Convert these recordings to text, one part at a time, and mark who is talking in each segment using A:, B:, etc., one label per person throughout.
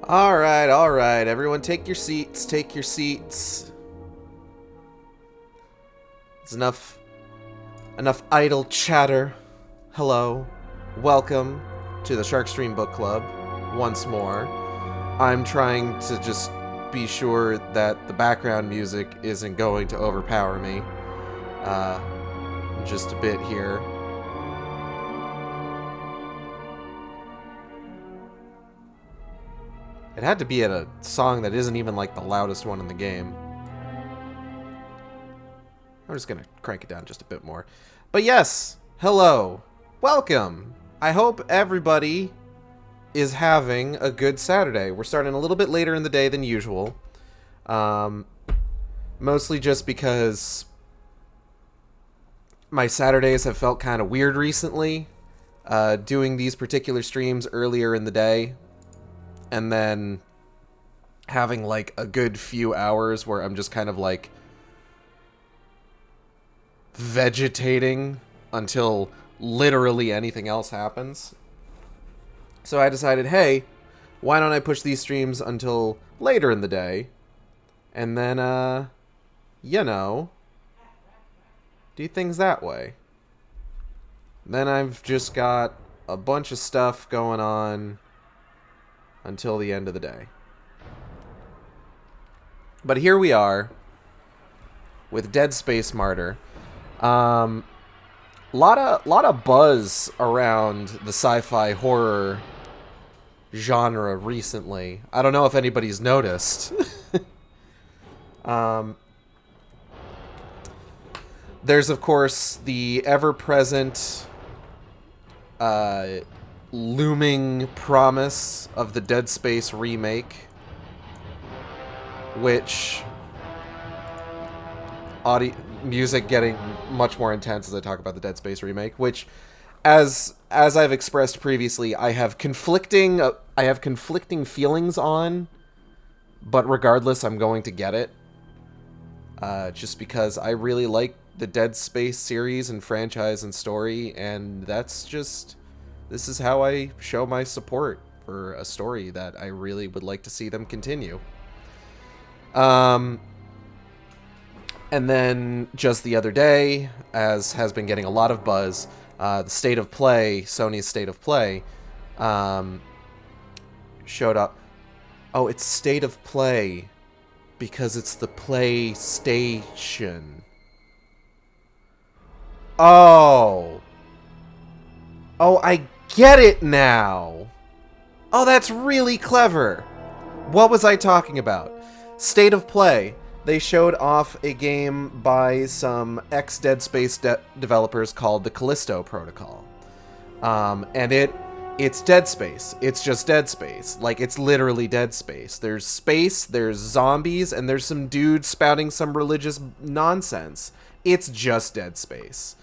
A: All right, everyone take your seats, It's enough idle chatter. Hello, welcome to the Sharkstream Book Club once more. I'm trying to just be sure that the background music isn't going to overpower me. Just a bit here. It had to be at a song that isn't even like the loudest one in the game. I'm just gonna crank it down just a bit more. But yes, hello, welcome. I hope everybody is having a good Saturday. We're starting a little bit later in the day than usual. Mostly just because my Saturdays have felt kind of weird recently. Doing these particular streams earlier in the day. And then having like a good few hours where I'm just kind of like vegetating until literally anything else happens. So I decided, hey, why don't I push these streams until later in the day? And then, do things that way. Then I've just got a bunch of stuff going on until the end of the day. But here we are with Dead Space Martyr. Lot of buzz around the sci-fi horror genre recently. I don't know if anybody's noticed. There's of course the ever-present looming promise of the Dead Space remake, which music getting much more intense as I talk about the Dead Space remake, which as I've expressed previously, I have conflicting feelings on, but regardless I'm going to get it. Just because I really like the Dead Space series and franchise and story, and this is how I show my support for a story that I really would like to see them continue. And then just the other day, as has been getting a lot of buzz, the State of Play, Sony's State of Play, showed up. Oh, it's State of Play because it's the PlayStation. Oh, I get it now. Oh, that's really clever. What was I talking about? State of Play. They showed off a game by some ex-Dead Space developers called the Callisto Protocol. And it's Dead Space. It's just Dead Space. Like, it's literally Dead Space. There's space, there's zombies, and there's some dude spouting some religious nonsense. It's just Dead Space.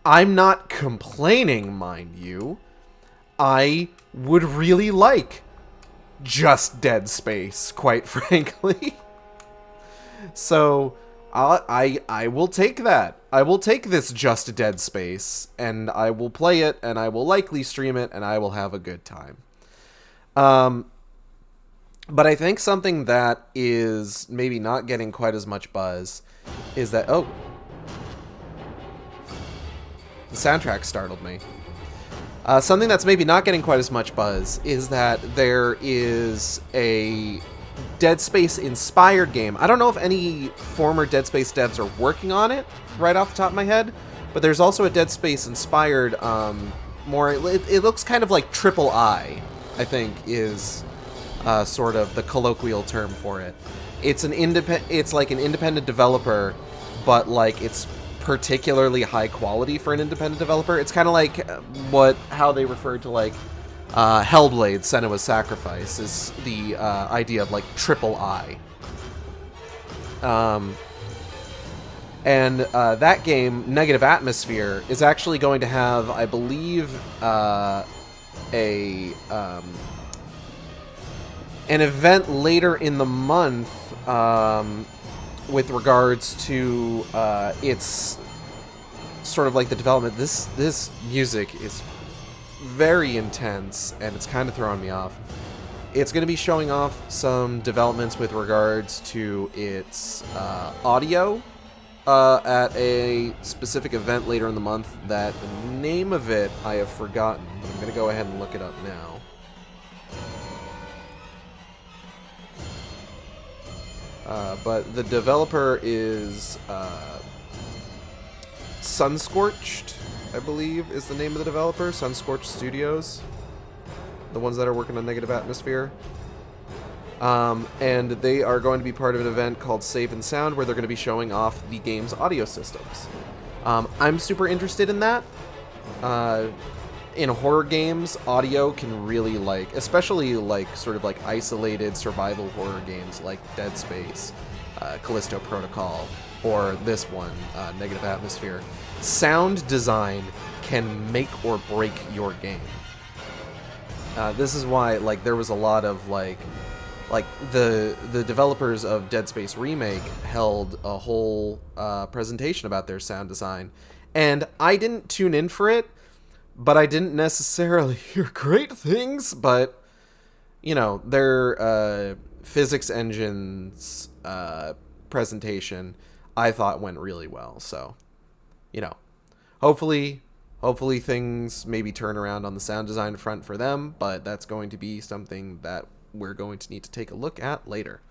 A: I'm not complaining, mind you. I would really like just Dead Space, quite frankly. So, I will take that. I will take this just Dead Space, and I will play it, and I will likely stream it, and I will have a good time. But I think something that is maybe not getting quite as much buzz is that... Oh. The soundtrack startled me. Something that's maybe not getting quite as much buzz is that there is a Dead Space-inspired game. I don't know if any former Dead Space devs are working on it, right off the top of my head, but there's also a Dead Space-inspired, it looks kind of like Triple I think, is sort of the colloquial term for it. It's like an independent developer, but like it's particularly high quality for an independent developer. It's kind of like how they referred to like Hellblade: Senua's Sacrifice is the idea of like Triple I. And that game, Negative Atmosphere, is actually going to have, I believe, an event later in the month with regards to its sort of like the development. This music is very intense, and it's kind of throwing me off. It's going to be showing off some developments with regards to its audio at a specific event later in the month. That the name of it I have forgotten, but I'm going to go ahead and look it up now. But the developer is Sunscorched, I believe, is the name of the developer. Sunscorched Studios. The ones that are working on Negative Atmosphere. And they are going to be part of an event called Save and Sound, where they're going to be showing off the game's audio systems. I'm super interested in that. In horror games, audio can really, like, especially like sort of like isolated survival horror games like Dead Space, Callisto Protocol, or this one, Negative Atmosphere. Sound design can make or break your game. This is why, like, there was a lot of like the developers of Dead Space Remake held a whole presentation about their sound design, and I didn't tune in for it, but I didn't necessarily hear great things. But you know, their physics engines presentation I thought went really well. So, you know, hopefully things maybe turn around on the sound design front for them, but that's going to be something that we're going to need to take a look at later.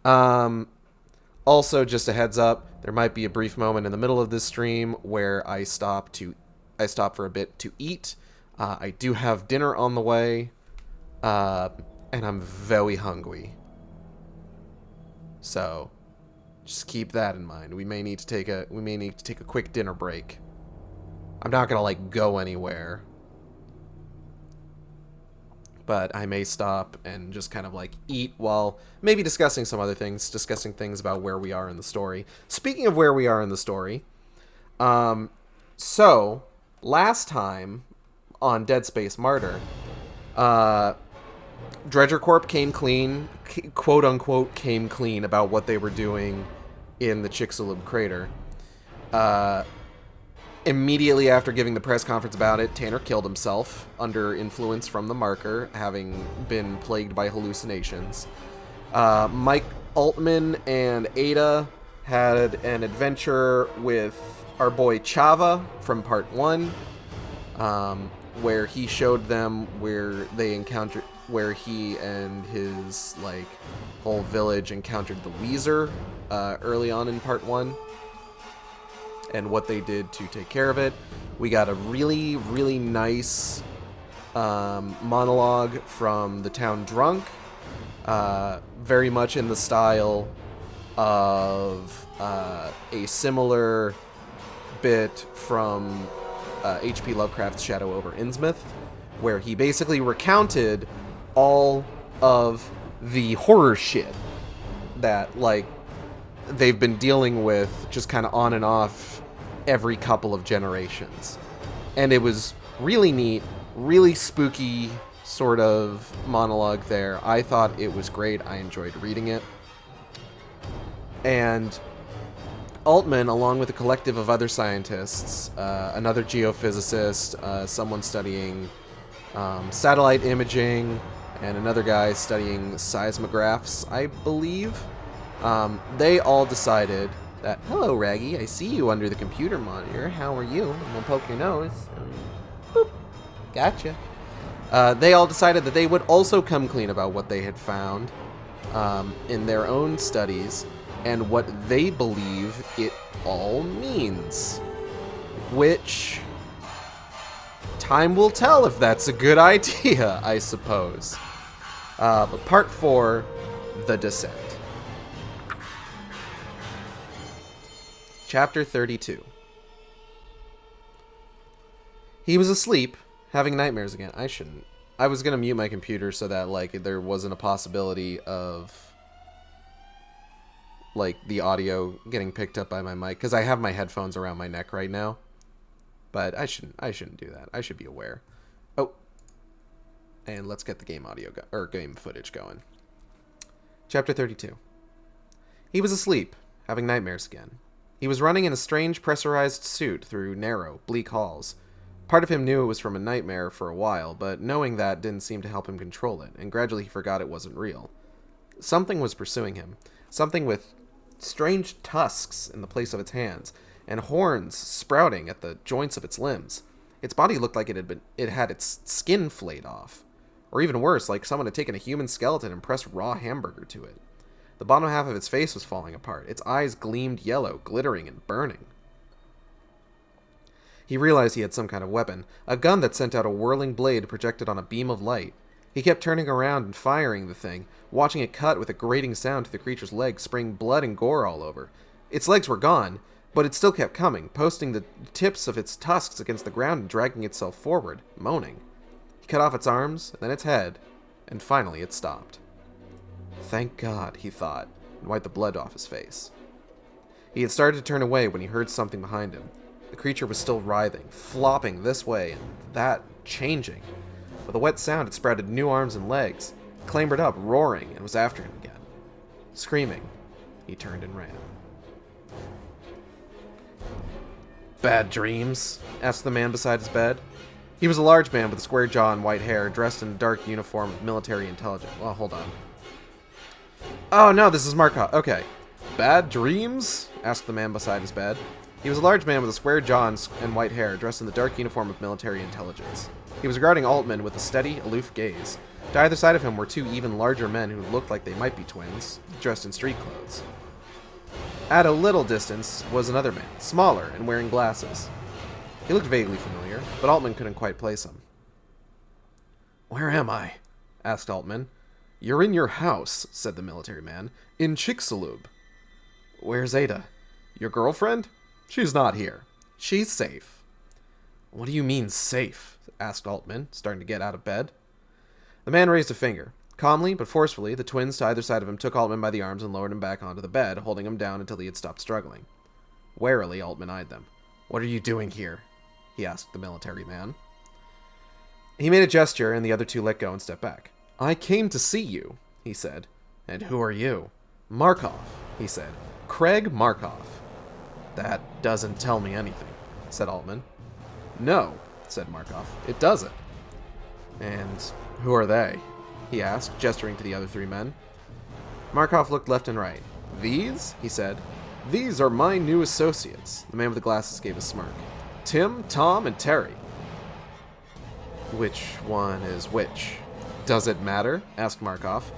A: Also, just a heads up, there might be a brief moment in the middle of this stream where I stop for a bit to eat. I do have dinner on the way, and I'm very hungry. So, just keep that in mind. We may need to take a quick dinner break. I'm not gonna like go anywhere, but I may stop and just kind of like eat while maybe discussing some other things, discussing things about where we are in the story. Speaking of where we are in the story, so last time on Dead Space Martyr, Dredger Corp came clean, quote unquote, came clean about what they were doing in the Chicxulub crater. Immediately after giving the press conference about it, Tanner killed himself under influence from the marker, having been plagued by hallucinations. Mike Altman and Ada had an adventure with our boy Chava from part 1, where he showed them where he and his like whole village encountered the Weezer early on in part 1. And what they did to take care of it. We got a really, really nice monologue from the town drunk, very much in the style of a similar bit from H.P. Lovecraft's Shadow over Innsmouth, where he basically recounted all of the horror shit that, like, they've been dealing with just kind of on and off every couple of generations. And it was really neat, really spooky sort of monologue there. I thought it was great. I enjoyed reading it. And Altman, along with a collective of other scientists, another geophysicist, someone studying satellite imaging, and another guy studying seismographs, I believe, they all decided that, hello, Raggy, I see you under the computer monitor. How are you? I'm gonna poke your nose. Boop. Gotcha. They all decided that they would also come clean about what they had found in their own studies and what they believe it all means. Which, time will tell if that's a good idea, I suppose. But part 4, The Descent. Chapter 32. He was asleep, having nightmares again. I shouldn't. I was going to mute my computer so that, like, there wasn't a possibility of, like, the audio getting picked up by my mic. Because I have my headphones around my neck right now. But I shouldn't do that. I should be aware. Oh. And let's get the game audio, or game footage going. Chapter 32. He was asleep, having nightmares again. He was running in a strange pressurized suit through narrow, bleak halls. Part of him knew it was from a nightmare for a while, but knowing that didn't seem to help him control it, and gradually he forgot it wasn't real. Something was pursuing him. Something with strange tusks in the place of its hands, and horns sprouting at the joints of its limbs. Its body looked like it had its skin flayed off. Or even worse, like someone had taken a human skeleton and pressed raw hamburger to it. The bottom half of its face was falling apart. Its eyes gleamed yellow, glittering and burning. He realized he had some kind of weapon, a gun that sent out a whirling blade projected on a beam of light. He kept turning around and firing the thing, watching it cut with a grating sound to the creature's legs, spraying blood and gore all over. Its legs were gone, but it still kept coming, posting the tips of its tusks against the ground and dragging itself forward, moaning. He cut off its arms, and then its head, and finally it stopped. Thank God, he thought, and wiped the blood off his face. He had started to turn away when he heard something behind him. The creature was still writhing, flopping this way and that, changing. With a wet sound, it sprouted new arms and legs, clambered up, roaring, and was after him again. Screaming, he turned and ran. Bad dreams? Asked the man beside his bed. He was a large man with a square jaw and white hair, dressed in a dark uniform of military intelligence. Well, hold on. Oh, no, this is Markov. Okay. Bad dreams? Asked the man beside his bed. He was a large man with a square jaw and white hair, dressed in the dark uniform of military intelligence. He was regarding Altman with a steady, aloof gaze. To either side of him were two even larger men who looked like they might be twins, dressed in street clothes. At a little distance was another man, smaller and wearing glasses. He looked vaguely familiar, but Altman couldn't quite place him. Where am I? Asked Altman. You're in your house, said the military man, in Chicxulub. Where's Ada? Your girlfriend? She's not here. She's safe. What do you mean, safe? Asked Altman, starting to get out of bed. The man raised a finger. Calmly, but forcefully, the twins to either side of him took Altman by the arms and lowered him back onto the bed, holding him down until he had stopped struggling. Warily, Altman eyed them. What are you doing here? He asked the military man. He made a gesture, and the other two let go and stepped back. I came to see you, he said. And who are you? Markov, he said. Craig Markov. That doesn't tell me anything, said Altman. No, said Markov, it doesn't. And who are they? He asked, gesturing to the other three men. Markov looked left and right. These? He said. These are my new associates. The man with the glasses gave a smirk. Tim, Tom, and Terry. Which one is which? Does it matter? Asked Markov.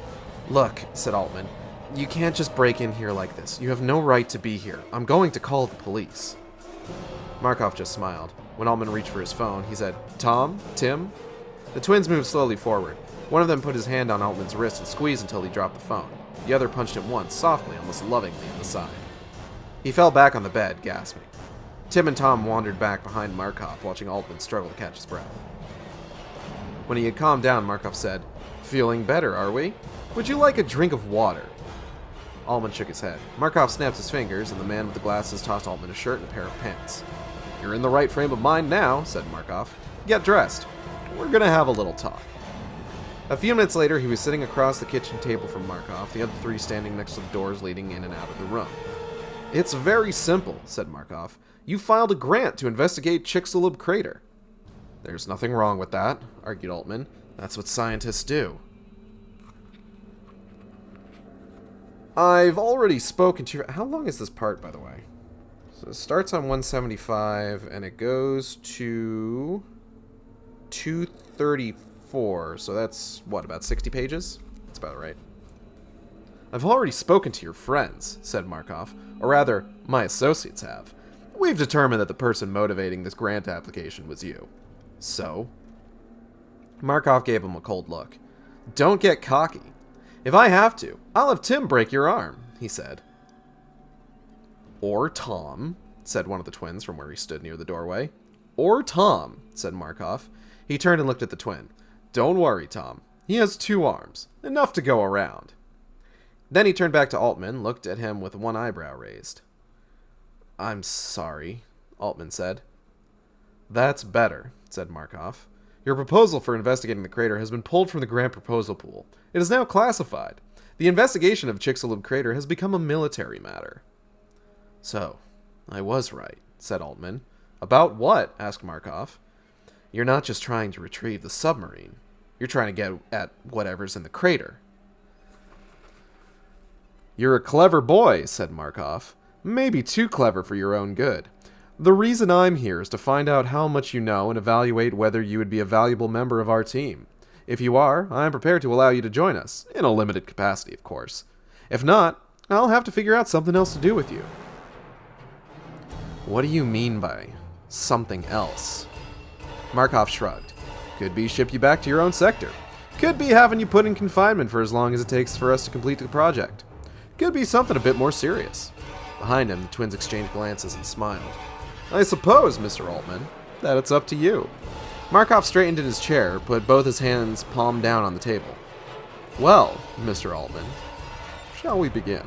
A: Look, said Altman, you can't just break in here like this. You have no right to be here. I'm going to call the police. Markov just smiled. When Altman reached for his phone, he said, Tom? Tim? The twins moved slowly forward. One of them put his hand on Altman's wrist and squeezed until he dropped the phone. The other punched him once, softly, almost lovingly, in the side. He fell back on the bed, gasping. Tim and Tom wandered back behind Markov, watching Altman struggle to catch his breath. When he had calmed down, Markov said, Feeling better, are we? Would you like a drink of water? Altman shook his head. Markov snapped his fingers, and the man with the glasses tossed Altman a shirt and a pair of pants. You're in the right frame of mind now, said Markov. Get dressed. We're gonna have a little talk. A few minutes later, he was sitting across the kitchen table from Markov, the other three standing next to the doors leading in and out of the room. It's very simple, said Markov. You filed a grant to investigate Chicxulub crater. There's nothing wrong with that, argued Altman. That's what scientists do. I've already spoken to you. How long is this part, by the way? So it starts on 175, and it goes to 234. So that's, what, about 60 pages? That's about right. I've already spoken to your friends, said Markov. Or rather, my associates have. We've determined that the person motivating this grant application was you. So? Markov gave him a cold look. Don't get cocky. If I have to, I'll have Tim break your arm, he said. Or Tom, said one of the twins from where he stood near the doorway. Or Tom, said Markov. He turned and looked at the twin. Don't worry, Tom. He has 2 arms. Enough to go around. Then he turned back to Altman, looked at him with one eyebrow raised. I'm sorry, Altman said. That's better, said Markov. Your proposal for investigating the crater has been pulled from the grant proposal pool. It is now classified. The investigation of Chicxulub crater has become a military matter. So, I was right, said Altman. About what? Asked Markov. You're not just trying to retrieve the submarine. You're trying to get at whatever's in the crater. You're a clever boy, said Markov. Maybe too clever for your own good. The reason I'm here is to find out how much you know and evaluate whether you would be a valuable member of our team. If you are, I'm prepared to allow you to join us, in a limited capacity, of course. If not, I'll have to figure out something else to do with you. What do you mean by something else? Markov shrugged. Could be ship you back to your own sector. Could be having you put in confinement for as long as it takes for us to complete the project. Could be something a bit more serious. Behind him, the twins exchanged glances and smiled. I suppose, Mr. Altman, that it's up to you. Markov straightened in his chair, put both his hands palm down on the table. Well, Mr. Altman, shall we begin?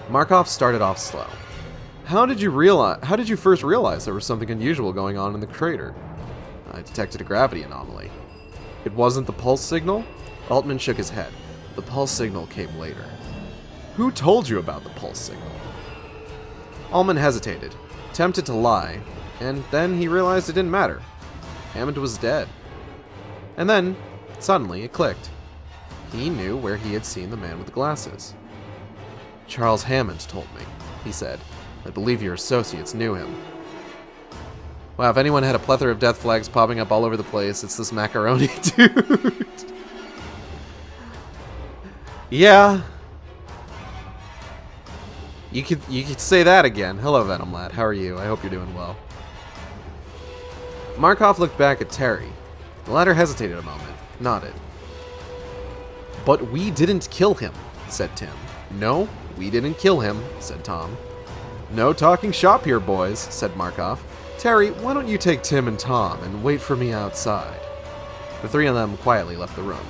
A: Markov started off slow. How did you first realize there was something unusual going on in the crater? I detected a gravity anomaly. It wasn't the pulse signal? Altman shook his head. The pulse signal came later. Who told you about the pulse signal? Altman hesitated, tempted to lie, and then he realized it didn't matter. Hammond was dead. And then, suddenly, it clicked. He knew where he had seen the man with the glasses. Charles Hammond told me, he said. I believe your associates knew him. Wow, if anyone had a plethora of death flags popping up all over the place, it's this macaroni dude. Yeah. You could say that again. Hello, Venom Lad. How are you? I hope you're doing well. Markov looked back at Terry. The latter hesitated a moment, nodded. But we didn't kill him, said Tim. No, we didn't kill him, said Tom. No talking shop here, boys, said Markov. Terry, why don't you take Tim and Tom and wait for me outside? The 3 of them quietly left the room.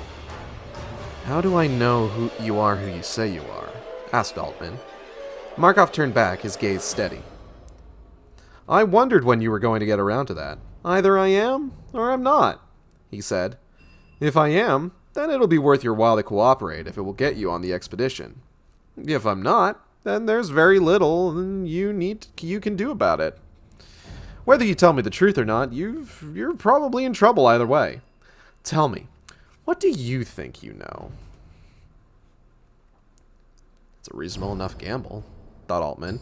A: How do I know who you say you are? Asked Altman. Markov turned back, his gaze steady. I wondered when you were going to get around to that. Either I am, or I'm not, he said. If I am, then it'll be worth your while to cooperate if it will get you on the expedition. If I'm not, then there's very little you can do about it. Whether you tell me the truth or not, you're probably in trouble either way. Tell me, what do you think you know? It's a reasonable enough gamble, thought Altman.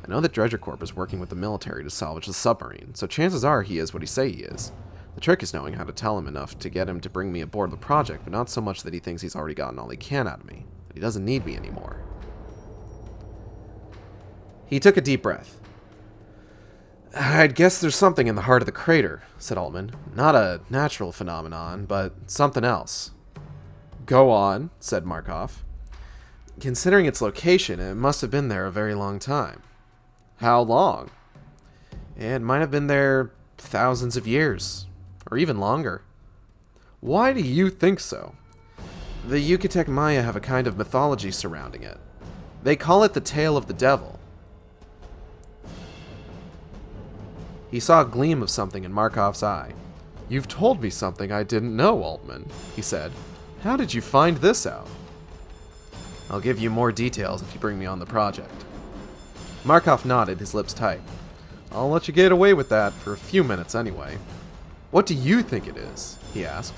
A: I know that Dredger Corp is working with the military to salvage the submarine, so chances are he is what he say he is. The trick is knowing how to tell him enough to get him to bring me aboard the project, but not so much that he thinks he's already gotten all he can out of me, that he doesn't need me anymore. He took a deep breath. I'd guess there's something in the heart of the crater, said Altman. Not a natural phenomenon, but something else. Go on, said Markov. Considering its location, it must have been there a very long time. How long? It might have been there thousands of years, or even longer. Why do you think so? The Yucatec Maya have a kind of mythology surrounding it. They call it the Tale of the Devil. He saw a gleam of something in Markov's eye. You've told me something I didn't know, Altman, he said. How did you find this out? I'll give you more details if you bring me on the project. Markov nodded, his lips tight. I'll let you get away with that for a few minutes anyway. What do you think it is? He asked.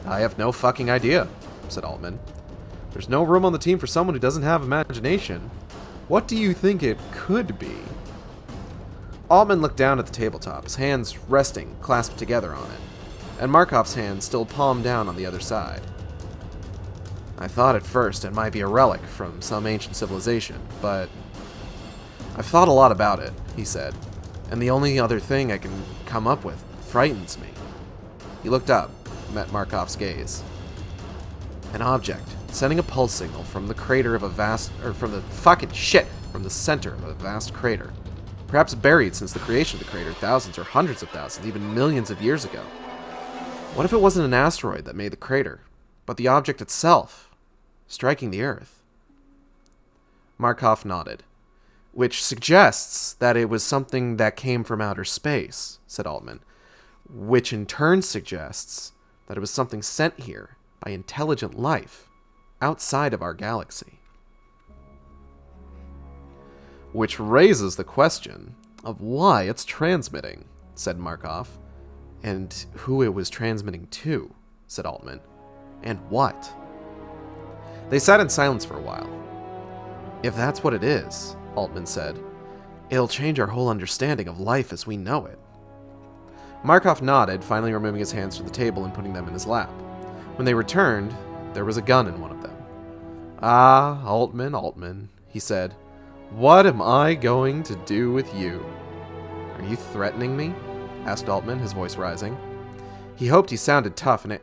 A: I have no fucking idea, said Altman. There's no room on the team for someone who doesn't have imagination. What do you think it could be? Altman looked down at the tabletop, his hands resting, clasped together on it, and Markov's hand still palmed down on the other side. I thought at first it might be a relic from some ancient civilization, but I've thought a lot about it, he said, and the only other thing I can come up with frightens me. He looked up, met Markov's gaze. An object, sending a pulse signal from the crater of a vast, from the center of a vast crater. Perhaps buried since the creation of the crater thousands or hundreds of thousands, even millions of years ago. What if it wasn't an asteroid that made the crater, but the object itself, striking the Earth? Markov nodded. Which suggests that it was something that came from outer space, said Altman. Which in turn suggests that it was something sent here by intelligent life outside of our galaxy. Which raises the question of why it's transmitting, said Markov. And who it was transmitting to, said Altman. And what? They sat in silence for a while. If that's what it is, Altman said, it'll change our whole understanding of life as we know it. Markov nodded, finally removing his hands from the table and putting them in his lap. When they returned, there was a gun in one of them. Ah, Altman, he said. What am I going to do with you? Are you threatening me? Asked Altman, his voice rising. He hoped he sounded tough, and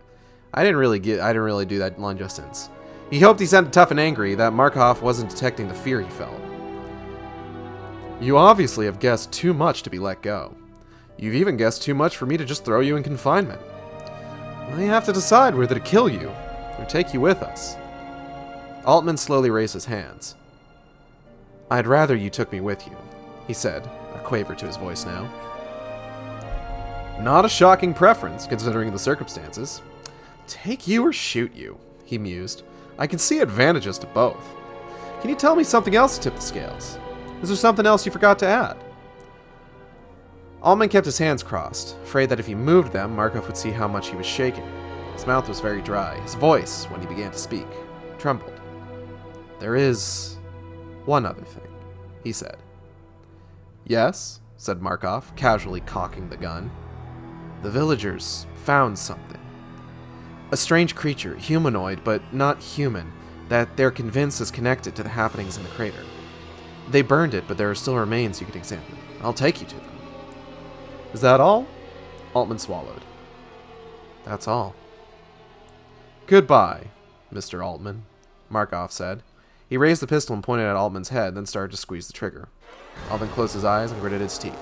A: I didn't really do that line justice. He hoped he sounded tough and angry, that Markov wasn't detecting the fear he felt. You obviously have guessed too much to be let go. You've even guessed too much for me to just throw you in confinement. I have to decide whether to kill you or take you with us. Altman slowly raised his hands. I'd rather you took me with you, he said, a quaver to his voice now. Not a shocking preference, considering the circumstances. Take you or shoot you, he mused. I can see advantages to both. Can you tell me something else to tip the scales? Is there something else you forgot to add? Altman kept his hands crossed, afraid that if he moved them, Markov would see how much he was shaking. His mouth was very dry. His voice, when he began to speak, trembled. There is one other thing, he said. Yes, said Markov, casually cocking the gun. The villagers found something. A strange creature, humanoid but not human, that they're convinced is connected to the happenings in the crater. They burned it, but there are still remains you can examine. I'll take you to them. Is that all? Altman swallowed. That's all. Goodbye, Mr. Altman, Markov said. He raised the pistol and pointed at Altman's head, then started to squeeze the trigger. Altman closed his eyes and gritted his teeth.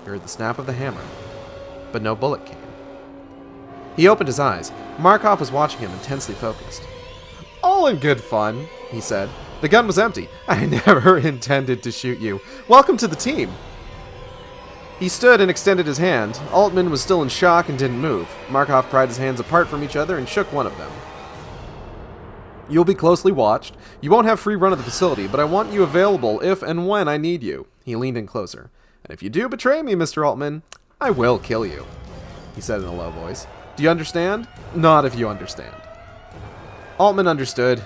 A: He heard the snap of the hammer, but no bullet came. He opened his eyes. Markov was watching him, intensely focused. All in good fun, he said. The gun was empty. I never intended to shoot you. Welcome to the team. He stood and extended his hand. Altman was still in shock and didn't move. Markov pried his hands apart from each other and shook one of them. You'll be closely watched. You won't have free run of the facility, but I want you available if and when I need you. He leaned in closer. And if you do betray me, Mr. Altman, I will kill you, he said in a low voice. Do you understand? Not if you understand. Altman understood.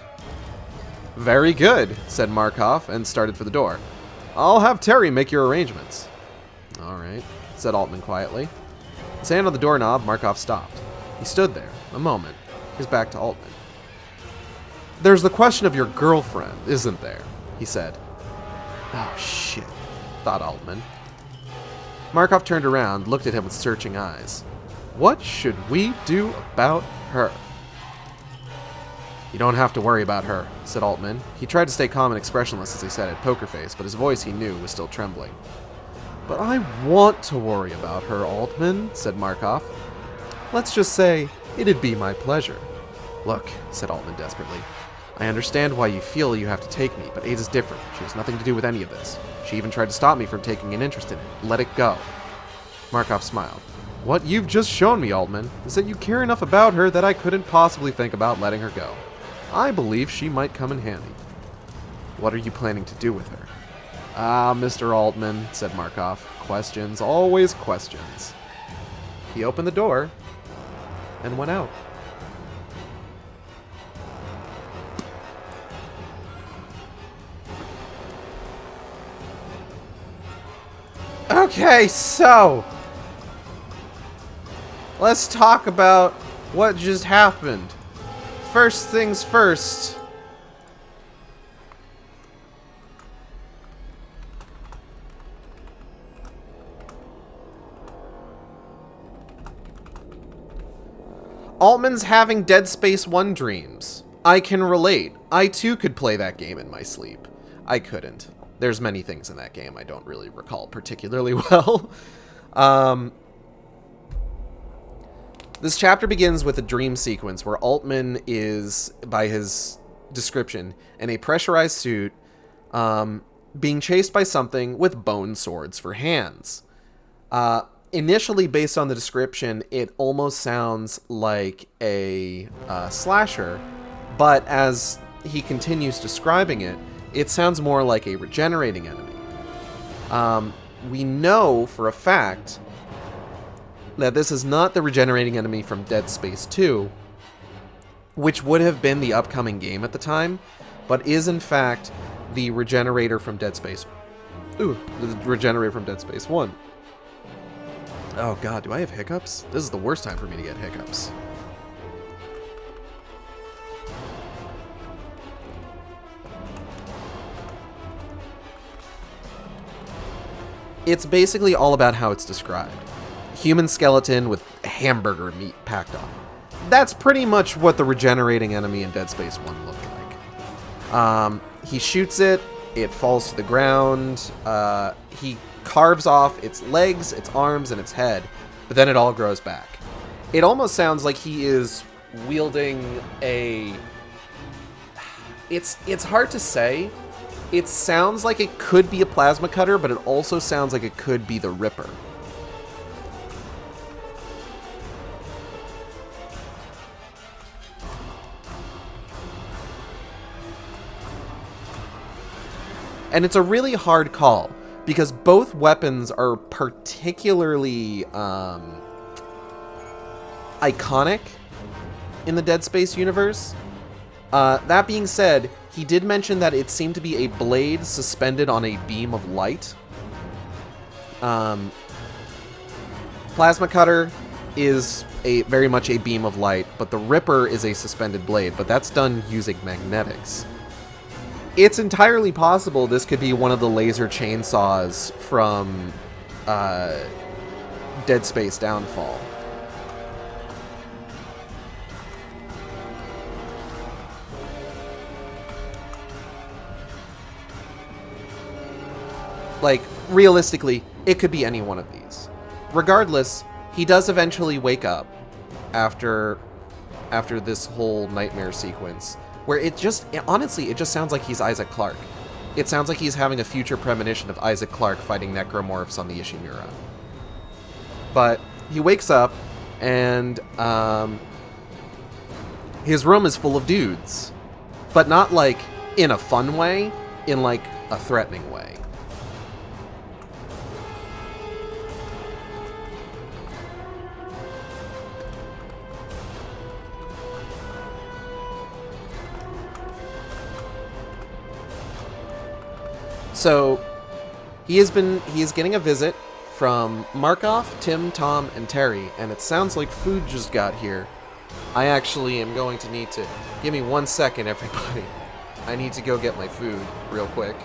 A: Very good, said Markov, and started for the door. I'll have Terry make your arrangements. All right, said Altman quietly. His hand on the doorknob, Markov stopped. He stood there, a moment, his back to Altman. There's the question of your girlfriend, isn't there? He said. Oh, shit, thought Altman. Markov turned around, looked at him with searching eyes. What should we do about her? You don't have to worry about her, said Altman. He tried to stay calm and expressionless as he said it, poker face, but his voice, he knew, was still trembling. But I want to worry about her, Altman, said Markov. Let's just say it'd be my pleasure. Look, said Altman desperately, I understand why you feel you have to take me, but Ada's different. She has nothing to do with any of this. She even tried to stop me from taking an interest in it. Let it go. Markov smiled. What you've just shown me, Altman, is that you care enough about her that I couldn't possibly think about letting her go. I believe she might come in handy. What are you planning to do with her? Ah, Mr. Altman, said Markov. Questions, always questions. He opened the door and went out. Okay, so let's talk about what just happened. First things first. Altman's having Dead Space 1 dreams. I can relate. I too could play that game in my sleep. I couldn't. There's many things in that game I don't really recall particularly well. This chapter begins with a dream sequence where Altman is, by his description, in a pressurized suit, being chased by something with bone swords for hands. Initially, based on the description, it almost sounds like a slasher, but as he continues describing it, it sounds more like a regenerating enemy. We know for a fact that this is not the regenerating enemy from Dead Space 2, which would have been the upcoming game at the time, but is in fact the regenerator from Dead Space. The regenerator from Dead Space 1. Oh god, do I have hiccups? This is the worst time for me to get hiccups. It's basically all about how it's described. Human skeleton with hamburger meat packed on. That's pretty much what the regenerating enemy in Dead Space 1 looked like. He shoots it, it falls to the ground, he carves off its legs, its arms, and its head, but then it all grows back. It almost sounds like he is wielding a... It's hard to say. It sounds like it could be a plasma cutter, but it also sounds like it could be the Ripper. And it's a really hard call, because both weapons are particularly iconic in the Dead Space universe. That being said, he did mention that it seemed to be a blade suspended on a beam of light. Plasma Cutter is very much a beam of light, but the Ripper is a suspended blade, but that's done using magnetics. It's entirely possible this could be one of the laser chainsaws from Dead Space Downfall. Like, realistically, it could be any one of these. Regardless, he does eventually wake up after this whole nightmare sequence, where honestly, it just sounds like he's Isaac Clarke. It sounds like he's having a future premonition of Isaac Clarke fighting necromorphs on the Ishimura. But he wakes up, and his room is full of dudes. But not, like, in a fun way, in, like, a threatening way. So, he is getting a visit from Markov, Tim, Tom, and Terry, and it sounds like food just got here. I actually am going to need to... Give me 1 second, everybody. I need to go get my food real quick.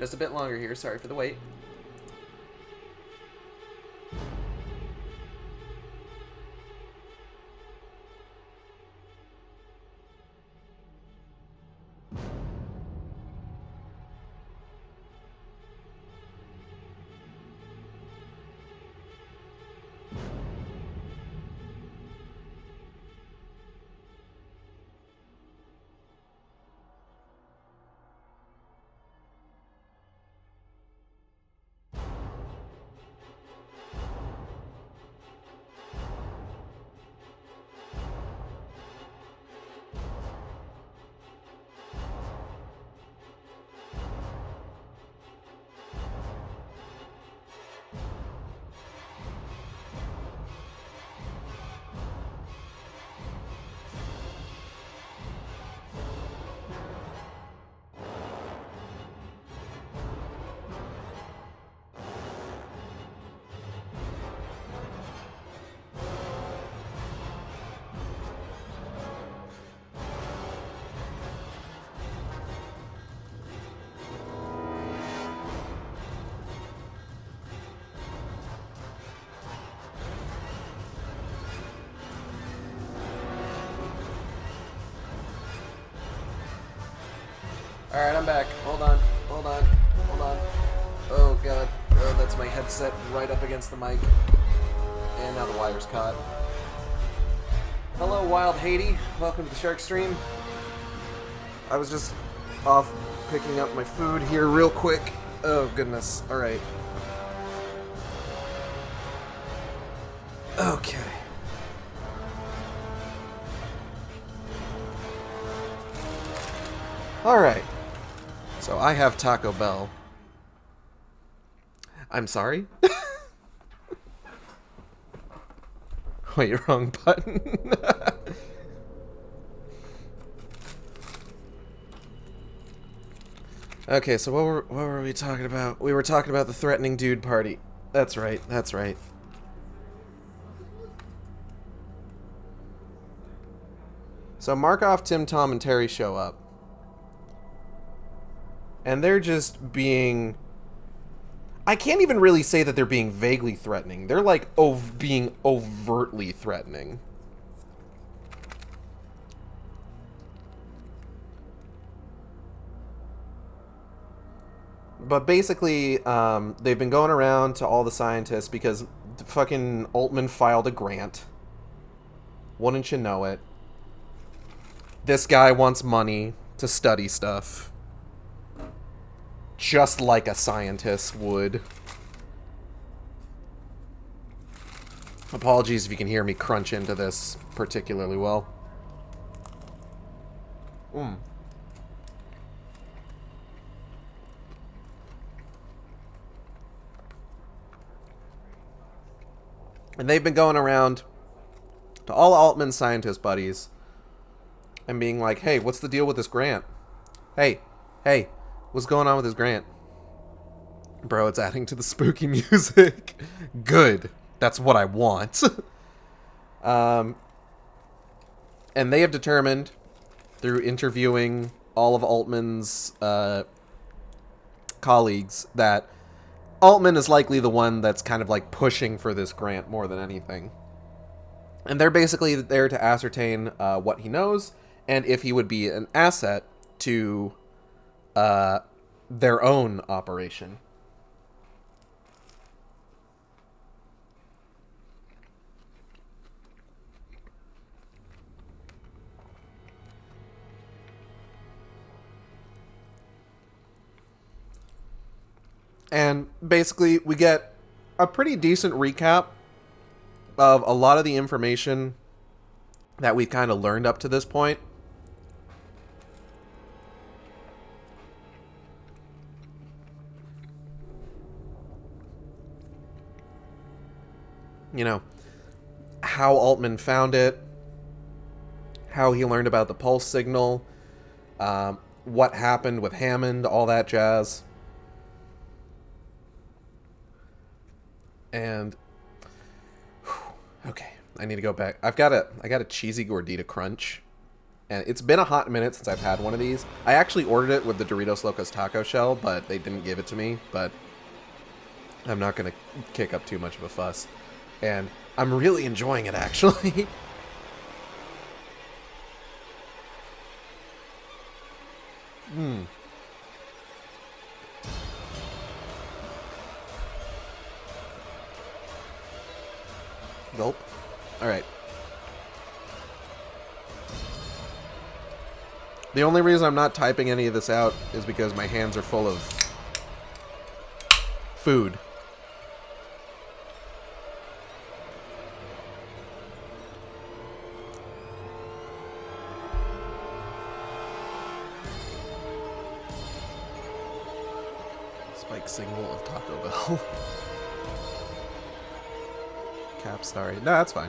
A: Just a bit longer here. Sorry for the wait. Alright, I'm back. Hold on. Oh, God. Oh, that's my headset right up against the mic. And now the wire's caught. Hello, Wild Haiti. Welcome to the Sharkstream. I was just off picking up my food here real quick. Oh, goodness. Alright. Okay. Alright. So I have Taco Bell. I'm sorry? Wait, wrong button. Okay, so what were we talking about? We were talking about the threatening dude party. That's right, that's right. So Markov, Tim, Tom, and Terry show up. And they're just being... I can't even really say that they're being vaguely threatening. They're like being overtly threatening. But basically, they've been going around to all the scientists because fucking Altman filed a grant. Wouldn't you know it? This guy wants money to study stuff. Just like a scientist would. Apologies if you can hear me crunch into this particularly well. And they've been going around to all Altman scientist buddies and being like, hey, what's the deal with this grant? Hey, what's going on with this grant? Bro, it's adding to the spooky music. Good. That's what I want. And they have determined, through interviewing all of Altman's colleagues, that Altman is likely the one that's kind of like pushing for this grant more than anything. And they're basically there to ascertain what he knows and if he would be an asset to their own operation. And basically, we get a pretty decent recap of a lot of the information that we've kind of learned up to this point. You know, how Altman found it, how he learned about the pulse signal, what happened with Hammond, all that jazz. And okay, I need to go back. I got a cheesy gordita crunch And it's been a hot minute since I've had one of these. I actually ordered it with the Doritos Locos Taco Shell, but they didn't give it to me. But I'm not going to kick up too much of a fuss. And I'm really enjoying it, actually. Gulp. Alright. The only reason I'm not typing any of this out is because my hands are full of food. Spike single of Taco Bell. Cap, sorry. No, that's fine.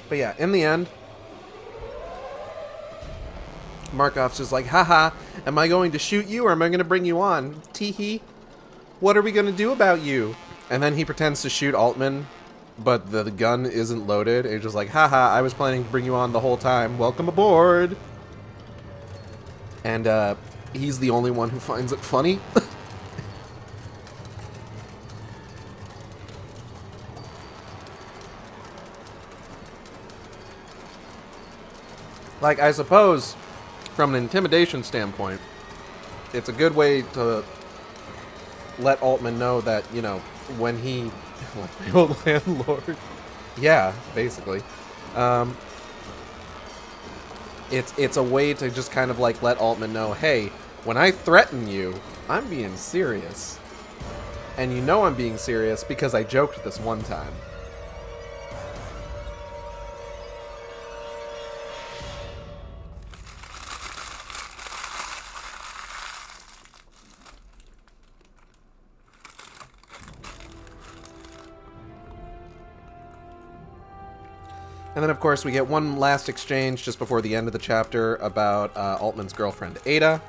A: But yeah, in the end, Markov's just like, haha, am I going to shoot you or am I going to bring you on? Teehee. What are we going to do about you? And then he pretends to shoot Altman, but the gun isn't loaded. It's just like, haha, I was planning to bring you on the whole time. Welcome aboard. And he's the only one who finds it funny. Like, I suppose, from an intimidation standpoint, it's a good way to let Altman know that, you know, when he... like my old landlord. Yeah, basically. It's a way to just kind of, like, let Altman know, hey, when I threaten you, I'm being serious. And you know I'm being serious because I joked this one time. And then, of course, we get one last exchange just before the end of the chapter about Altman's girlfriend, Ada.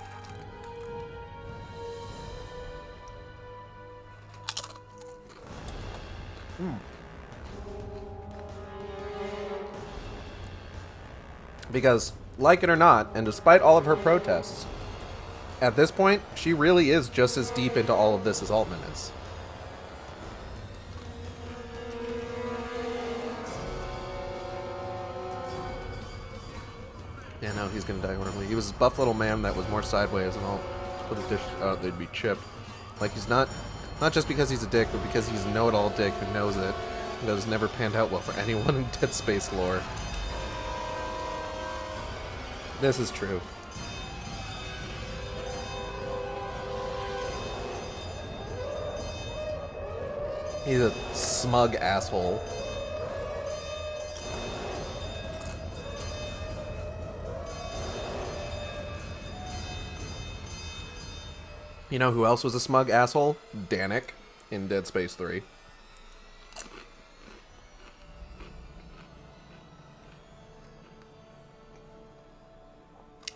A: Because, like it or not, and despite all of her protests, at this point, she really is just as deep into all of this as Altman is. Yeah, no, he's gonna die horribly. He was this buff little man that was more sideways and all. Put a dish out, they'd be chipped. Like, he's not just because he's a dick, but because he's a know-it-all dick who knows it. That has never panned out well for anyone in Dead Space lore. This is true. He's a smug asshole. You know who else was a smug asshole? Danik in Dead Space 3.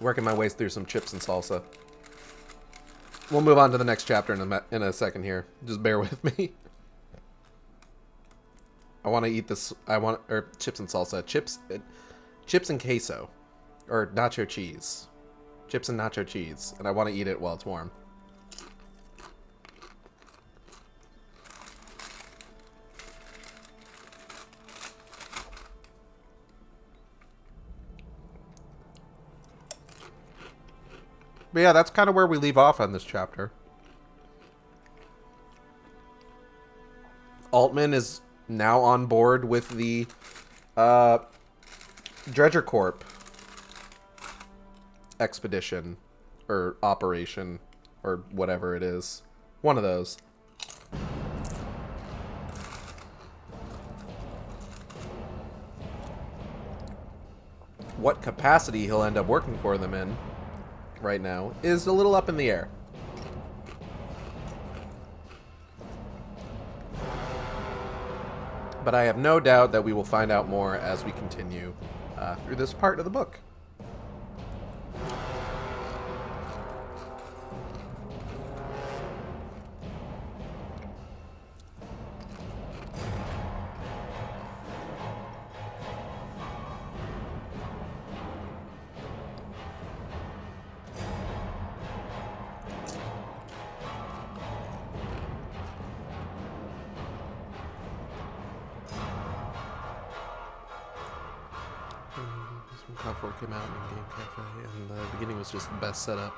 A: Working my way through some chips and salsa. We'll move on to the next chapter in a second here. Just bear with me. I want to eat this. Or chips and salsa. Chips and queso. Or nacho cheese. Chips and nacho cheese. And I want to eat it while it's warm. But yeah, that's kind of where we leave off on this chapter. Altman is now on board with the Dredger Corp expedition or operation or whatever it is. One of those. What capacity he'll end up working for them in right now is a little up in the air. But I have no doubt that we will find out more as we continue through this part of the book. How 4 came out in Game Cafe, and the beginning was just the best setup.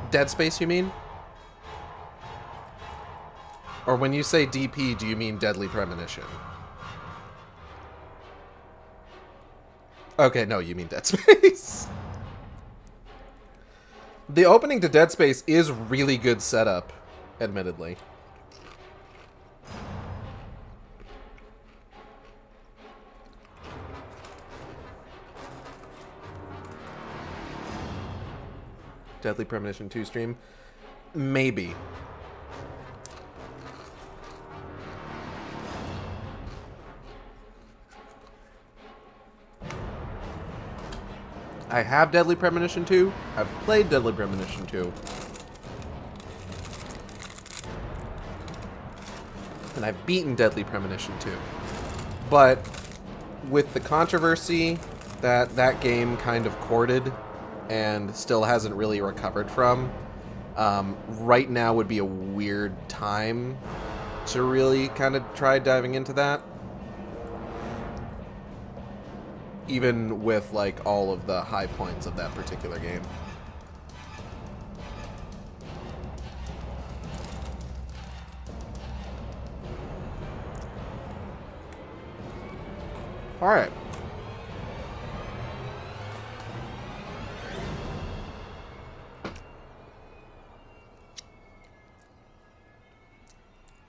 A: Dead Space, you mean? Or when you say DP, do you mean Deadly Premonition? Okay, no, you mean Dead Space. The opening to Dead Space is really good setup, admittedly. Deadly Premonition 2 stream? Maybe. I have Deadly Premonition 2. I've played Deadly Premonition 2. And I've beaten Deadly Premonition 2. But with the controversy that that game kind of courted and still hasn't really recovered from, right now would be a weird time to really kind of try diving into that. Even with, like, all of the high points of that particular game. Alright.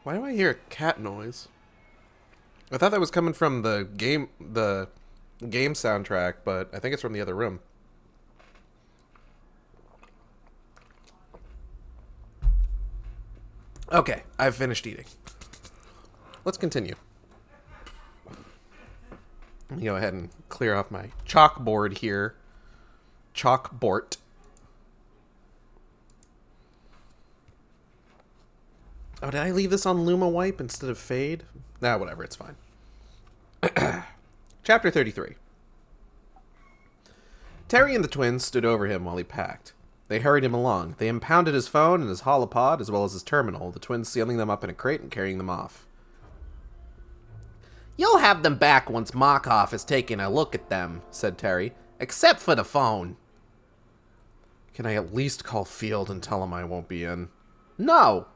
A: Why do I hear a cat noise? I thought that was coming from the game soundtrack, but I think it's from the other room. Okay, I've finished eating. Let's continue. Let me go ahead and clear off my chalkboard here. Chalkboard. Oh, did I leave this on Luma Wipe instead of Fade? Nah, whatever, it's fine. Chapter 33. Terry and the twins stood over him while he packed. They hurried him along. They impounded his phone and his holopod, as well as his terminal, the twins sealing them up in a crate and carrying them off. "You'll have them back once Markov has taken a look at them," said Terry. "Except for the phone." "Can I at least call Field and tell him I won't be in?" "No."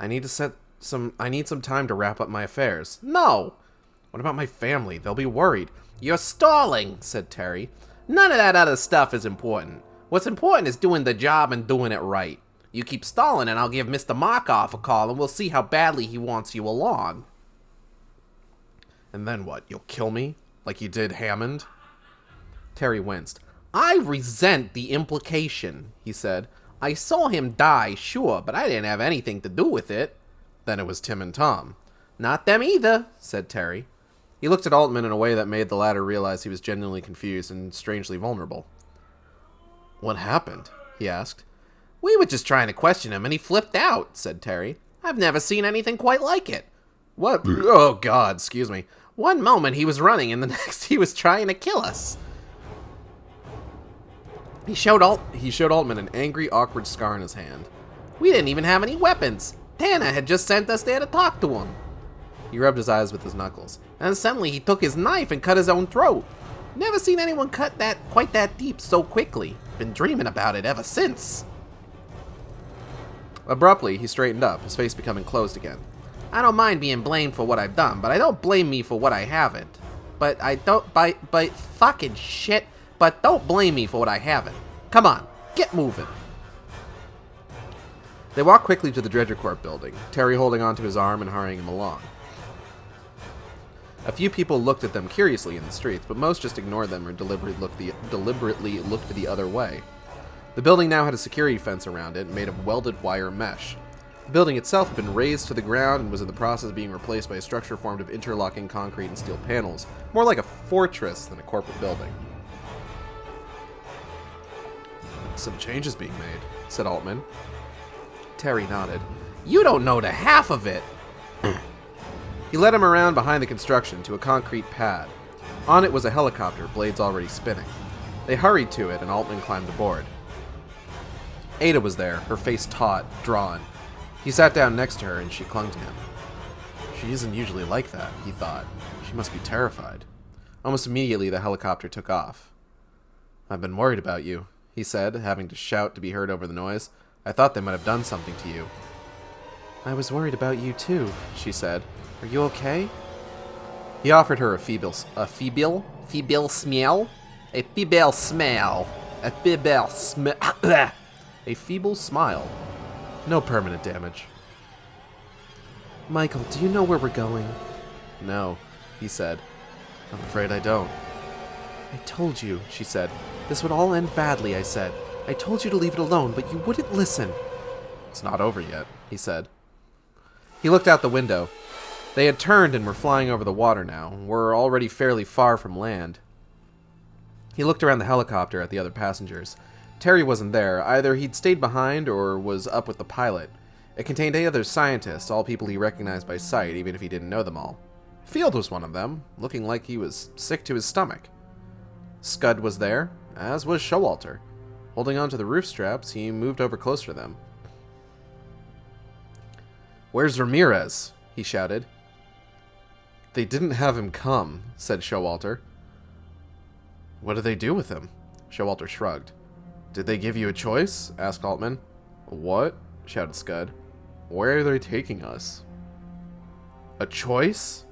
A: I need some time to wrap up my affairs." "No." "What about my family? They'll be worried." "You're stalling," said Terry. "None of that other stuff is important. What's important is doing the job and doing it right. You keep stalling and I'll give Mr. Markov a call and we'll see how badly he wants you along." "And then what? You'll kill me? Like you did Hammond?" Terry winced. "I resent the implication," he said. "I saw him die, sure, but I didn't have anything to do with it." "Then it was Tim and Tom." "Not them either," said Terry. He looked at Altman in a way that made the latter realize he was genuinely confused and strangely vulnerable. "What happened?" he asked. "We were just trying to question him, and he flipped out," said Terry. "I've never seen anything quite like it." "What? Oh, God, excuse me. One moment he was running, and the next he was trying to kill us." He showed Altman an angry, awkward scar on his hand. "We didn't even have any weapons. Tana had just sent us there to talk to him." He rubbed his eyes with his knuckles. "And suddenly he took his knife and cut his own throat. Never seen anyone cut quite that deep so quickly. Been dreaming about it ever since." Abruptly, he straightened up, his face becoming closed again. "I don't mind being blamed for what I've done, but I don't blame me for what I haven't. But fucking shit. But don't blame me for what I haven't. Come on, get moving." They walked quickly to the Dredger Corp building, Terry holding onto his arm and hurrying him along. A few people looked at them curiously in the streets, but most just ignored them or deliberately looked the other way. The building now had a security fence around it, made of welded wire mesh. The building itself had been razed to the ground and was in the process of being replaced by a structure formed of interlocking concrete and steel panels, more like a fortress than a corporate building. Some changes being made, said Altman. Terry nodded. You don't know the half of it. He led him around behind the construction to a concrete pad. On it was a helicopter, blades already spinning. They hurried to it, and Altman climbed aboard. Ada was there, her face taut, drawn. He sat down next to her, and she clung to him. She isn't usually like that, he thought. She must be terrified. Almost immediately, the helicopter took off. I've been worried about you, he said, having to shout to be heard over the noise. I thought they might have done something to you. I was worried about you too, she said. Are you okay? He offered her a feeble smell? A feeble smell. A feeble smell. A feeble smile. No permanent damage. Michael, do you know where we're going? No, he said. I'm afraid I don't. I told you, she said. This would all end badly, I said. I told you to leave it alone, but you wouldn't listen. It's not over yet, he said. He looked out the window. They had turned and were flying over the water now, were already fairly far from land. He looked around the helicopter at the other passengers. Terry wasn't there. Either he'd stayed behind or was up with the pilot. It contained 8 other scientists, all people he recognized by sight, even if he didn't know them all. Field was one of them, looking like he was sick to his stomach. Scud was there, as was Showalter. Holding onto the roof straps, he moved over closer to them. Where's Ramirez? He shouted. They didn't have him come, said Showalter. What did they do with him? Showalter shrugged. Did they give you a choice? Asked Altman. What? Shouted Scud. Where are they taking us? A choice?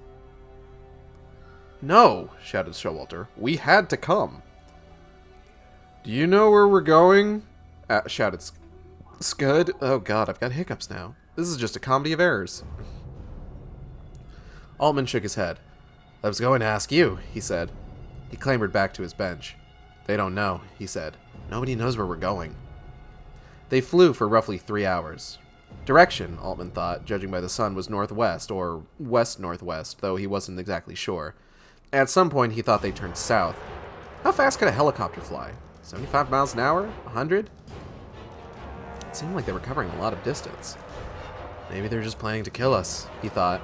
A: No, shouted Showalter. We had to come. Do you know where we're going? Shouted Scud. Oh god, I've got hiccups now. This is just a comedy of errors. Altman shook his head. I was going to ask you, he said. He clambered back to his bench. They don't know, he said. Nobody knows where we're going. They flew for roughly 3 hours. Direction, Altman thought, judging by the sun, was northwest, or west-northwest, though he wasn't exactly sure. At some point, he thought they turned south. How fast could a helicopter fly? 75 miles an hour? 100? It seemed like they were covering a lot of distance. Maybe they're just planning to kill us, he thought.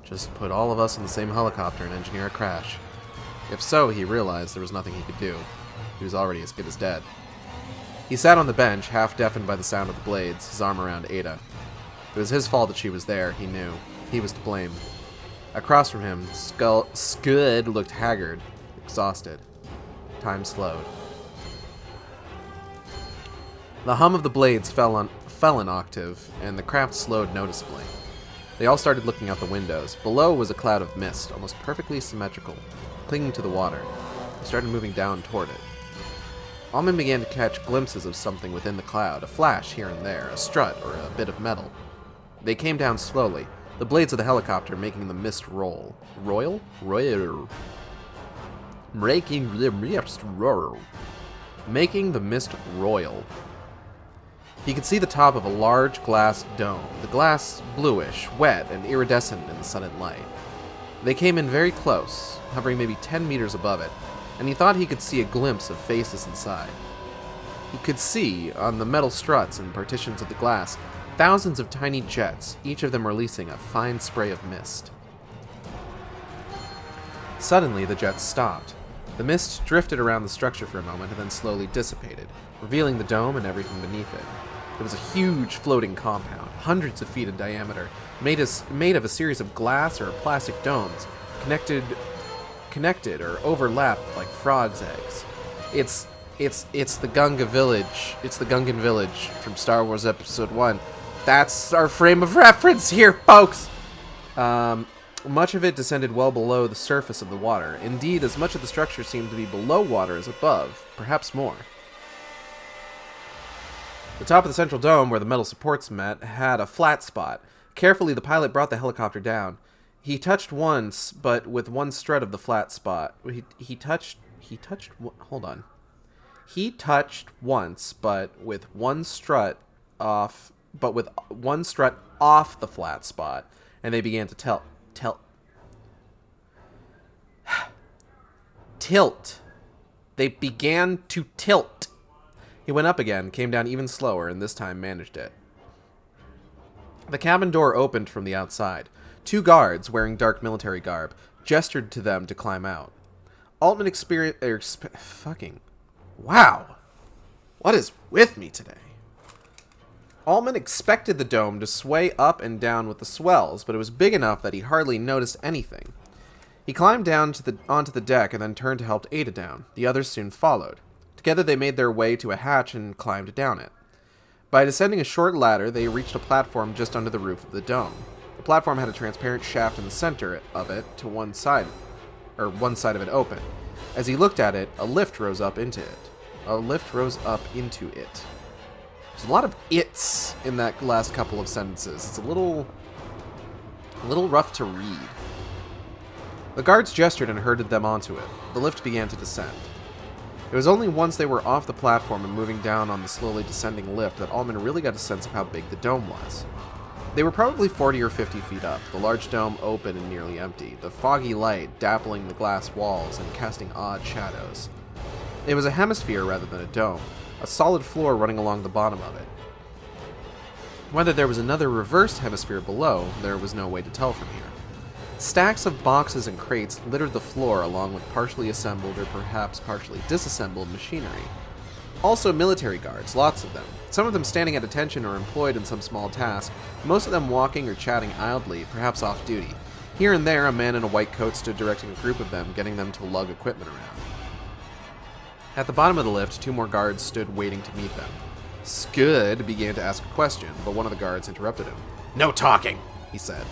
A: Just put all of us in the same helicopter and engineer a crash. If so, he realized there was nothing he could do. He was already as good as dead. He sat on the bench, half deafened by the sound of the blades, his arm around Ada. It was his fault that she was there, he knew. He was to blame. Across from him, Scud looked haggard, exhausted. Time slowed. The hum of the blades fell an octave, and the craft slowed noticeably. They all started looking out the windows. Below was a cloud of mist, almost perfectly symmetrical, clinging to the water. They started moving down toward it. Altman began to catch glimpses of something within the cloud, a flash here and there, a strut or a bit of metal. They came down slowly, the blades of the helicopter making the mist roll. Royal? Royal. Making the mist roll. Making the mist royal. He could see the top of a large glass dome, the glass bluish, wet, and iridescent in the sudden light. They came in very close, hovering maybe 10 meters above it, and he thought he could see a glimpse of faces inside. He could see, on the metal struts and partitions of the glass, thousands of tiny jets, each of them releasing a fine spray of mist. Suddenly, the jets stopped. The mist drifted around the structure for a moment and then slowly dissipated, revealing the dome and everything beneath it. It was a huge floating compound, hundreds of feet in diameter, made of a series of glass or plastic domes, connected or overlapped like frogs' eggs. It's the Gunga Village. It's the Gungan Village from Star Wars Episode 1. That's our frame of reference here, folks! Much of it descended well below the surface of the water. Indeed, as much of the structure seemed to be below water as above, perhaps more. The top of the central dome, where the metal supports met, had a flat spot. Carefully, the pilot brought the helicopter down. He touched once, but with one strut of the flat spot. He touched once, but with one strut off the flat spot, and they began to tilt. They began to tilt. He went up again, came down even slower, and this time managed it. The cabin door opened from the outside. 2 guards, wearing dark military garb, gestured to them to climb out. Altman experienced... fucking... Wow. What is with me today? Altman expected the dome to sway up and down with the swells, but it was big enough that he hardly noticed anything. He climbed down onto the deck and then turned to help Ada down. The others soon followed. Together they made their way to a hatch and climbed down it. By descending a short ladder, they reached a platform just under the roof of the dome. The platform had a transparent shaft in the center of it to one side of it open. As he looked at it, a lift rose up into it. There's a lot of "its" in that last couple of sentences. It's a little rough to read. The guards gestured and herded them onto it. The lift began to descend. It was only once they were off the platform and moving down on the slowly descending lift that Altman really got a sense of how big the dome was. They were probably 40 or 50 feet up, the large dome open and nearly empty, the foggy light dappling the glass walls and casting odd shadows. It was a hemisphere rather than a dome, a solid floor running along the bottom of it. Whether there was another reversed hemisphere below, there was no way to tell from here. Stacks of boxes and crates littered the floor along with partially assembled or perhaps partially disassembled machinery. Also military guards, lots of them. Some of them standing at attention or employed in some small task, most of them walking or chatting idly, perhaps off duty. Here and there, a man in a white coat stood directing a group of them, getting them to lug equipment around. At the bottom of the lift, 2 more guards stood waiting to meet them. Scud began to ask a question, but one of the guards interrupted him. "No talking," he said.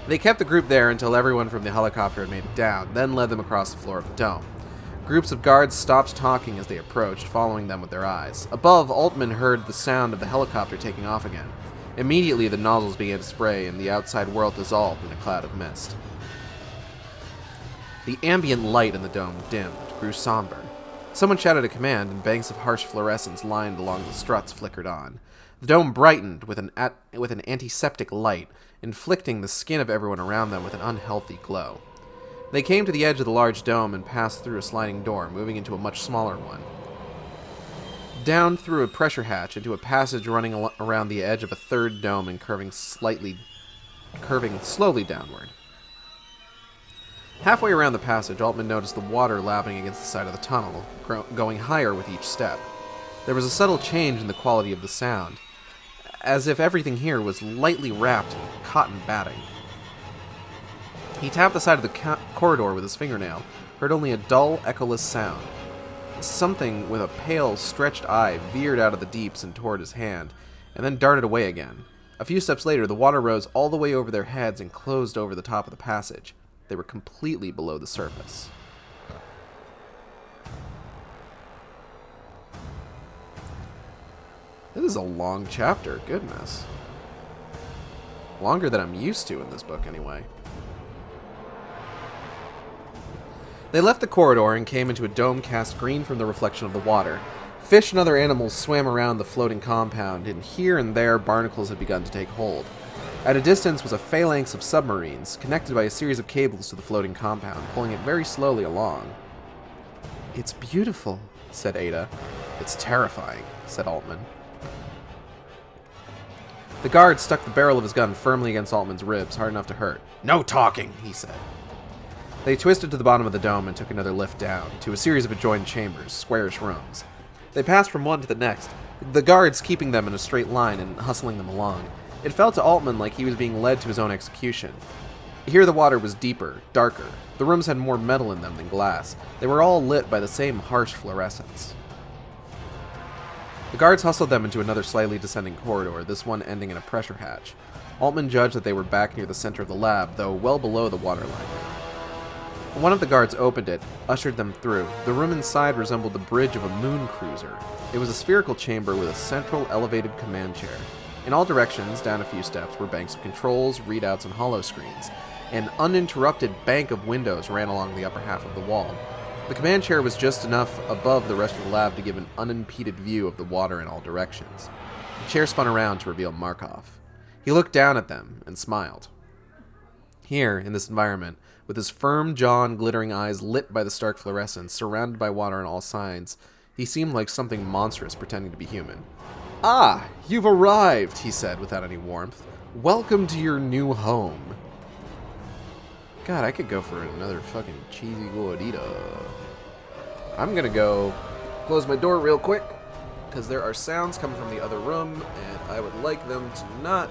A: They kept the group there until everyone from the helicopter had made it down, then led them across the floor of the dome. Groups of guards stopped talking as they approached, following them with their eyes. Above, Altman heard the sound of the helicopter taking off again. Immediately, the nozzles began to spray, and the outside world dissolved in a cloud of mist. The ambient light in the dome dimmed, grew somber. Someone shouted a command, and banks of harsh fluorescence lined along the struts flickered on. The dome brightened with an antiseptic light, inflicting the skin of everyone around them with an unhealthy glow. They came to the edge of the large dome and passed through a sliding door, moving into a much smaller one. Down through a pressure hatch into a passage running around the edge of a third dome and curving slowly downward. Halfway around the passage, Altman noticed the water lapping against the side of the tunnel, going higher with each step. There was a subtle change in the quality of the sound, as if everything here was lightly wrapped in cotton batting. He tapped the side of the corridor with his fingernail, heard only a dull, echoless sound. Something with a pale, stretched eye veered out of the deeps and toward his hand, and then darted away again. A few steps later, the water rose all the way over their heads and closed over the top of the passage. They were completely below the surface. This is a long chapter, goodness. Longer than I'm used to in this book, anyway. They left the corridor and came into a dome cast green from the reflection of the water. Fish and other animals swam around the floating compound, and here and there barnacles had begun to take hold. At a distance was a phalanx of submarines, connected by a series of cables to the floating compound, pulling it very slowly along. "It's beautiful," said Ada. "It's terrifying," said Altman. The guard stuck the barrel of his gun firmly against Altman's ribs, hard enough to hurt. "No talking," he said. They twisted to the bottom of the dome and took another lift down, to a series of adjoined chambers, squarish rooms. They passed from one to the next, the guards keeping them in a straight line and hustling them along. It felt to Altman like he was being led to his own execution. Here the water was deeper, darker. The rooms had more metal in them than glass. They were all lit by the same harsh fluorescence. The guards hustled them into another slightly descending corridor, this one ending in a pressure hatch. Altman judged that they were back near the center of the lab, though well below the waterline. One of the guards opened it, ushered them through. The room inside resembled the bridge of a moon cruiser. It was a spherical chamber with a central elevated command chair. In all directions, down a few steps, were banks of controls, readouts, and holoscreens. An uninterrupted bank of windows ran along the upper half of the wall. The command chair was just enough above the rest of the lab to give an unimpeded view of the water in all directions. The chair spun around to reveal Markov. He looked down at them and smiled. Here, in this environment, with his firm jaw and glittering eyes lit by the stark fluorescence, surrounded by water on all sides, he seemed like something monstrous pretending to be human. "Ah, you've arrived," he said without any warmth. "Welcome to your new home." God, I could go for another fucking cheesy gordita. I'm gonna go close my door real quick, because there are sounds coming from the other room, and I would like them to not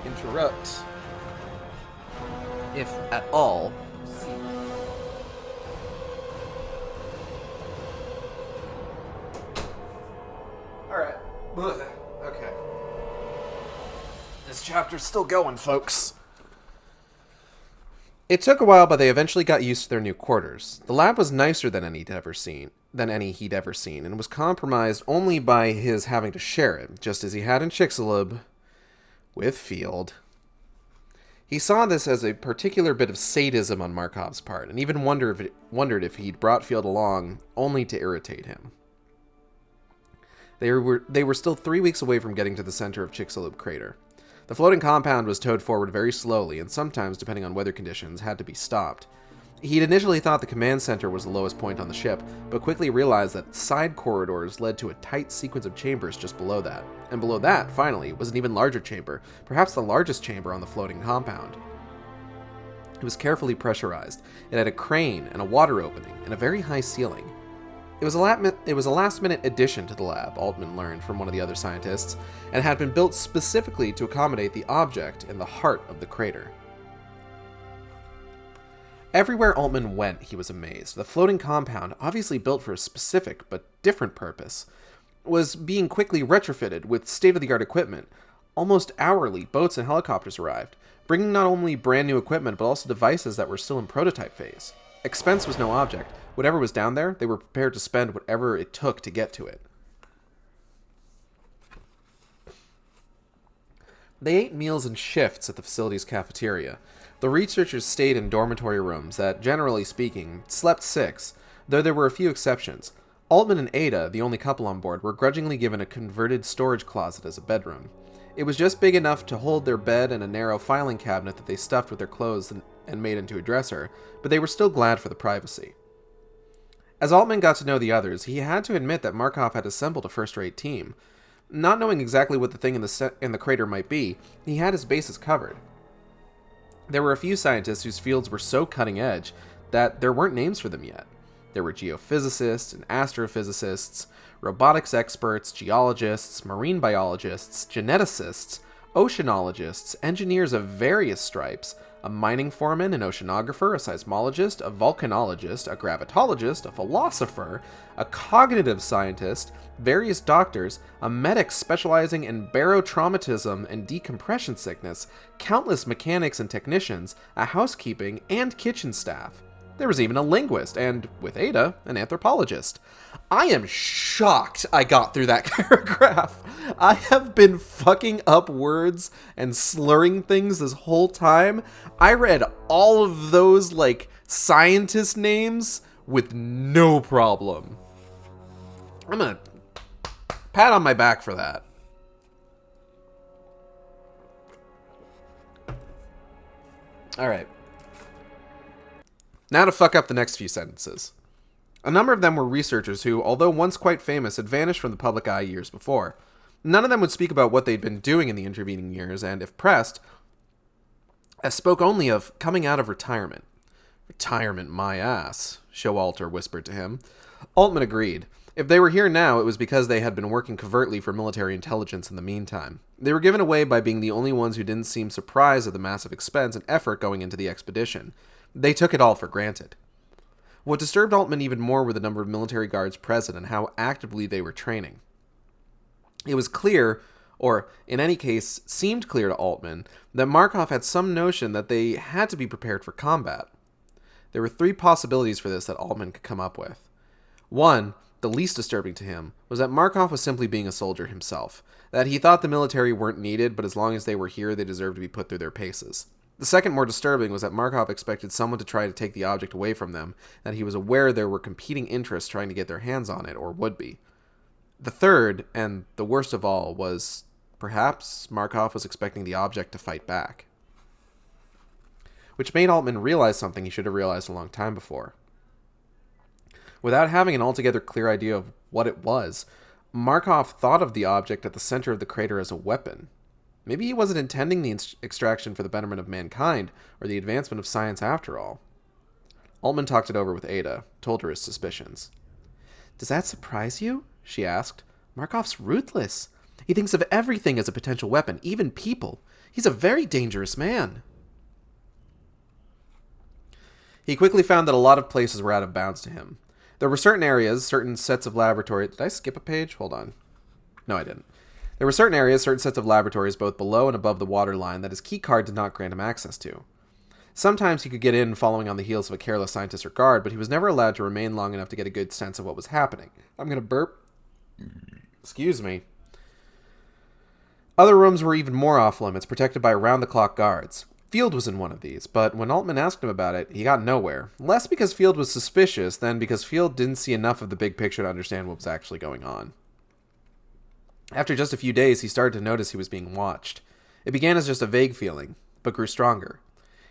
A: interrupt, if at all. Alright. Okay. This chapter's still going, folks. It took a while, but they eventually got used to their new quarters. The lab was nicer than any he'd ever seen, and was compromised only by his having to share it, just as he had in Chicxulub with Field. He saw this as a particular bit of sadism on Markov's part, and even wondered if he'd brought Field along only to irritate him. They were still 3 weeks away from getting to the center of Chicxulub crater. The floating compound was towed forward very slowly, and sometimes, depending on weather conditions, had to be stopped. He'd initially thought the command center was the lowest point on the ship, but quickly realized that side corridors led to a tight sequence of chambers just below that. And below that, finally, was an even larger chamber, perhaps the largest chamber on the floating compound. It was carefully pressurized. It had a crane and a water opening, and a very high ceiling. It was a last-minute addition to the lab, Altman learned from one of the other scientists, and had been built specifically to accommodate the object in the heart of the crater. Everywhere Altman went, he was amazed. The floating compound, obviously built for a specific but different purpose, was being quickly retrofitted with state-of-the-art equipment. Almost hourly, boats and helicopters arrived, bringing not only brand new equipment, but also devices that were still in prototype phase. Expense was no object. Whatever was down there, they were prepared to spend whatever it took to get to it. They ate meals in shifts at the facility's cafeteria. The researchers stayed in dormitory rooms that, generally speaking, slept 6, though there were a few exceptions. Altman and Ada, the only couple on board, were grudgingly given a converted storage closet as a bedroom. It was just big enough to hold their bed and a narrow filing cabinet that they stuffed with their clothes and made into a dresser, but they were still glad for the privacy. As Altman got to know the others, he had to admit that Markov had assembled a first-rate team. Not knowing exactly what the thing in the crater might be, he had his bases covered. There were a few scientists whose fields were so cutting-edge that there weren't names for them yet. There were geophysicists and astrophysicists, robotics experts, geologists, marine biologists, geneticists, oceanologists, engineers of various stripes, a mining foreman, an oceanographer, a seismologist, a volcanologist, a gravitologist, a philosopher, a cognitive scientist, various doctors, a medic specializing in barotraumatism and decompression sickness, countless mechanics and technicians, a housekeeping and kitchen staff. There was even a linguist, and, with Ada, an anthropologist. I am shocked I got through that paragraph. I have been fucking up words and slurring things this whole time. I read all of those, scientist names with no problem. I'm gonna pat on my back for that. Alright. Now to fuck up the next few sentences. A number of them were researchers who, although once quite famous, had vanished from the public eye years before. None of them would speak about what they'd been doing in the intervening years, and if pressed, spoke only of coming out of retirement. Retirement, my ass, Showalter whispered to him. Altman agreed. If they were here now, it was because they had been working covertly for military intelligence in the meantime. They were given away by being the only ones who didn't seem surprised at the massive expense and effort going into the expedition. They took it all for granted. What disturbed Altman even more were the number of military guards present and how actively they were training. It was clear, or in any case seemed clear to Altman, that Markov had some notion that they had to be prepared for combat. There were 3 possibilities for this that Altman could come up with. One, the least disturbing to him, was that Markov was simply being a soldier himself, that he thought the military weren't needed, but as long as they were here, they deserved to be put through their paces. The second, more disturbing, was that Markov expected someone to try to take the object away from them, that he was aware there were competing interests trying to get their hands on it, or would be. The third, and the worst of all, was perhaps Markov was expecting the object to fight back. which made Altman realize something he should have realized a long time before. Without having an altogether clear idea of what it was, Markov thought of the object at the center of the crater as a weapon. Maybe he wasn't intending the extraction for the betterment of mankind or the advancement of science after all. Altman talked it over with Ada, told her his suspicions. "Does that surprise you?" she asked. "Markov's ruthless. He thinks of everything as a potential weapon, even people. He's a very dangerous man." He quickly found that a lot of places were out of bounds to him. There were certain areas, certain sets of laboratories... Did I skip a page? Hold on. No, I didn't. There were certain areas, certain sets of laboratories, both below and above the water line, that his keycard did not grant him access to. Sometimes he could get in following on the heels of a careless scientist or guard, but he was never allowed to remain long enough to get a good sense of what was happening. I'm going to burp. Excuse me. Other rooms were even more off-limits, protected by round-the-clock guards. Field was in one of these, but when Altman asked him about it, he got nowhere. Less because Field was suspicious than because Field didn't see enough of the big picture to understand what was actually going on. After just a few days, he started to notice he was being watched. It began as just a vague feeling, but grew stronger.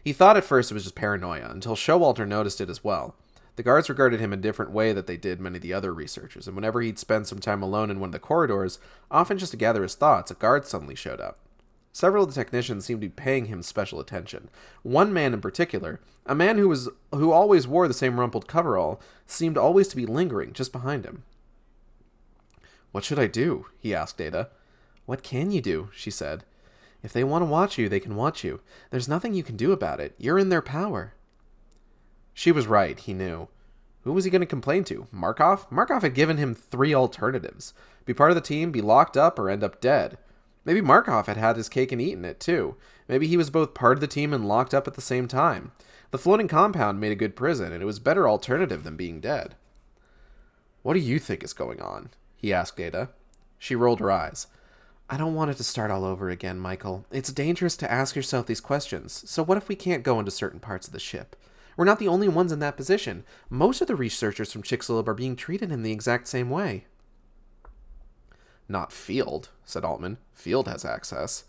A: He thought at first it was just paranoia, until Showalter noticed it as well. The guards regarded him a different way that they did many of the other researchers, and whenever he'd spend some time alone in one of the corridors, often just to gather his thoughts, a guard suddenly showed up. Several of the technicians seemed to be paying him special attention. One man in particular, a man who always wore the same rumpled coverall, seemed always to be lingering just behind him. "What should I do?" he asked Ada. "What can you do?" she said. "If they want to watch you, they can watch you. There's nothing you can do about it. You're in their power." She was right, he knew. Who was he going to complain to? Markov? Markov had given him 3 alternatives. Be part of the team, be locked up, or end up dead. Maybe Markov had had his cake and eaten it, too. Maybe he was both part of the team and locked up at the same time. The floating compound made a good prison, and it was a better alternative than being dead. "What do you think is going on?" he asked Ada. She rolled her eyes. "I don't want it to start all over again, Michael. It's dangerous to ask yourself these questions. So what if we can't go into certain parts of the ship? We're not the only ones in that position. Most of the researchers from Chicxulub are being treated in the exact same way." "Not Field," said Altman. "Field has access."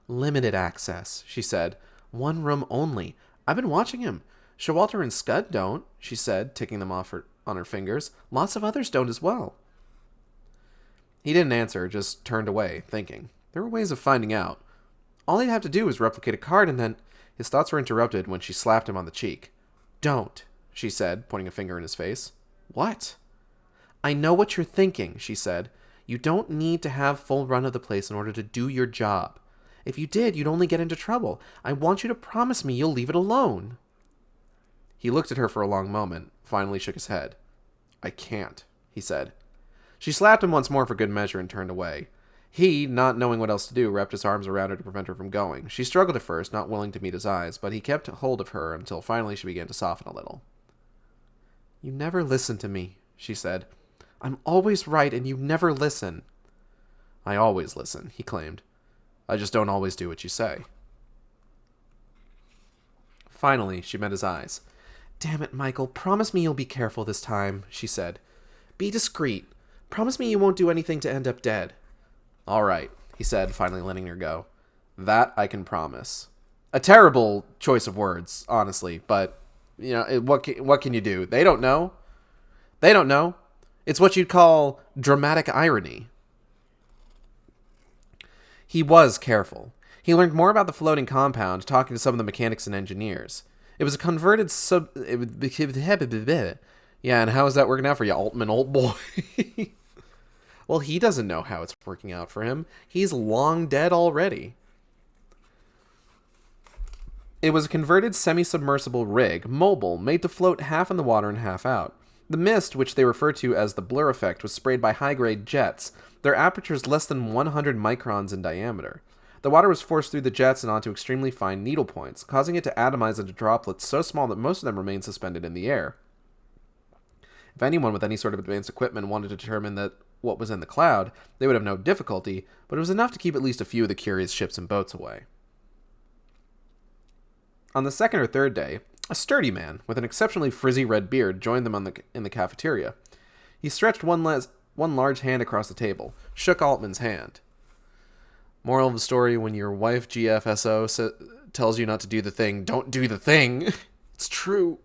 A: "Limited access," she said. "One room only. I've been watching him. Showalter and Scud don't," she said, ticking them off on her fingers. "Lots of others don't as well." He didn't answer, just turned away, thinking. There were ways of finding out. All he'd have to do was replicate a card, and then... His thoughts were interrupted when she slapped him on the cheek. "Don't," she said, pointing a finger in his face. "What?" "I know what you're thinking," she said. "You don't need to have full run of the place in order to do your job. If you did, you'd only get into trouble. I want you to promise me you'll leave it alone." He looked at her for a long moment, finally shook his head. "I can't," he said. She slapped him once more for good measure and turned away. He, not knowing what else to do, wrapped his arms around her to prevent her from going. She struggled at first, not willing to meet his eyes, but he kept hold of her until finally she began to soften a little. "You never listen to me," she said. "I'm always right, and you never listen." "I always listen," he claimed. "I just don't always do what you say." Finally, she met his eyes. "Damn it, Michael, promise me you'll be careful this time," she said. "Be discreet. Promise me you won't do anything to end up dead." "All right," he said, finally letting her go. "That I can promise." A terrible choice of words, honestly, but, what can you do? They don't know. They don't know. It's what you'd call dramatic irony. He was careful. He learned more about the floating compound, talking to some of the mechanics and engineers. It was a converted Yeah, and how is that working out for you, Altman, old boy? Well, he doesn't know how it's working out for him. He's long dead already. It was a converted semi-submersible rig, mobile, made to float half in the water and half out. The mist, which they refer to as the blur effect, was sprayed by high-grade jets, their apertures less than 100 microns in diameter. The water was forced through the jets and onto extremely fine needle points, causing it to atomize into droplets so small that most of them remained suspended in the air. If anyone with any sort of advanced equipment wanted to determine that what was in the cloud, they would have no difficulty, but it was enough to keep at least a few of the curious ships and boats away. On the second or third day, a sturdy man with an exceptionally frizzy red beard joined them in the cafeteria. He stretched one large hand across the table, shook Altman's hand. "Moral of the story, when your wife GFSO tells you not to do the thing, don't do the thing. It's true.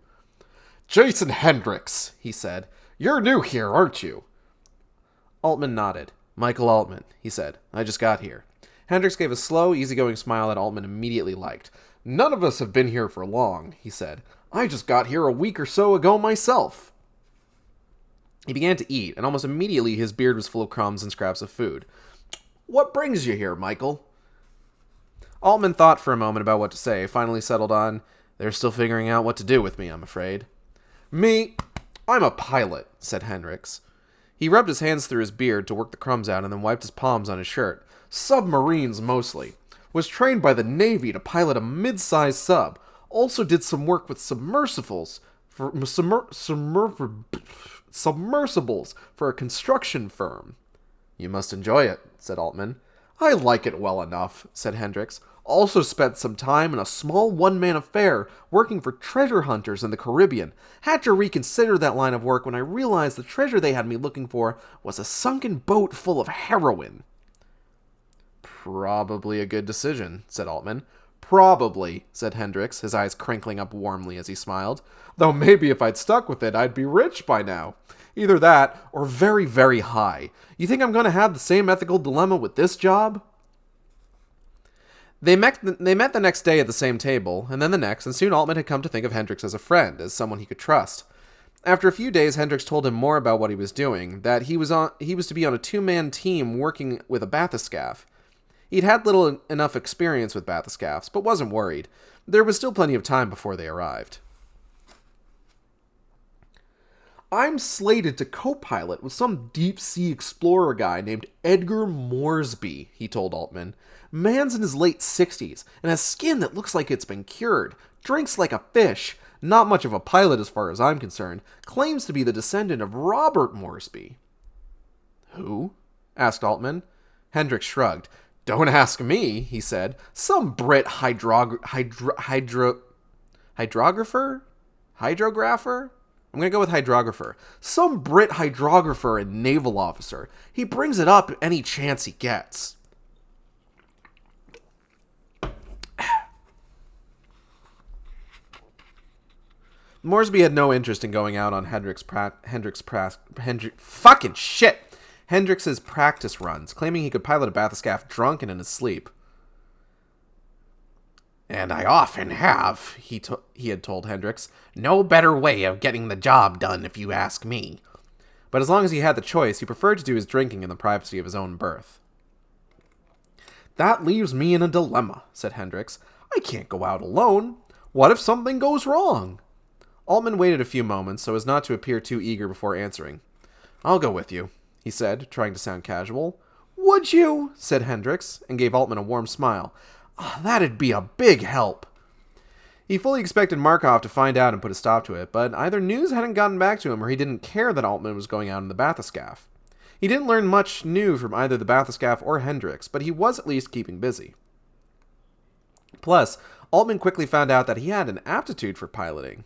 A: Jason Hendricks, he said. You're new here, aren't you? Altman nodded. Michael Altman, he said. I just got here. Hendricks gave a slow, easygoing smile that Altman immediately liked. None of us have been here for long, he said. I just got here a week or so ago myself. He began to eat, and almost immediately his beard was full of crumbs and scraps of food. What brings you here, Michael? Altman thought for a moment about what to say, finally settled on, They're still figuring out what to do with me, I'm afraid. Me? I'm a pilot, said Hendricks. He rubbed his hands through his beard to work the crumbs out and then wiped his palms on his shirt. Submarines, mostly. Was trained by the Navy to pilot a mid-sized sub. Also did some work with submersibles for submersibles for a construction firm. You must enjoy it, said Altman. I like it well enough, said Hendricks. Also spent some time in a small one-man affair working for treasure hunters in the Caribbean. Had to reconsider that line of work when I realized the treasure they had me looking for was a sunken boat full of heroin. Probably a good decision, said Altman. Probably, said Hendricks, his eyes crinkling up warmly as he smiled. Though maybe if I'd stuck with it, I'd be rich by now. Either that, or very, very high. You think I'm going to have the same ethical dilemma with this job? They met the next day at the same table, and then the next, and soon Altman had come to think of Hendricks as a friend, as someone he could trust. After a few days, Hendricks told him more about what he was doing, that he was to be on a two-man team working with a bathyscaphe. He'd had little enough experience with bathyscaphs, but wasn't worried. There was still plenty of time before they arrived. I'm slated to co-pilot with some deep-sea explorer guy named Edgar Moresby, he told Altman. Man's in his late 60s, and has skin that looks like it's been cured. Drinks like a fish. Not much of a pilot as far as I'm concerned. Claims to be the descendant of Robert Moresby. Who? Asked Altman. Hendricks shrugged. Don't ask me, he said. Some Brit hydrographer? Hydrographer? I'm going to go with hydrographer. Some Brit hydrographer and naval officer. He brings it up any chance he gets. Moresby had no interest in going out on Hendrix's practice runs, claiming he could pilot a bathyscaphe drunk and in his sleep. And I often have, he had told Hendricks. No better way of getting the job done, if you ask me. But as long as he had the choice, he preferred to do his drinking in the privacy of his own berth. That leaves me in a dilemma, said Hendricks. I can't go out alone. What if something goes wrong? Altman waited a few moments so as not to appear too eager before answering. I'll go with you, he said, trying to sound casual. Would you? Said Hendricks, and gave Altman a warm smile. Oh, that'd be a big help. He fully expected Markov to find out and put a stop to it, but either news hadn't gotten back to him or he didn't care that Altman was going out in the bathyscaphe. He didn't learn much new from either the bathyscaphe or Hendricks, but he was at least keeping busy. Plus, Altman quickly found out that he had an aptitude for piloting.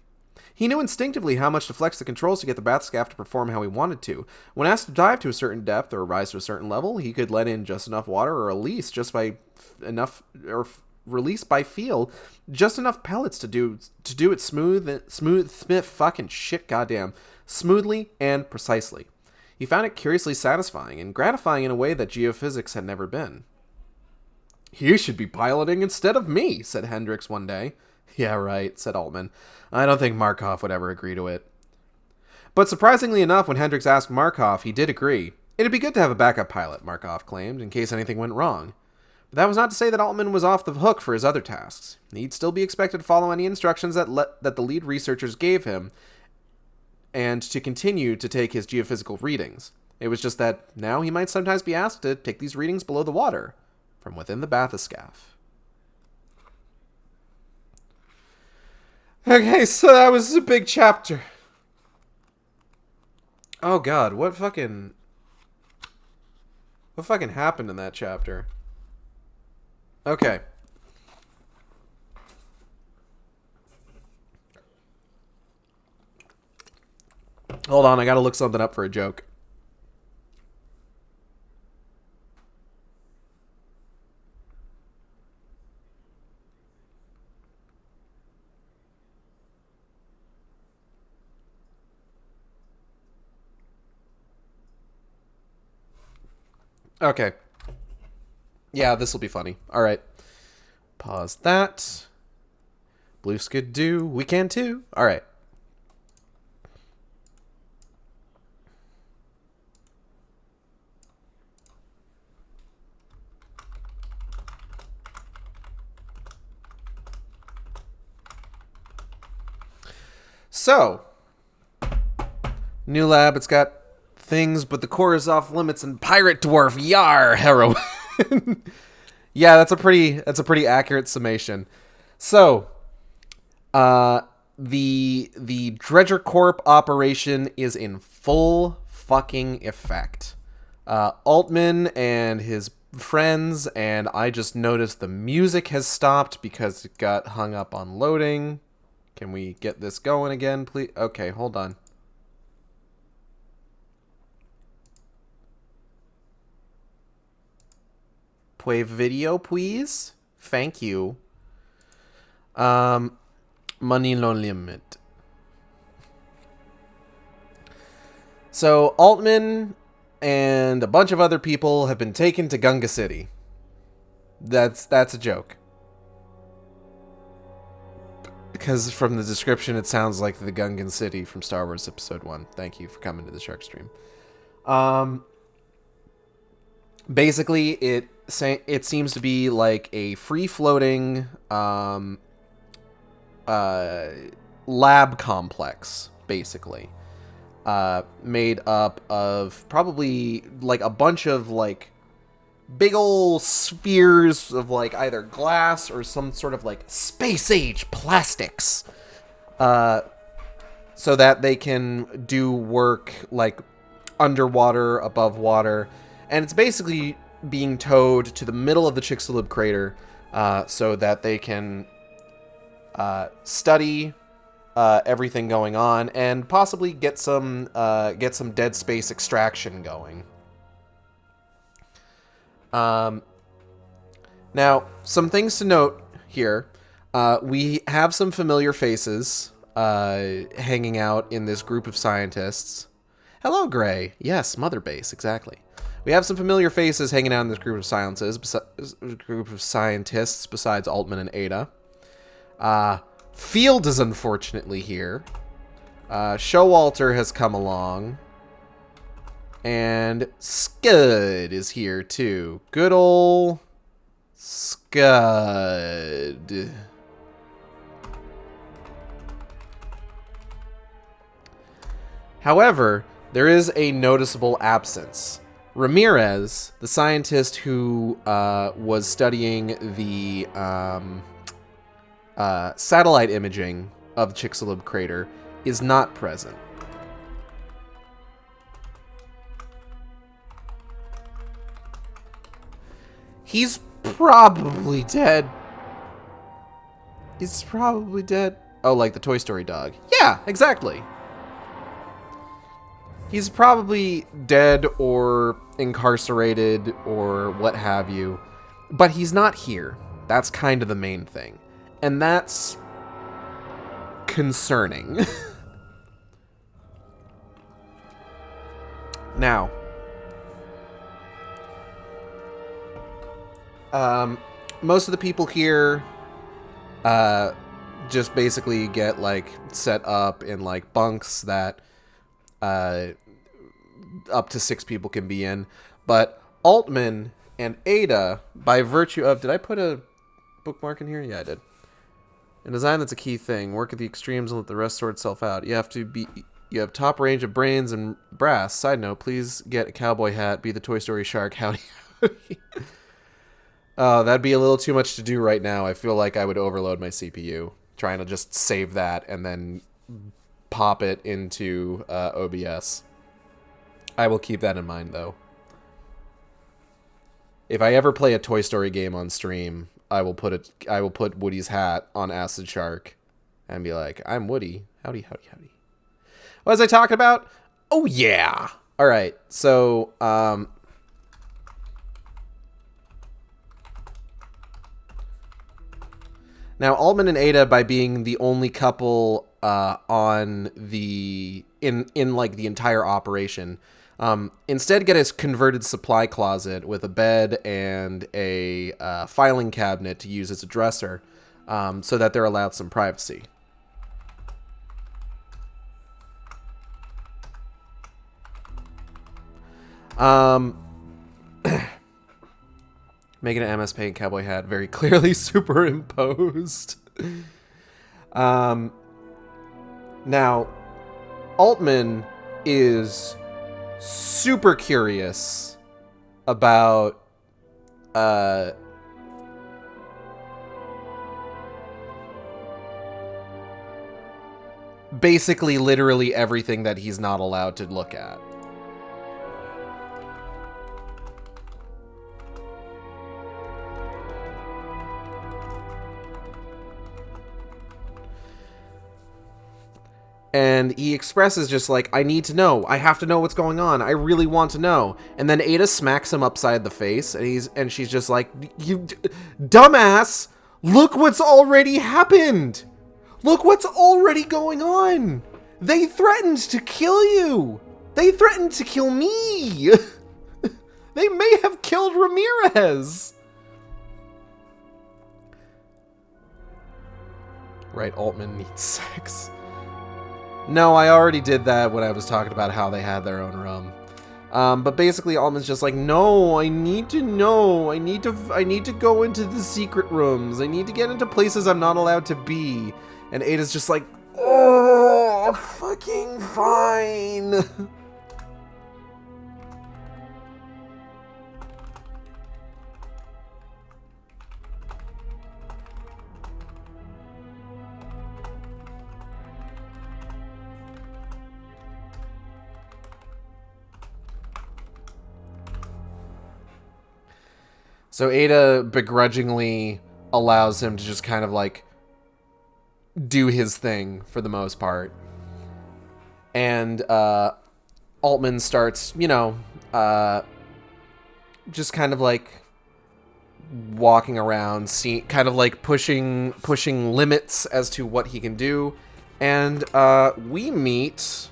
A: He knew instinctively how much to flex the controls to get the bathyscaphe to perform how he wanted to. When asked to dive to a certain depth or rise to a certain level, he could let in just enough water or release by feel just enough pellets to do it smoothly and precisely. He found it curiously satisfying and gratifying in a way that geophysics had never been. You should be piloting instead of me, said Hendricks one day. Yeah, right, said Altman. I don't think Markov would ever agree to it. But surprisingly enough, when Hendricks asked Markov, he did agree. It'd be good to have a backup pilot, Markov claimed, in case anything went wrong. But that was not to say that Altman was off the hook for his other tasks. He'd still be expected to follow any instructions that the lead researchers gave him, and to continue to take his geophysical readings. It was just that now he might sometimes be asked to take these readings below the water, from within the bathyscaphe. Okay, so that was a big chapter. Oh god, what fucking happened in that chapter? Okay. Hold on, I gotta look something up for a joke. Okay. Yeah, this will be funny. All right. Pause that. Blue Skid do. We can too. All right. So, new lab. It's got things, but the core is off limits. And pirate dwarf, yar, heroin. Yeah, that's a pretty accurate summation. So, the Dredger Corp operation is in full fucking effect. Altman and his friends, and I just noticed the music has stopped because it got hung up on loading. Can we get this going again, please? Okay, hold on. Play video, please. Thank you. Money no limit. So Altman and a bunch of other people have been taken to Gunga City. That's a joke. Because from the description, it sounds like the Gungan City from Star Wars Episode 1. Thank you for coming to the Sharkstream. Basically, it seems to be like a free-floating lab complex, basically. Made up of probably like a bunch of like big old spheres of like either glass or some sort of like space age plastics, so that they can do work like underwater, above water, and it's basically being towed to the middle of the Chicxulub crater, so that they can study everything going on and possibly get some dead space extraction going. Now, some things to note here. We have some familiar faces hanging out in this group of scientists. Hello, Gray. Yes, Mother Base, exactly. We have some familiar faces hanging out in this group of scientists besides Altman and Ada. Field is unfortunately here. Showalter has come along. And Scud is here too. Good ol' Scud. However, there is a noticeable absence. Ramirez, the scientist who was studying the satellite imaging of the Chicxulub crater, is not present. He's probably dead. He's probably dead. Oh, like the Toy Story dog. Yeah, exactly. He's probably dead or incarcerated or what have you. But he's not here. That's kind of the main thing. And that's concerning. Now, most of the people here just basically get like set up in like bunks that up to 6 people can be in. But Altman and Ada, by virtue of... Did I put a bookmark in here? Yeah, I did. In design, that's a key thing. Work at the extremes and let the rest sort itself out. You have top range of brains and brass. Side note, please get a cowboy hat. Be the Toy Story shark. Howdy, howdy. That'd be a little too much to do right now. I feel like I would overload my CPU trying to just save that and then pop it into OBS. I will keep that in mind, though. If I ever play a Toy Story game on stream, I will put Woody's hat on Acid Shark and be like, "I'm Woody. Howdy, howdy, howdy." What was I talking about? Oh yeah. All right. So, now Altman and Ada, by being the only couple on the in like the entire operation, Instead, get a converted supply closet with a bed and a filing cabinet to use as a dresser, so that they're allowed some privacy. Making an MS Paint cowboy hat very clearly superimposed. Now, Altman is super curious about basically literally everything that he's not allowed to look at. And he expresses just like, I need to know. I have to know what's going on. I really want to know. And then Ada smacks him upside the face, and she's just like, you dumbass, look what's already happened. Look what's already going on. They threatened to kill you. They threatened to kill me. They may have killed Ramirez. Right, Altman needs sex. No, I already did that when I was talking about how they had their own rum. But basically, Altman's just like, no, I need to know. I need to go into the secret rooms. I need to get into places I'm not allowed to be. And Ada's just like, oh, fucking fine. So Ada begrudgingly allows him to just kind of like do his thing for the most part. And Altman starts, you know, just kind of like walking around, kind of like pushing limits as to what he can do. And we meet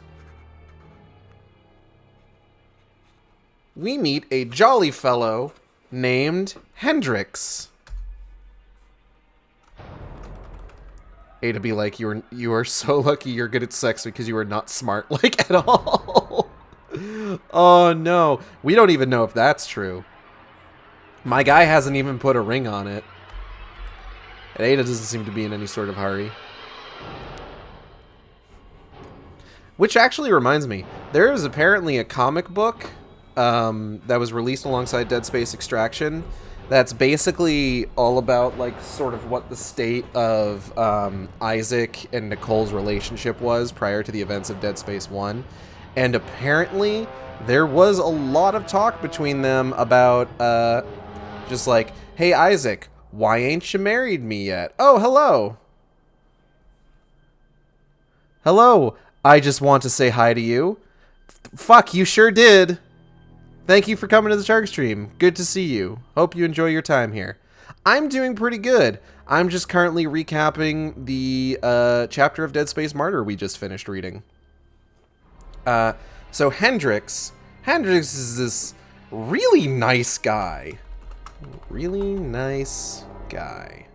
A: a jolly fellow named Hendrix. Ada be like, you are so lucky you're good at sex because you are not smart, like, at all. Oh no, we don't even know if that's true. My guy hasn't even put a ring on it, and Ada doesn't seem to be in any sort of hurry. Which actually reminds me, there is apparently a comic book that was released alongside Dead Space Extraction that's basically all about, like, sort of what the state of Isaac and Nicole's relationship was prior to the events of Dead Space 1. And apparently there was a lot of talk between them about just like, hey, Isaac, why ain't you married me yet? Oh, hello. Hello, I just want to say hi to you. Fuck, you sure did. Thank you for coming to the Sharkstream. Good to see you. Hope you enjoy your time here. I'm doing pretty good. I'm just currently recapping the chapter of Dead Space Martyr we just finished reading. So Hendrix is this really nice guy. Really nice guy.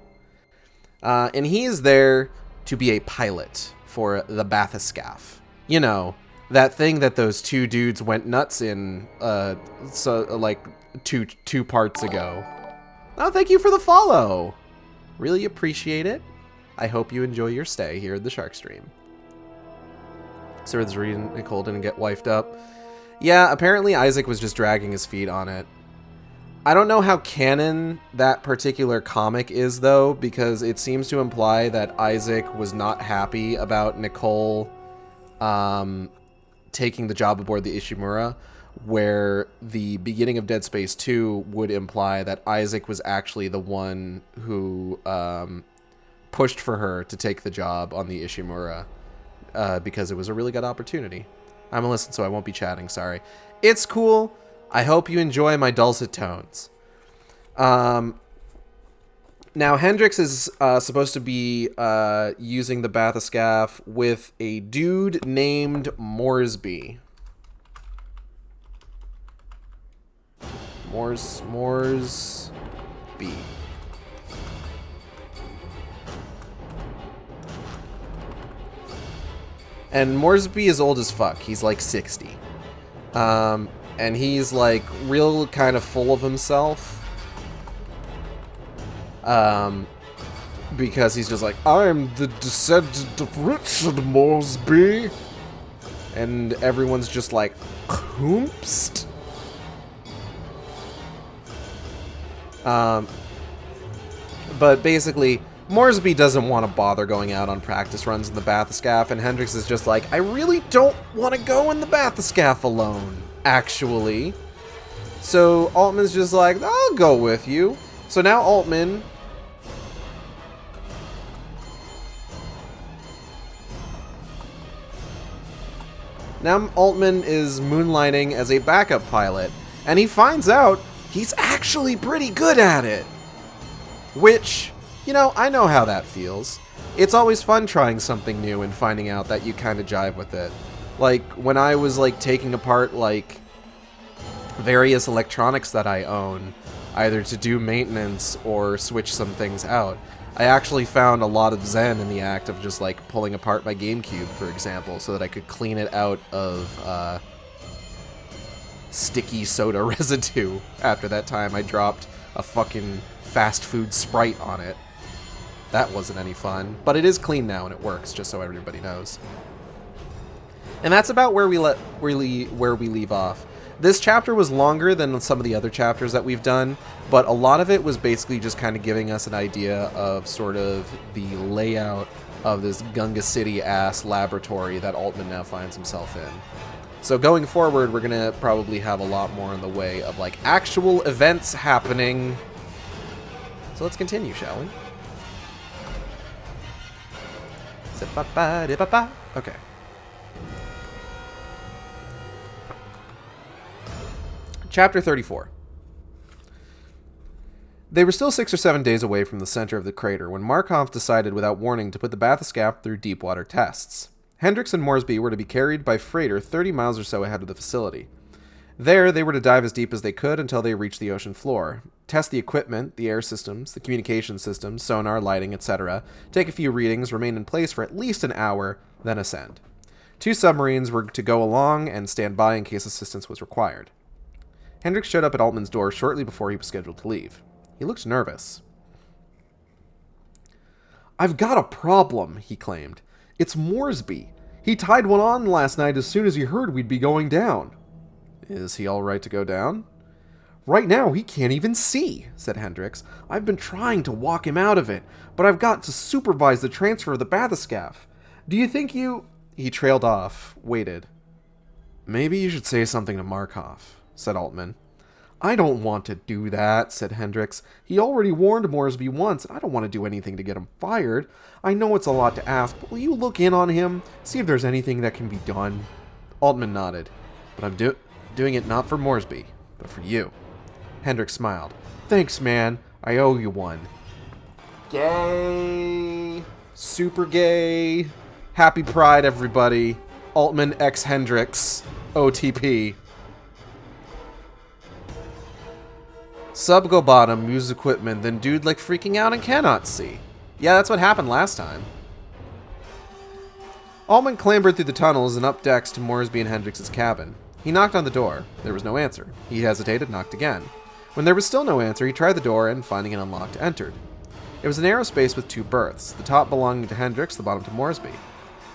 A: And he is there to be a pilot for the bathyscaphe. You know, that thing that those two dudes went nuts in, like two parts ago. Oh, thank you for the follow. Really appreciate it. I hope you enjoy your stay here at the Sharkstream. So it's reading Nicole didn't get wifed up. Yeah, apparently Isaac was just dragging his feet on it. I don't know how canon that particular comic is, though, because it seems to imply that Isaac was not happy about Nicole taking the job aboard the Ishimura, where the beginning of Dead Space 2 would imply that Isaac was actually the one who pushed for her to take the job on the Ishimura, because it was a really good opportunity. I'm Alyssa, so I won't be chatting, sorry. It's cool. I hope you enjoy my dulcet tones. Now, Hendrix is supposed to be using the bathyscaphe with a dude named Moresby. Moresby. And Moresby is old as fuck. He's like 60. And he's like real kind of full of himself. Because he's just like, I'm the descendant of Richard Moresby. And everyone's just like, Hoomst? But basically, Moresby doesn't want to bother going out on practice runs in the bathyscaphe, and Hendrix is just like, I really don't want to go in the bathyscaphe alone, actually. So Altman's just like, I'll go with you. So now Altman... Now Altman is moonlighting as a backup pilot, and he finds out he's actually pretty good at it. Which... You know, I know how that feels. It's always fun trying something new and finding out that you kind of jive with it. Like, when I was, like, taking apart, like, various electronics that I own, either to do maintenance or switch some things out, I actually found a lot of zen in the act of just, like, pulling apart my GameCube, for example, so that I could clean it out of, sticky soda residue after that time I dropped a fucking fast food Sprite on it. That wasn't any fun, but it is clean now and it works, just so everybody knows. And that's about where we leave off. This chapter was longer than some of the other chapters that we've done, but a lot of it was basically just kind of giving us an idea of sort of the layout of this Gunga City-ass laboratory that Altman now finds himself in. So going forward, we're gonna probably have a lot more in the way of, like, actual events happening. So let's continue, shall we? Okay. Chapter 34. They were still 6 or 7 days away from the center of the crater when Markov decided without warning to put the bathyscaphe through deep water tests. Hendrix and Moresby were to be carried by freighter 30 miles or so ahead of the facility. There, they were to dive as deep as they could until they reached the ocean floor, test the equipment, the air systems, the communication systems, sonar, lighting, etc., take a few readings, remain in place for at least an hour, then ascend. 2 submarines were to go along and stand by in case assistance was required. Hendrix showed up at Altman's door shortly before he was scheduled to leave. He looked nervous. "I've got a problem," he claimed. "It's Moresby. He tied one on last night as soon as he heard we'd be going down." "Is he all right to go down?" "Right now, he can't even see," said Hendrix. "I've been trying to walk him out of it, but I've got to supervise the transfer of the bathyscaphe. Do you think you..." He trailed off, waited. "Maybe you should say something to Markov," said Altman. "I don't want to do that," said Hendrix. "He already warned Moresby once, and I don't want to do anything to get him fired. I know it's a lot to ask, but will you look in on him? See if there's anything that can be done?" Altman nodded. "But I'm doing it not for Moresby, but for you." Hendrix smiled. "Thanks, man. I owe you one." Gay. Super gay. Happy Pride, everybody. Altman x Hendrix. OTP. Sub go bottom, use equipment, then dude like freaking out and cannot see. Yeah, that's what happened last time. Altman clambered through the tunnels and up decks to Moresby and Hendrix's cabin. He knocked on the door. There was no answer. He hesitated, knocked again. When there was still no answer, he tried the door and, finding it unlocked, entered. It was a narrow space with 2 berths, the top belonging to Hendrix, the bottom to Moresby.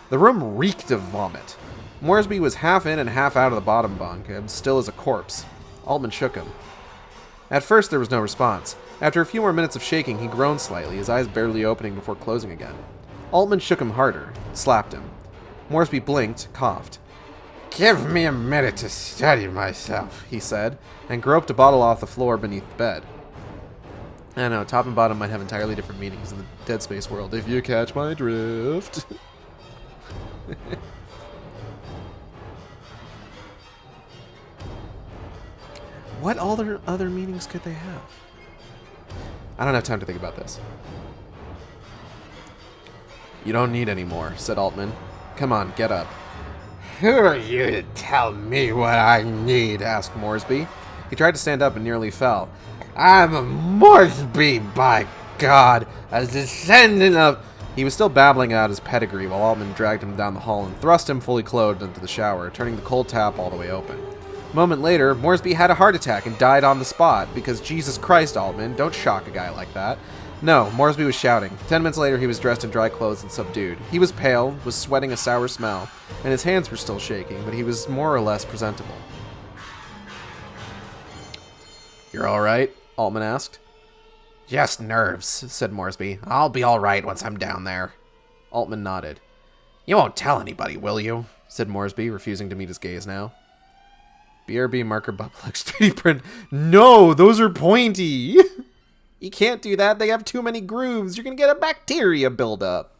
A: The room reeked of vomit. Moresby was half in and half out of the bottom bunk, and still as a corpse. Altman shook him. At first, there was no response. After a few more minutes of shaking, he groaned slightly, his eyes barely opening before closing again. Altman shook him harder, slapped him. Moresby blinked, coughed. "Give me a minute to steady myself," he said, and groped a bottle off the floor beneath the bed. I don't know, top and bottom might have entirely different meanings in the Dead Space world, if you catch my drift. What other meanings could they have? I don't have time to think about this. "You don't need any more," said Altman. "Come on, get up." "Who are you to tell me what I need?" asked Moresby. He tried to stand up and nearly fell. I'm a Moresby, by God, a descendant of... He was still babbling out his pedigree while Altman dragged him down the hall and thrust him fully clothed into the shower, turning the cold tap all the way open. A moment later, Moresby had a heart attack and died on the spot, because Jesus Christ, Altman, don't shock a guy like that. No, Moresby was shouting. 10 minutes later, he was dressed in dry clothes and subdued. He was pale, was sweating a sour smell, and his hands were still shaking, but he was more or less presentable. You're all right? Altman asked. Just nerves, said Moresby. I'll be all right once I'm down there. Altman nodded. You won't tell anybody, will you? Said Moresby, refusing to meet his gaze now. BRB marker Bubblex 3D print. No, those are pointy. You can't do that. They have too many grooves. You're going to get a bacteria buildup.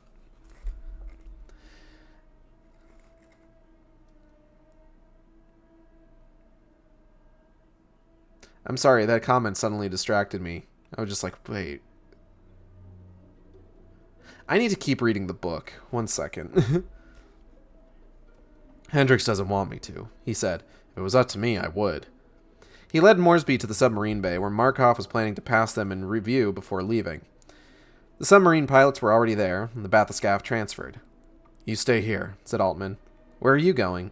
A: I'm sorry, that comment suddenly distracted me. I was just like, wait. I need to keep reading the book. 1 second. Hendricks doesn't want me to, he said. If it was up to me, I would. He led Moresby to the submarine bay, where Markov was planning to pass them in review before leaving. The submarine pilots were already there, and the bathyscaphe transferred. You stay here, said Altman. Where are you going?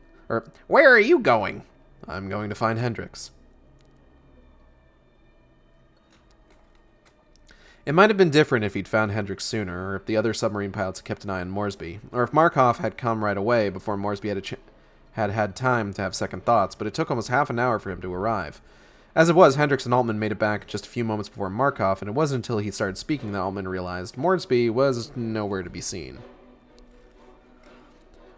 A: Where are you going? I'm going to find Hendricks. It might have been different if he'd found Hendricks sooner, or if the other submarine pilots had kept an eye on Moresby, or if Markov had come right away before Moresby had time to have second thoughts, but it took almost half an hour for him to arrive. As it was, Hendricks and Altman made it back just a few moments before Markov, and it wasn't until he started speaking that Altman realized Moresby was nowhere to be seen.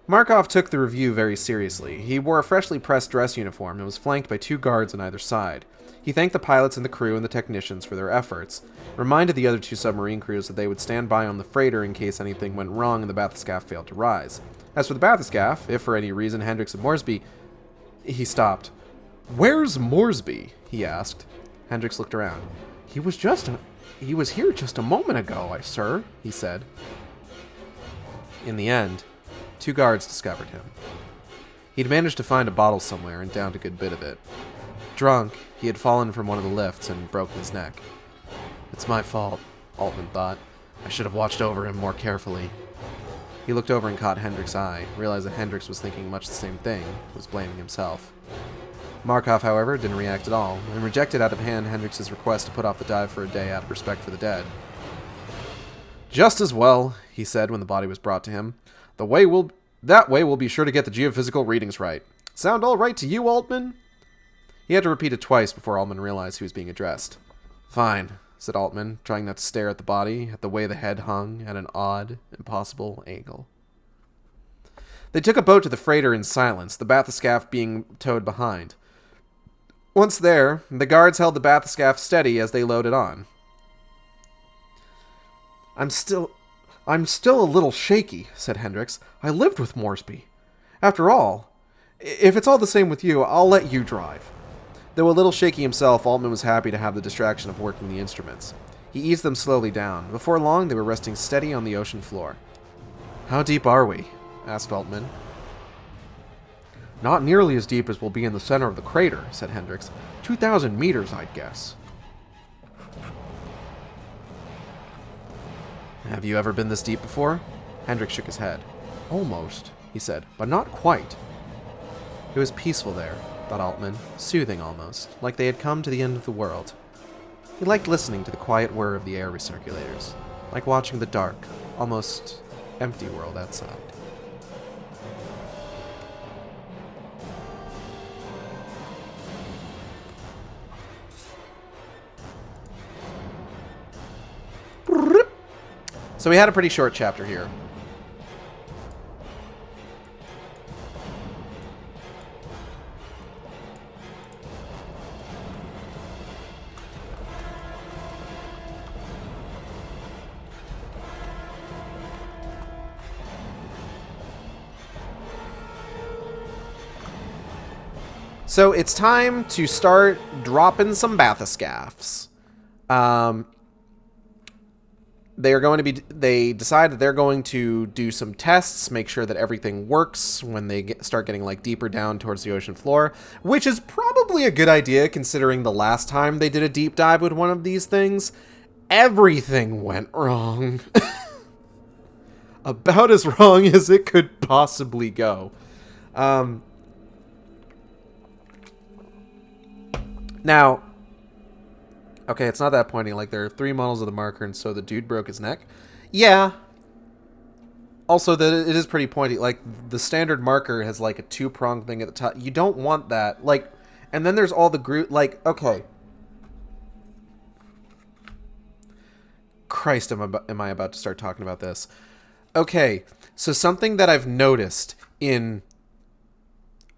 A: Markov took the review very seriously. He wore a freshly pressed dress uniform and was flanked by 2 guards on either side. He thanked the pilots and the crew and the technicians for their efforts, reminded the other 2 submarine crews that they would stand by on the freighter in case anything went wrong and the bathyscaphe failed to rise. As for the bathyscaphe, if for any reason Hendricks and Moresby... He stopped. Where's Moresby? He asked. Hendricks looked around. He was here just a moment ago, sir, he said. In the end, 2 guards discovered him. He'd managed to find a bottle somewhere and downed a good bit of it. Drunk, he had fallen from one of the lifts and broken his neck. It's my fault, Altman thought. I should have watched over him more carefully. He looked over and caught Hendricks' eye, realized that Hendricks was thinking much the same thing, was blaming himself. Markov, however, didn't react at all, and rejected out of hand Hendricks' request to put off the dive for a day out of respect for the dead. Just as well, he said when the body was brought to him. That way we'll be sure to get the geophysical readings right. Sound all right to you, Altman? He had to repeat it twice before Altman realized he was being addressed. Fine, said Altman, trying not to stare at the body, at the way the head hung at an odd, impossible angle. They took a boat to the freighter in silence, the bathyscaphe being towed behind. Once there, the guards held the bathyscaphe steady as they loaded on. I'm still a little shaky, said Hendricks. I lived with Moresby. After all, if it's all the same with you, I'll let you drive. Though a little shaky himself, Altman was happy to have the distraction of working the instruments. He eased them slowly down. Before long, they were resting steady on the ocean floor. How deep are we? Asked Altman. Not nearly as deep as will be in the center of the crater, said Hendricks. 2,000 meters, I'd guess. Have you ever been this deep before? Hendricks shook his head. Almost, he said, but not quite. It was peaceful there, thought Altman, soothing almost, like they had come to the end of the world. He liked listening to the quiet whir of the air recirculators, like watching the dark, almost empty world outside. So we had a pretty short chapter here. So it's time to start dropping some bathyscaphs. they decide that they're going to do some tests, make sure that everything works when they start getting like deeper down towards the ocean floor, which is probably a good idea considering the last time they did a deep dive with one of these things, everything went wrong. About as wrong as it could possibly go. Now, okay, it's not that pointy. Like, there are 3 models of the marker, and so the dude broke his neck. Yeah. Also, that it is pretty pointy. Like, the standard marker has, like, a 2-pronged thing at the top. You don't want that. Like, and then there's all the like, okay. Christ, am I about to start talking about this? Okay, so something that I've noticed in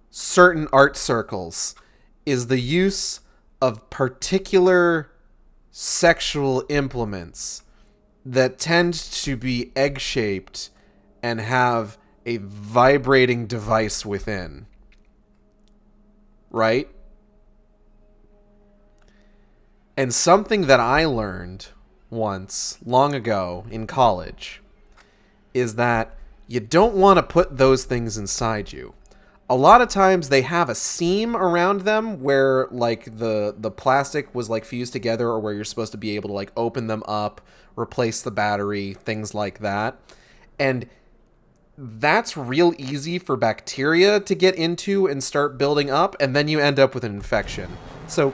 A: certain art circles is the use of particular sexual implements that tend to be egg-shaped and have a vibrating device within. Right? And something that I learned once, long ago, in college, is that you don't want to put those things inside you. A lot of times they have a seam around them where like the plastic was like fused together, or where you're supposed to be able to like open them up, replace the battery, things like that. And that's real easy for bacteria to get into and start building up, and then you end up with an infection. So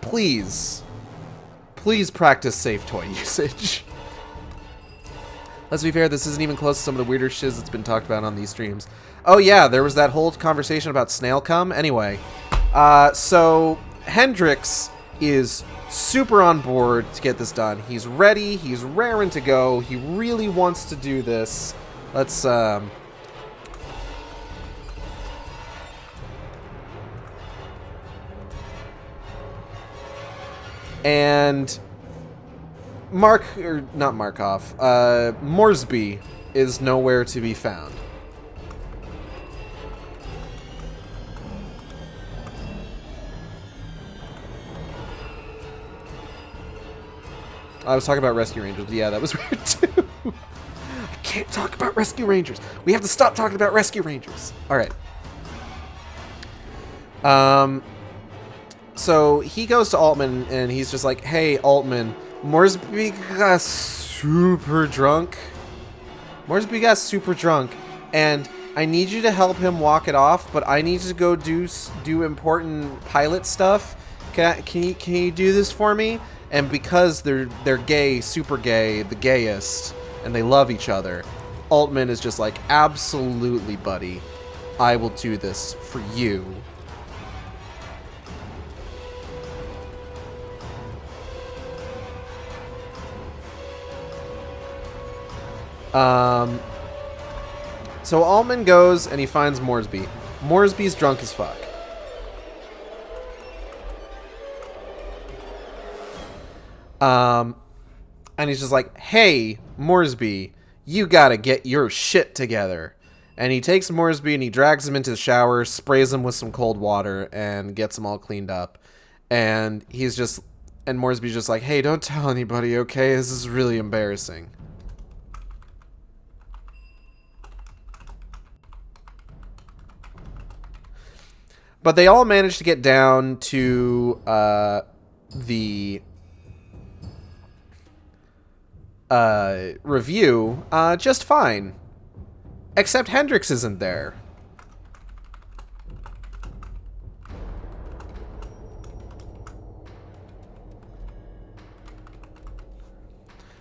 A: please practice safe toy usage. Let's be fair, this isn't even close to some of the weirder shiz that's been talked about on these streams. Oh yeah, there was that whole conversation about snail cum. Anyway, so Hendrix is super on board to get this done. He's ready, he's raring to go, he really wants to do this. Let's, and Moresby is nowhere to be found. I was talking about Rescue Rangers. Yeah, that was weird too. I can't talk about Rescue Rangers. We have to stop talking about Rescue Rangers. All right. So he goes to Altman and he's just like, "Hey, Altman, Moresby got super drunk. And I need you to help him walk it off, but I need to go do important pilot stuff. Can you do this for me?" And because they're gay, super gay, the gayest, and they love each other, Altman is just like, "Absolutely, buddy. I will do this for you." So Altman goes and he finds Moresby. Moresby's drunk as fuck. And he's just like, "Hey, Moresby, you gotta get your shit together." And he takes Moresby and he drags him into the shower, sprays him with some cold water, and gets him all cleaned up. And Moresby's just like, "Hey, don't tell anybody, okay? This is really embarrassing." But they all manage to get down to the review just fine. Except Hendrix isn't there.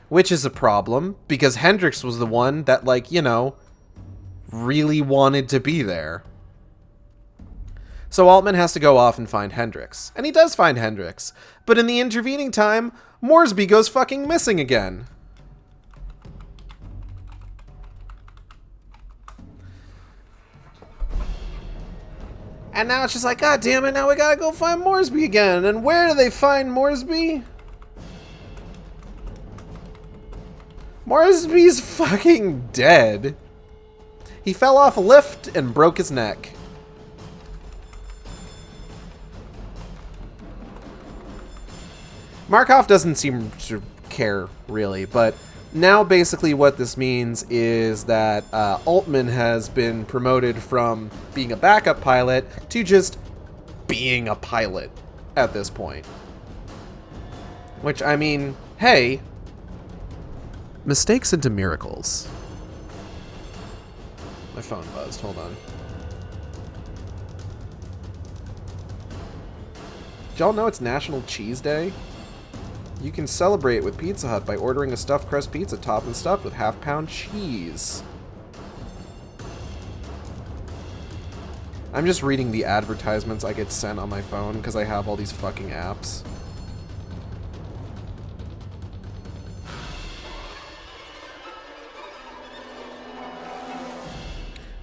A: Which is a problem, because Hendrix was the one that, like, you know, really wanted to be there. So Altman has to go off and find Hendrix. And he does find Hendrix. But in the intervening time, Moresby goes fucking missing again. And now it's just like, God damn it, now we gotta go find Moresby again. And where do they find Moresby? Moresby's fucking dead. He fell off a lift and broke his neck. Markov doesn't seem to care, really. But now, basically, what this means is that Altman has been promoted from being a backup pilot to just being a pilot at this point. Which, I mean, hey, mistakes into miracles. My phone buzzed. Hold on. Did y'all know it's National Cheese Day? You can celebrate with Pizza Hut by ordering a stuffed crust pizza topped and stuffed with half-pound cheese. I'm just reading the advertisements I get sent on my phone because I have all these fucking apps.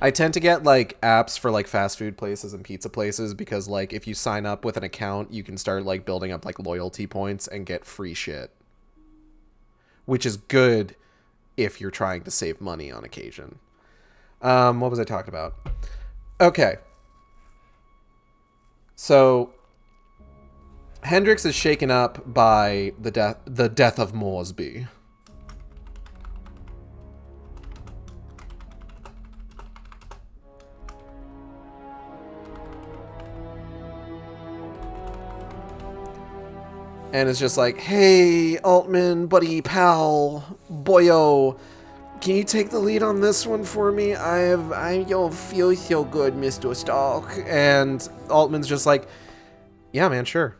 A: I tend to get, like, apps for, like, fast food places and pizza places because, like, if you sign up with an account, you can start, like, building up, like, loyalty points and get free shit. Which is good if you're trying to save money on occasion. What was I talking about? Okay. So, Hendrix is shaken up by the death of Moresby. And it's just like, hey, Altman, buddy, pal, boyo, can you take the lead on this one for me? I don't feel so good, Mr. Stark. And Altman's just like, yeah, man, sure.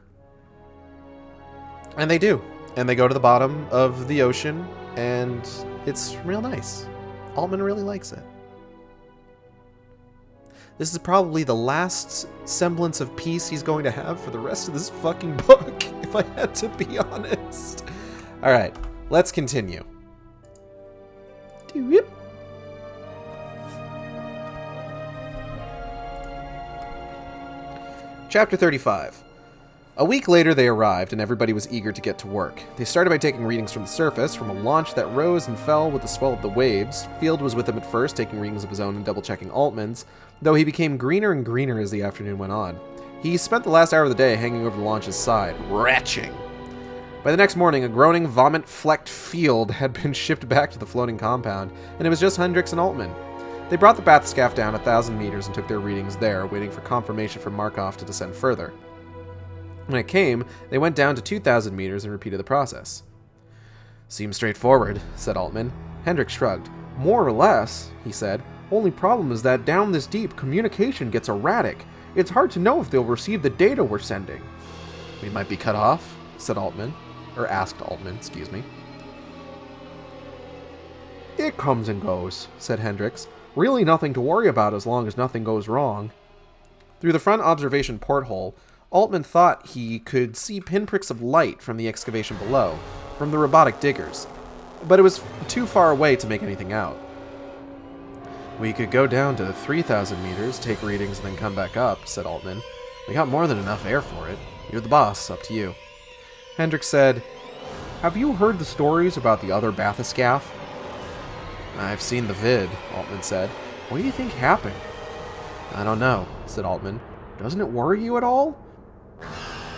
A: And they do. And they go to the bottom of the ocean, and it's real nice. Altman really likes it. This is probably the last semblance of peace he's going to have for the rest of this fucking book, if I had to be honest. Alright, let's continue. Chapter 35. A week later they arrived, and everybody was eager to get to work. They started by taking readings from the surface, from a launch that rose and fell with the swell of the waves. Field was with them at first, taking readings of his own and double-checking Altman's, though he became greener and greener as the afternoon went on. He spent the last hour of the day hanging over the launch's side, retching. By the next morning, a groaning, vomit-flecked Field had been shipped back to the floating compound, and it was just Hendrix and Altman. They brought the bathscaff down 1,000 meters and took their readings there, waiting for confirmation from Markov to descend further. When it came, they went down to 2,000 meters and repeated the process. Seems straightforward, said Altman. Hendrix shrugged. More or less, he said. Only problem is that down this deep, communication gets erratic. It's hard to know if they'll receive the data we're sending. We might be cut off, said Altman. Or asked Altman, excuse me. It comes and goes, said Hendrix. Really nothing to worry about as long as nothing goes wrong. Through the front observation porthole, Altman thought he could see pinpricks of light from the excavation below, from the robotic diggers, but it was too far away to make anything out. We could go down to 3,000 meters, take readings, and then come back up, said Altman. We got more than enough air for it. You're the boss, up to you. Hendrix said, Have you heard the stories about the other bathyscaph? I've seen the vid, Altman said. What do you think happened? I don't know, said Altman. Doesn't it worry you at all?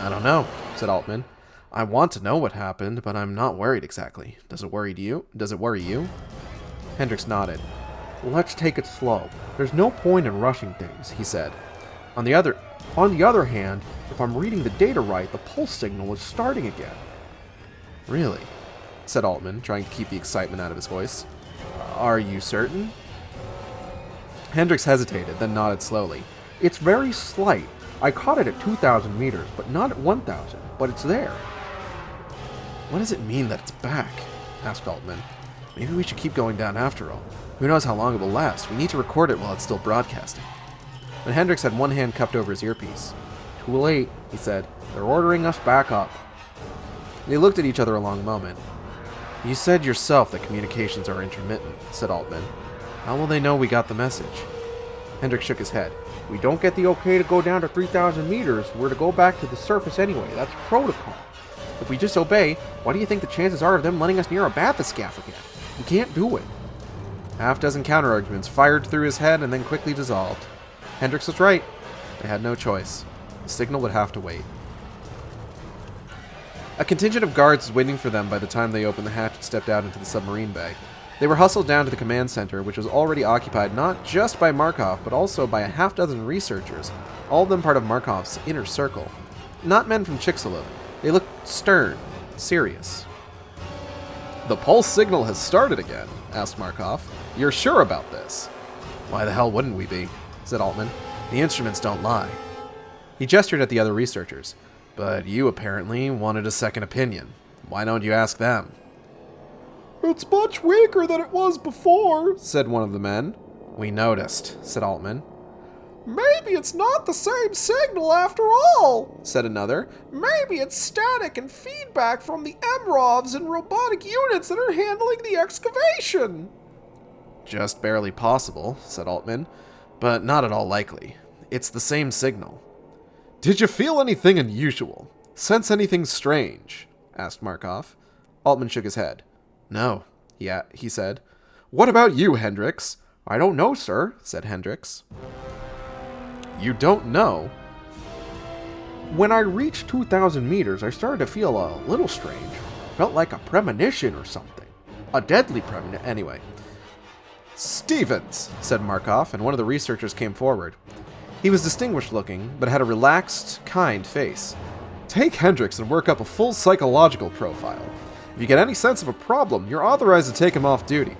A: I don't know, said Altman. I want to know what happened, but I'm not worried exactly. Does it worry you? Hendrix nodded. Let's take it slow. There's no point in rushing things, he said. On the other hand, if I'm reading the data right, the pulse signal is starting again. Really? Said Altman, trying to keep the excitement out of his voice. Are you certain? Hendrix hesitated, then nodded slowly. It's very slight. I caught it at 2,000 meters, but not at 1,000, but it's there. What does it mean that it's back? Asked Altman. Maybe we should keep going down after all. Who knows how long it will last? We need to record it while it's still broadcasting. But Hendrix had one hand cupped over his earpiece. Too late, he said. They're ordering us back up. They looked at each other a long moment. You said yourself that communications are intermittent, said Altman. How will they know we got the message? Hendrix shook his head. We don't get the okay to go down to 3,000 meters. We're to go back to the surface anyway. That's protocol. If we disobey, what do you think the chances are of them letting us near a bathyscaph again? We can't do it. Half-dozen counter-arguments fired through his head and then quickly dissolved. Hendrix was right. They had no choice. The signal would have to wait. A contingent of guards was waiting for them by the time they opened the hatch and stepped out into the submarine bay. They were hustled down to the command center, which was already occupied not just by Markov, but also by a half-dozen researchers, all of them part of Markov's inner circle. Not men from Chicxulub. They looked stern, serious. "The pulse signal has started again," asked Markov. "You're sure about this?" "Why the hell wouldn't we be?" said Altman. "The instruments don't lie." He gestured at the other researchers. "But you apparently wanted a second opinion. Why don't you ask them?" "It's much weaker than it was before," said one of the men. "We noticed," said Altman. "Maybe it's not the same signal after all," said another. "Maybe it's static and feedback from the MROVs and robotic units that are handling the excavation." "Just barely possible," said Altman, "but not at all likely. It's the same signal." "Did you feel anything unusual? Sense anything strange?" asked Markov. Altman shook his head. "No," he said. "What about you, Hendricks?" "I don't know, sir," said Hendricks. "You don't know?" "When I reached 2,000 meters, I started to feel a little strange. Felt like a premonition or something. A deadly premonition, anyway." "Stevens," said Markov, and one of the researchers came forward. He was distinguished looking, but had a relaxed, kind face. "Take Hendricks and work up a full psychological profile. If you get any sense of a problem, you're authorized to take him off duty.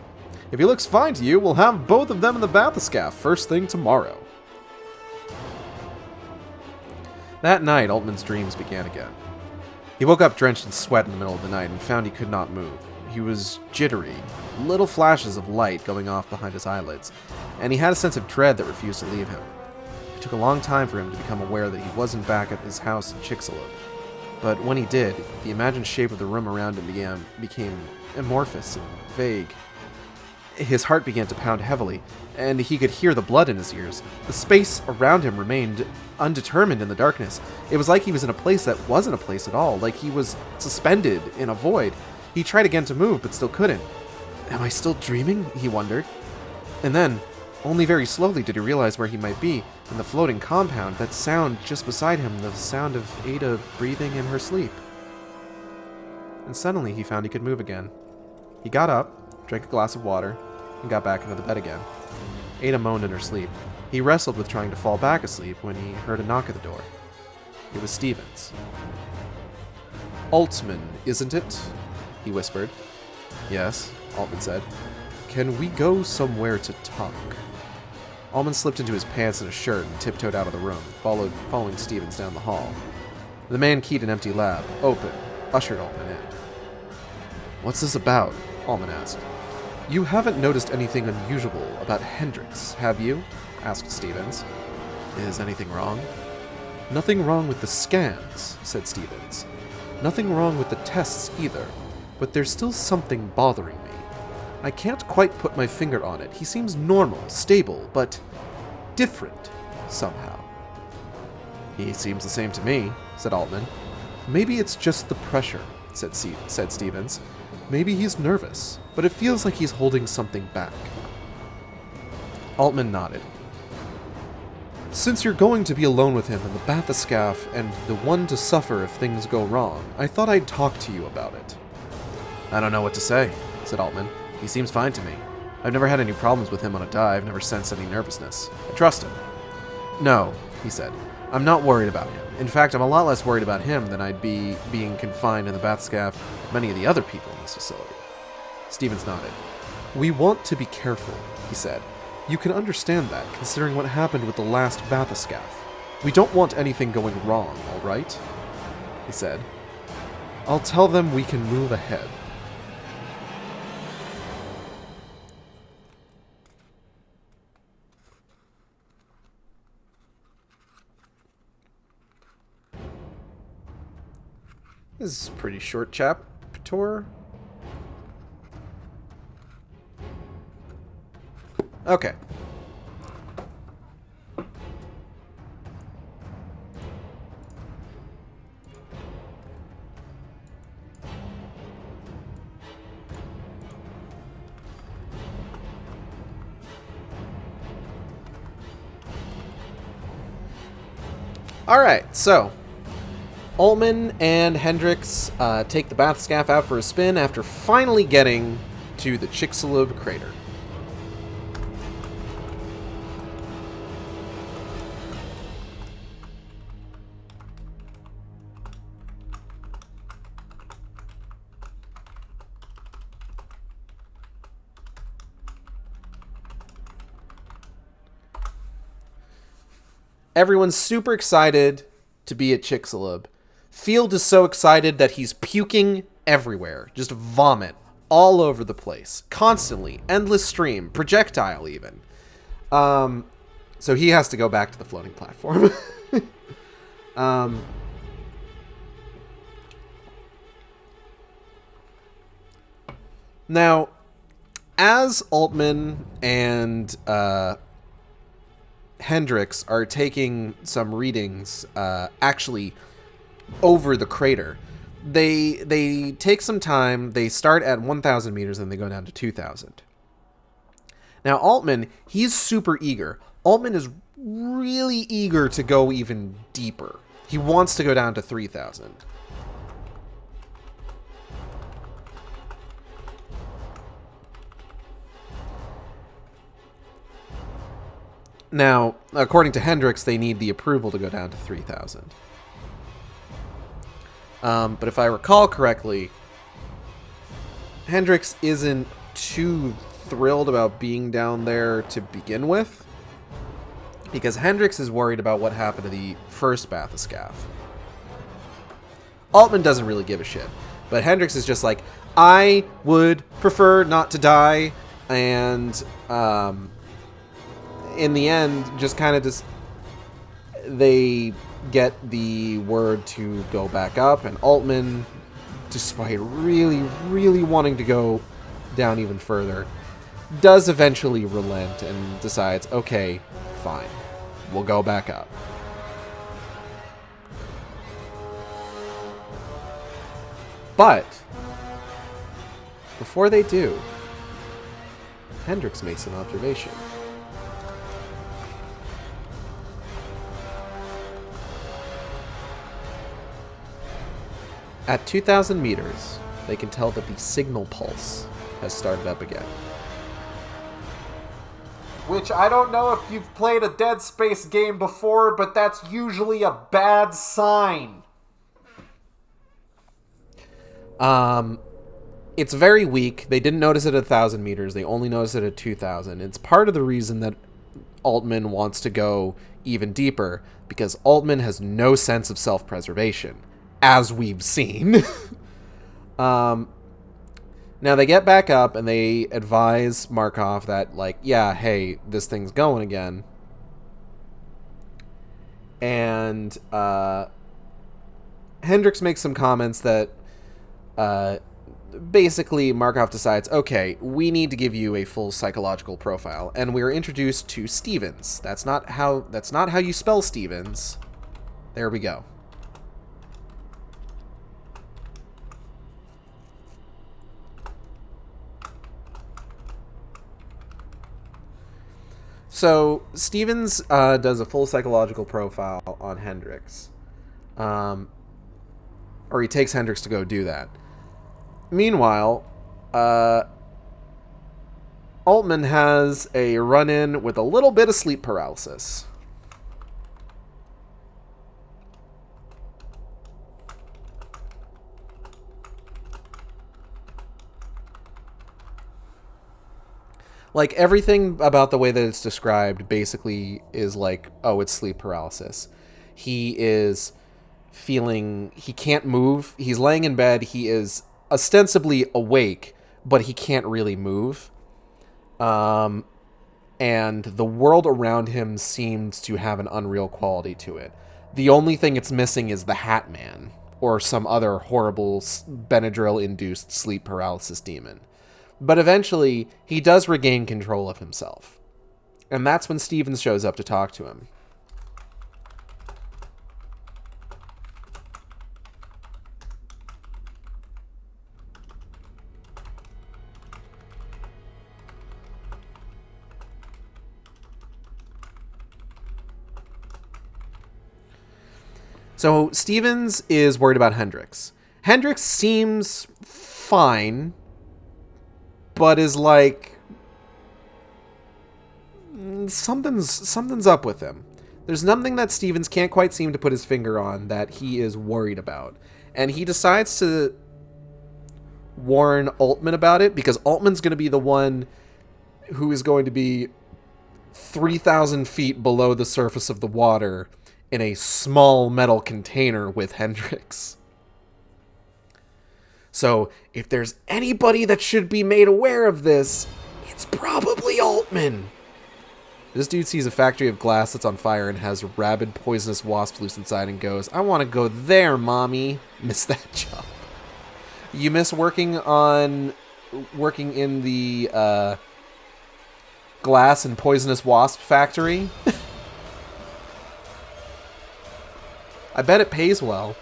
A: If he looks fine to you, we'll have both of them in the bathyscaphe first thing tomorrow." That night, Altman's dreams began again. He woke up drenched in sweat in the middle of the night and found he could not move. He was jittery, little flashes of light going off behind his eyelids, and he had a sense of dread that refused to leave him. It took a long time for him to become aware that he wasn't back at his house in Chicxulub. But when he did, the imagined shape of the room around him became amorphous and vague. His heart began to pound heavily, and he could hear the blood in his ears. The space around him remained undetermined in the darkness. It was like he was in a place that wasn't a place at all, like he was suspended in a void. He tried again to move, but still couldn't. "Am I still dreaming?" he wondered. And then, only very slowly did he realize where he might be, in the floating compound, that sound just beside him, the sound of Ada breathing in her sleep. And suddenly he found he could move again. He got up, drank a glass of water, and got back into the bed again. Ada moaned in her sleep. He wrestled with trying to fall back asleep when he heard a knock at the door. It was Stevens. "Altman, isn't it?" he whispered. "Yes," Altman said. "Can we go somewhere to talk?" Altman slipped into his pants and a shirt and tiptoed out of the room, following Stevens down the hall. The man keyed an empty lab, open, ushered Altman in. "What's this about?" Altman asked. "You haven't noticed anything unusual about Hendricks, have you?" asked Stevens. "Is anything wrong?" "Nothing wrong with the scans," said Stevens. "Nothing wrong with the tests either, but there's still something bothering me. I can't quite put my finger on it. He seems normal, stable, but different, somehow." "He seems the same to me," said Altman. "Maybe it's just the pressure," said Stevens. "Maybe he's nervous, but it feels like he's holding something back." Altman nodded. "Since you're going to be alone with him in the bathyscaphe and the one to suffer if things go wrong, I thought I'd talk to you about it." "I don't know what to say," said Altman. "He seems fine to me. I've never had any problems with him on a dive, never sensed any nervousness. I trust him." "No," he said. "I'm not worried about him. In fact, I'm a lot less worried about him than I'd be being confined in the bathyscaphe with many of the other people in this facility." Stevens nodded. "We want to be careful," he said. "You can understand that, considering what happened with the last bathyscaphe. We don't want anything going wrong, all right?" he said. "I'll tell them we can move ahead." This is a pretty short chapter. Okay. Alright, so Altman and Hendricks take the bathscaff out for a spin after finally getting to the Chicxulub crater. Everyone's super excited to be at Chicxulub. Field is so excited that he's puking everywhere. Just vomit all over the place. Constantly. Endless stream. Projectile, even. So he has to go back to the floating platform. Now, as Altman and Hendricks are taking some readings, actually over the crater, they take some time. They start at 1,000 meters and they go down to 2,000. Now Altman, he's super eager. Altman is really eager to go even deeper. He wants to go down to 3,000. Now, according to Hendricks, they need the approval to go down to 3,000. But if I recall correctly, Hendricks isn't too thrilled about being down there to begin with, because Hendricks is worried about what happened to the first bathyscaphe. Altman doesn't really give a shit, but Hendricks is just like, I would prefer not to die, and in the end, just kind of they get the word to go back up, and Altman, despite really, really wanting to go down even further, does eventually relent and decides, okay, fine, we'll go back up. But before they do, Hendricks makes an observation. At 2,000 meters, they can tell that the signal pulse has started up again. Which, I don't know if you've played a Dead Space game before, but that's usually a bad sign. It's very weak. They didn't notice it at 1,000 meters. They only noticed it at 2,000. It's part of the reason that Altman wants to go even deeper, because Altman has no sense of self-preservation, as we've seen. Now they get back up and they advise Markov that, like, yeah, hey, this thing's going again. And Hendricks makes some comments that basically Markov decides, okay, we need to give you a full psychological profile, and we're introduced to Stevens. That's not how you spell Stevens. There we go. So Stevens does a full psychological profile on Hendricks, or he takes Hendricks to go do that. Meanwhile, Altman has a run-in with a little bit of sleep paralysis. Like, everything about the way that it's described basically is like, oh, it's sleep paralysis. He is feeling, he can't move. He's laying in bed. He is ostensibly awake, but he can't really move. And the world around him seems to have an unreal quality to it. The only thing it's missing is the Hat Man, or some other horrible Benadryl-induced sleep paralysis demon. But eventually, he does regain control of himself. And that's when Stevens shows up to talk to him. So Stevens is worried about Hendricks. Hendricks seems fine, but is like something's up with him. There's something that Stevens can't quite seem to put his finger on that he is worried about. And he decides to warn Altman about it, because Altman's going to be the one who is going to be 3,000 feet below the surface of the water in a small metal container with Hendricks. So, if there's anybody that should be made aware of this, it's probably Altman. This dude sees a factory of glass that's on fire and has rabid, poisonous wasps loose inside and goes, "I want to go there, mommy." Miss that job. You miss working in the glass and poisonous wasp factory? I bet it pays well.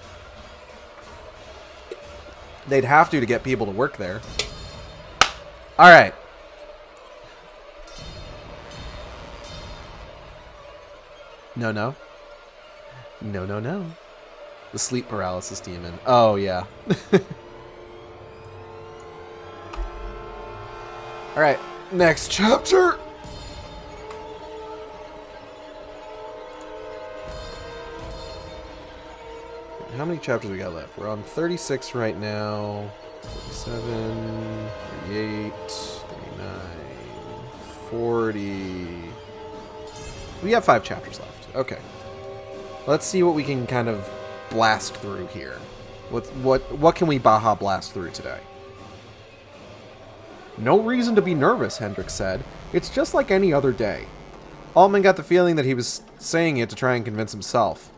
A: They'd have to get people to work there. All right. No. No. The sleep paralysis demon. Oh, yeah. All right. Next chapter. How many chapters we got left? We're on 36 right now. 37, 38, 39, 40. We have 5 chapters left. Okay. Let's see what we can kind of blast through here. What can we Baja blast through today? No reason to be nervous, Hendricks said. It's just like any other day. Altman got the feeling that he was saying it to try and convince himself.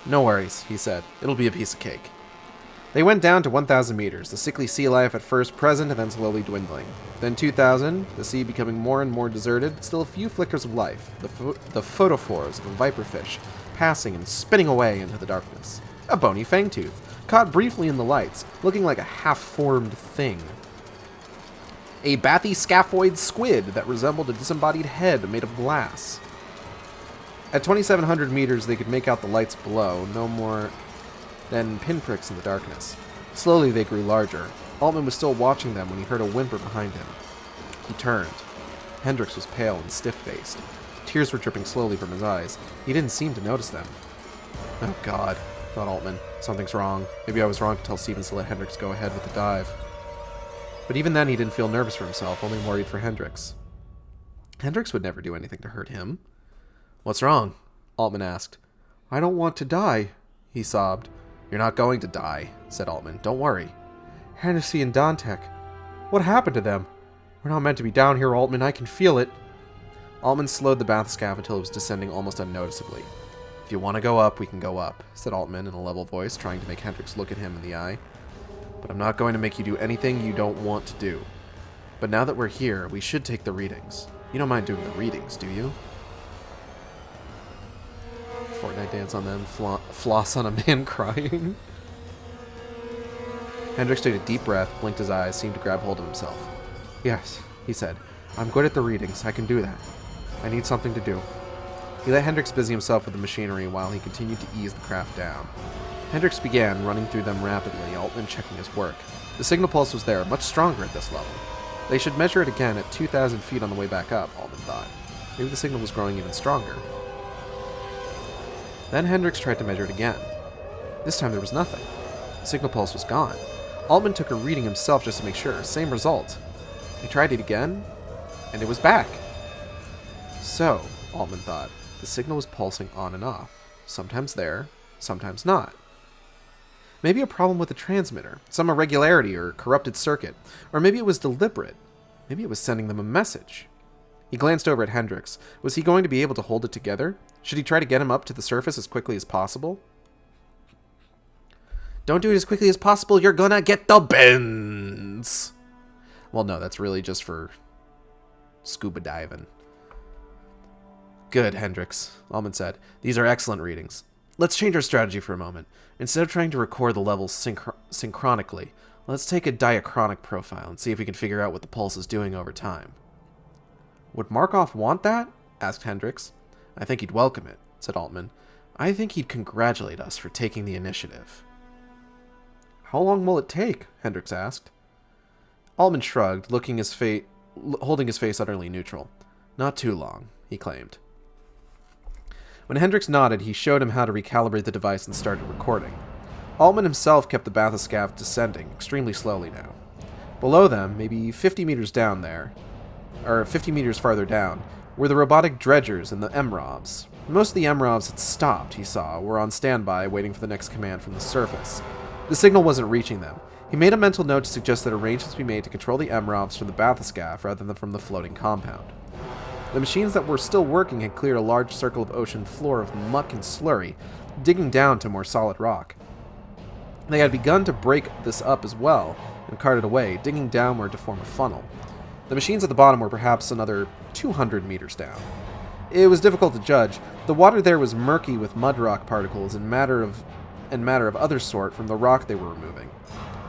A: No worries, he said. It'll be a piece of cake. They went down to 1,000 meters, the sickly sea life at first present and then slowly dwindling. Then 2,000, the sea becoming more and more deserted, but still a few flickers of life, the photophores of a viperfish, passing and spinning away into the darkness. A bony fangtooth, caught briefly in the lights, looking like a half-formed thing. A bathyscaphoid squid that resembled a disembodied head made of glass. At 2,700 meters, they could make out the lights below, no more than pinpricks in the darkness. Slowly, they grew larger. Altman was still watching them when he heard a whimper behind him. He turned. Hendricks was pale and stiff-faced. Tears were dripping slowly from his eyes. He didn't seem to notice them. Oh, God, thought Altman. Something's wrong. Maybe I was wrong to tell Stevens to let Hendricks go ahead with the dive. But even then, he didn't feel nervous for himself, only worried for Hendricks. Hendricks would never do anything to hurt him. What's wrong? Altman asked. I don't want to die, he sobbed. You're not going to die, said Altman. Don't worry. Hennessy and Dantek. What happened to them? We're not meant to be down here, Altman. I can feel it. Altman slowed the bathscav until it was descending almost unnoticeably. If you want to go up, we can go up, said Altman in a level voice, trying to make Hendricks look at him in the eye. But I'm not going to make you do anything you don't want to do. But now that we're here, we should take the readings. You don't mind doing the readings, do you? Fortnite dance on them, floss on a man crying. Hendricks took a deep breath, blinked his eyes, seemed to grab hold of himself. Yes, he said. I'm good at the readings. I can do that. I need something to do. He let Hendricks busy himself with the machinery while he continued to ease the craft down. Hendricks began, running through them rapidly, Altman checking his work. The signal pulse was there, much stronger at this level. They should measure it again at 2,000 feet on the way back up, Altman thought. Maybe the signal was growing even stronger. Then Hendricks tried to measure it again. This time there was nothing. The signal pulse was gone. Altman took a reading himself just to make sure. Same result. He tried it again, and it was back. So, Altman thought, the signal was pulsing on and off. Sometimes there, sometimes not. Maybe a problem with the transmitter, some irregularity or corrupted circuit, or maybe it was deliberate. Maybe it was sending them a message. He glanced over at Hendricks. Was he going to be able to hold it together? Should he try to get him up to the surface as quickly as possible? Don't do it as quickly as possible, you're gonna get the bends! Well, no, that's really just for scuba diving. Good, Hendricks, Altman said. These are excellent readings. Let's change our strategy for a moment. Instead of trying to record the levels synchronically, let's take a diachronic profile and see if we can figure out what the pulse is doing over time. Would Markov want that? Asked Hendricks. I think he'd welcome it, said Altman. I think he'd congratulate us for taking the initiative. How long will it take? Hendricks asked. Altman shrugged, holding his face utterly neutral. Not too long, he claimed. When Hendricks nodded, he showed him how to recalibrate the device and started recording. Altman himself kept the bathyscaphe descending, extremely slowly now. Below them, maybe 50 meters down there, or 50 meters farther down, were the robotic dredgers and the MROVs. Most of the MROVs had stopped, he saw, were on standby, waiting for the next command from the surface. The signal wasn't reaching them. He made a mental note to suggest that arrangements be made to control the MROVs from the bathyscaphe rather than from the floating compound. The machines that were still working had cleared a large circle of ocean floor of muck and slurry, digging down to more solid rock. They had begun to break this up as well, and cart it away, digging downward to form a funnel. The machines at the bottom were perhaps another 200 meters down. It was difficult to judge. The water there was murky with mud rock particles and matter of other sort from the rock they were removing.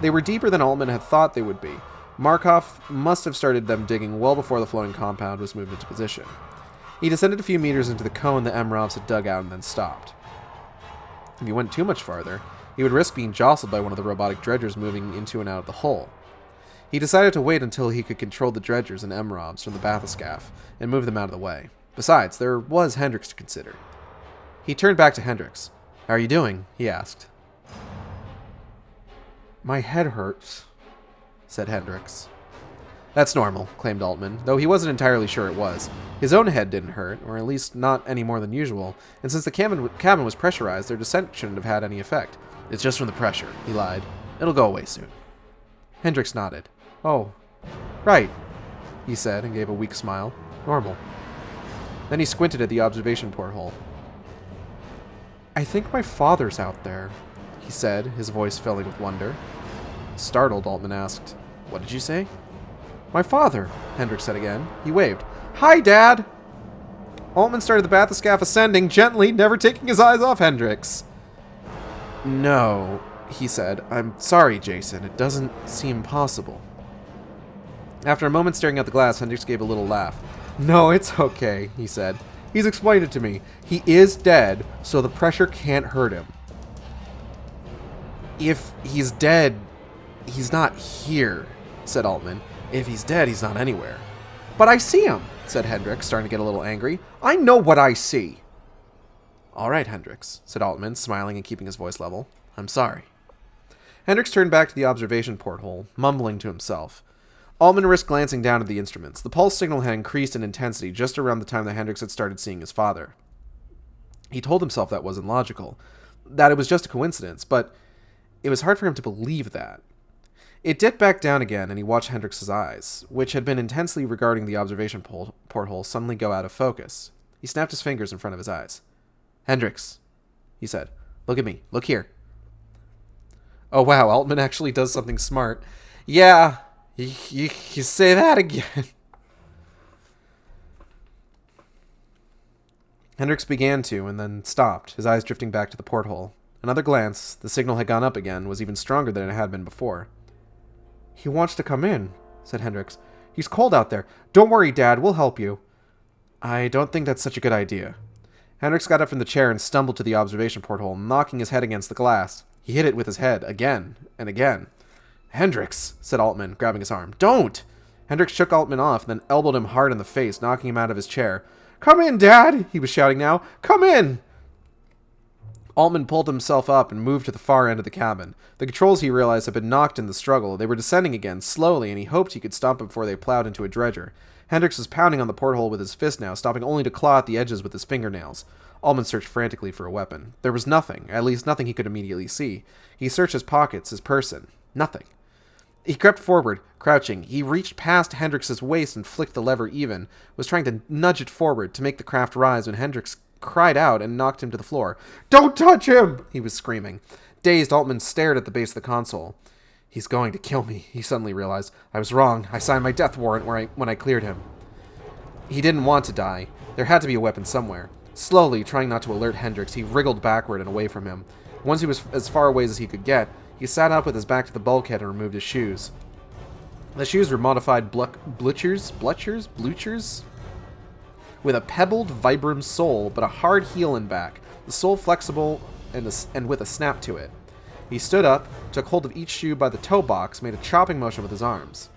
A: They were deeper than Altman had thought they would be. Markov must have started them digging well before the floating compound was moved into position. He descended a few meters into the cone the MROVs had dug out and then stopped. If he went too much farther, he would risk being jostled by one of the robotic dredgers moving into and out of the hole. He decided to wait until he could control the dredgers and MROVs from the bathyscaphe and move them out of the way. Besides, there was Hendricks to consider. He turned back to Hendricks. "How are you doing?" he asked. "My head hurts," said Hendricks. "That's normal," claimed Altman, though he wasn't entirely sure it was. His own head didn't hurt, or at least not any more than usual, and since the cabin was pressurized, their descent shouldn't have had any effect. "It's just from the pressure," he lied. "It'll go away soon." Hendricks nodded. "Oh, right," he said, and gave a weak smile. "Normal." Then he squinted at the observation porthole. "I think my father's out there," he said, his voice filling with wonder. Startled, Altman asked, "What did you say?" "My father," Hendricks said again. He waved. "Hi, Dad!" Altman started the bathyscaphe ascending gently, never taking his eyes off Hendricks. "No," he said. "I'm sorry, Jason. It doesn't seem possible." After a moment staring at the glass, Hendricks gave a little laugh. "No, it's okay," he said. "He's explained it to me. He is dead, so the pressure can't hurt him." "If he's dead, he's not here," said Altman. "If he's dead, he's not anywhere." "But I see him," said Hendricks, starting to get a little angry. "I know what I see." "All right, Hendricks," said Altman, smiling and keeping his voice level. "I'm sorry." Hendricks turned back to the observation porthole, mumbling to himself. Altman risked glancing down at the instruments. The pulse signal had increased in intensity just around the time that Hendricks had started seeing his father. He told himself that wasn't logical, that it was just a coincidence, but it was hard for him to believe that. It dipped back down again, and he watched Hendricks' eyes, which had been intensely regarding the observation porthole, suddenly go out of focus. He snapped his fingers in front of his eyes. "Hendricks," he said. "Look at me. Look here." Oh, wow, Altman actually does something smart. "Yeah, you say that again." Hendricks began to, and then stopped, his eyes drifting back to the porthole. Another glance, the signal had gone up again, was even stronger than it had been before. "He wants to come in," said Hendricks. "He's cold out there. Don't worry, Dad, we'll help you." "I don't think that's such a good idea." Hendricks got up from the chair and stumbled to the observation porthole, knocking his head against the glass. He hit it with his head, again and again. "Hendricks," said Altman, grabbing his arm. "Don't!" Hendricks shook Altman off, and then elbowed him hard in the face, knocking him out of his chair. "Come in, Dad!" he was shouting now. "Come in!" Altman pulled himself up and moved to the far end of the cabin. The controls, he realized, had been knocked in the struggle. They were descending again, slowly, and he hoped he could stop it before they plowed into a dredger. Hendricks was pounding on the porthole with his fist now, stopping only to claw at the edges with his fingernails. Altman searched frantically for a weapon. There was nothing, at least nothing he could immediately see. He searched his pockets, his person. Nothing. He crept forward, crouching. He reached past Hendricks' waist and flicked the lever even, was trying to nudge it forward to make the craft rise when Hendricks cried out and knocked him to the floor. "Don't touch him!" he was screaming. Dazed, Altman stared at the base of the console. "He's going to kill me," he suddenly realized. "I was wrong. I signed my death warrant when I cleared him." He didn't want to die. There had to be a weapon somewhere. Slowly, trying not to alert Hendricks, he wriggled backward and away from him. Once he was as far away as he could get, he sat up with his back to the bulkhead and removed his shoes. The shoes were modified bluchers, with a pebbled Vibram sole, but a hard heel and back. the sole flexible and with a snap to it. He stood up, took hold of each shoe by the toe box, made a chopping motion with his arms.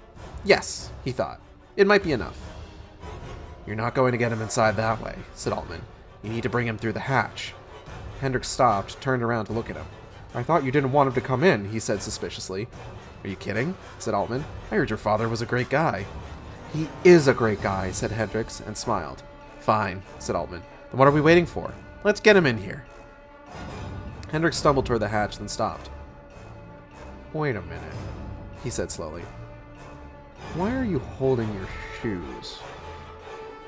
A: Yes, he thought. It might be enough. You're not going to get him inside that way, said Altman. You need to bring him through the hatch. Hendricks stopped, turned around to look at him. I thought you didn't want him to come in, he said suspiciously. Are you kidding? Said Altman. I heard your father was a great guy. He is a great guy, said Hendricks, and smiled. Fine, said Altman. Then what are we waiting for? Let's get him in here. Hendricks stumbled toward the hatch, then stopped. Wait a minute, he said slowly. Why are you holding your shoes?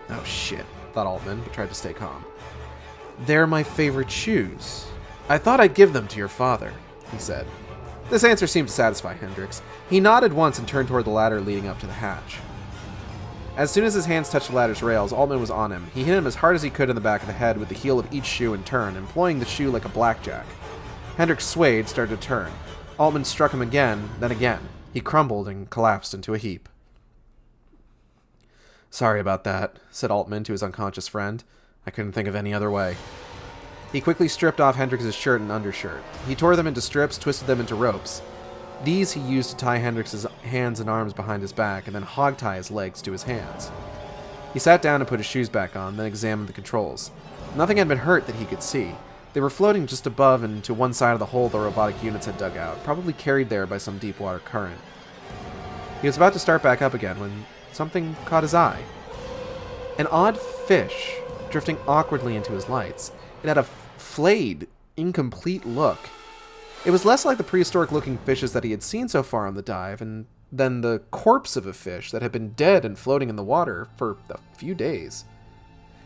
A: Oh shit, thought Altman, but tried to stay calm. They're my favorite shoes. I thought I'd give them to your father, he said. This answer seemed to satisfy Hendricks. He nodded once and turned toward the ladder leading up to the hatch. As soon as his hands touched the ladder's rails, Altman was on him. He hit him as hard as he could in the back of the head with the heel of each shoe in turn, employing the shoe like a blackjack. Hendricks swayed, started to turn. Altman struck him again, then again. He crumbled and collapsed into a heap. Sorry about that, said Altman to his unconscious friend. I couldn't think of any other way. He quickly stripped off Hendricks' shirt and undershirt. He tore them into strips, twisted them into ropes. These he used to tie Hendricks' hands and arms behind his back, and then hog-tie his legs to his hands. He sat down and put his shoes back on, then examined the controls. Nothing had been hurt that he could see. They were floating just above and to one side of the hole the robotic units had dug out, probably carried there by some deep water current. He was about to start back up again when something caught his eye. An odd fish drifting awkwardly into his lights. It had a flayed, incomplete look. It was less like the prehistoric-looking fishes that he had seen so far on the dive, and than the corpse of a fish that had been dead and floating in the water for a few days.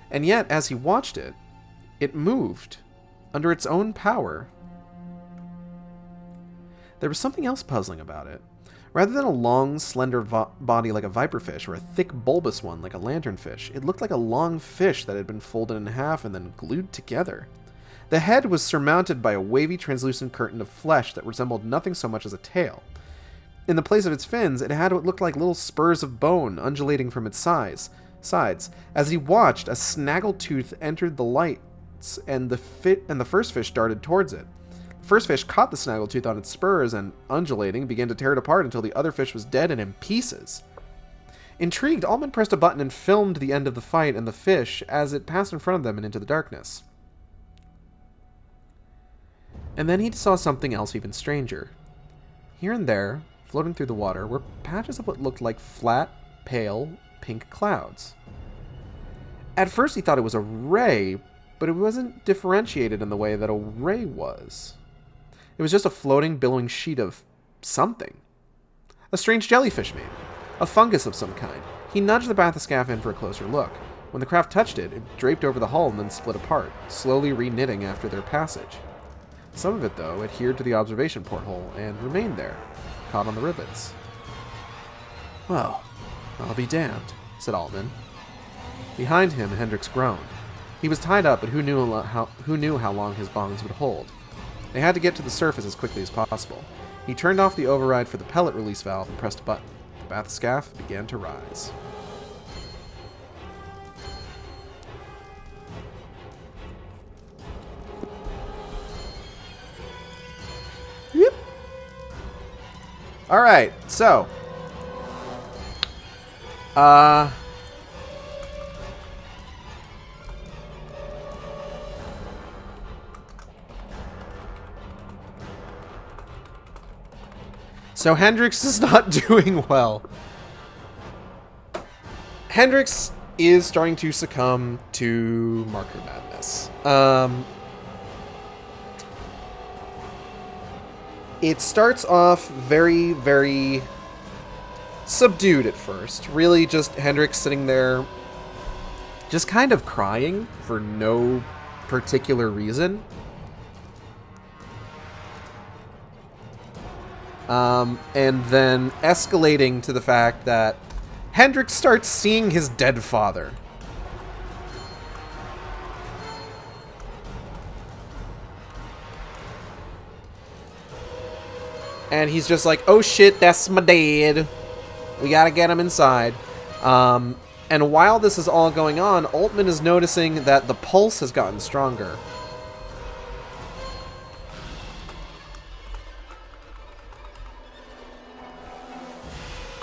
A: And yet, as he watched it, it moved, under its own power. There was something else puzzling about it. Rather than a long, slender body like a viperfish, or a thick, bulbous one like a lanternfish, it looked like a long fish that had been folded in half and then glued together. The head was surmounted by a wavy, translucent curtain of flesh that resembled nothing so much as a tail. In the place of its fins, it had what looked like little spurs of bone undulating from its sides. As he watched, a snaggletooth entered the lights, and the first fish darted towards it. The first fish caught the snaggletooth on its spurs and, undulating, began to tear it apart until the other fish was dead and in pieces. Intrigued, Altman pressed a button and filmed the end of the fight and the fish as it passed in front of them and into the darkness. And then he saw something else even stranger. Here and there, floating through the water, were patches of what looked like flat, pale, pink clouds. At first he thought it was a ray, but it wasn't differentiated in the way that a ray was. It was just a floating, billowing sheet of something. A strange jellyfish, maybe. A fungus of some kind. He nudged the bathyscaphe in for a closer look. When the craft touched it, it draped over the hull and then split apart, slowly re-knitting after their passage. Some of it, though, adhered to the observation porthole and remained there, caught on the rivets. Well, I'll be damned, said Altman. Behind him, Hendricks groaned. He was tied up, but who knew how long his bonds would hold? They had to get to the surface as quickly as possible. He turned off the override for the pellet release valve and pressed a button. The bathyscaphe began to rise. Yep. Alright, so. So Hendricks is not doing well. Hendricks is starting to succumb to marker madness. It starts off very, very subdued at first. Really just Hendricks sitting there just kind of crying for no particular reason. And then escalating to the fact that Hendricks starts seeing his dead father. And he's just like, oh shit, that's my dad. We gotta get him inside. And while this is all going on, Altman is noticing that the pulse has gotten stronger.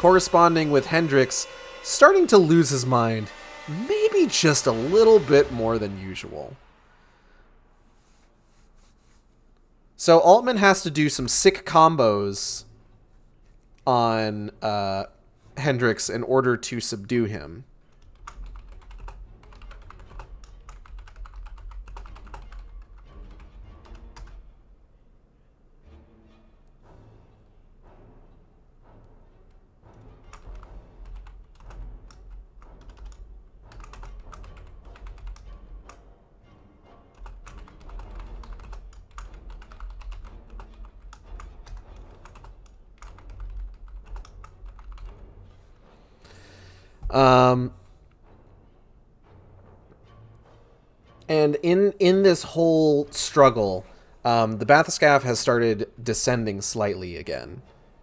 A: corresponding with Hendrix starting to lose his mind, maybe just a little bit more than usual. So Altman has to do some sick combos on Hendrix in order to subdue him. And in this whole struggle, the bathyscaphe has started descending slightly again.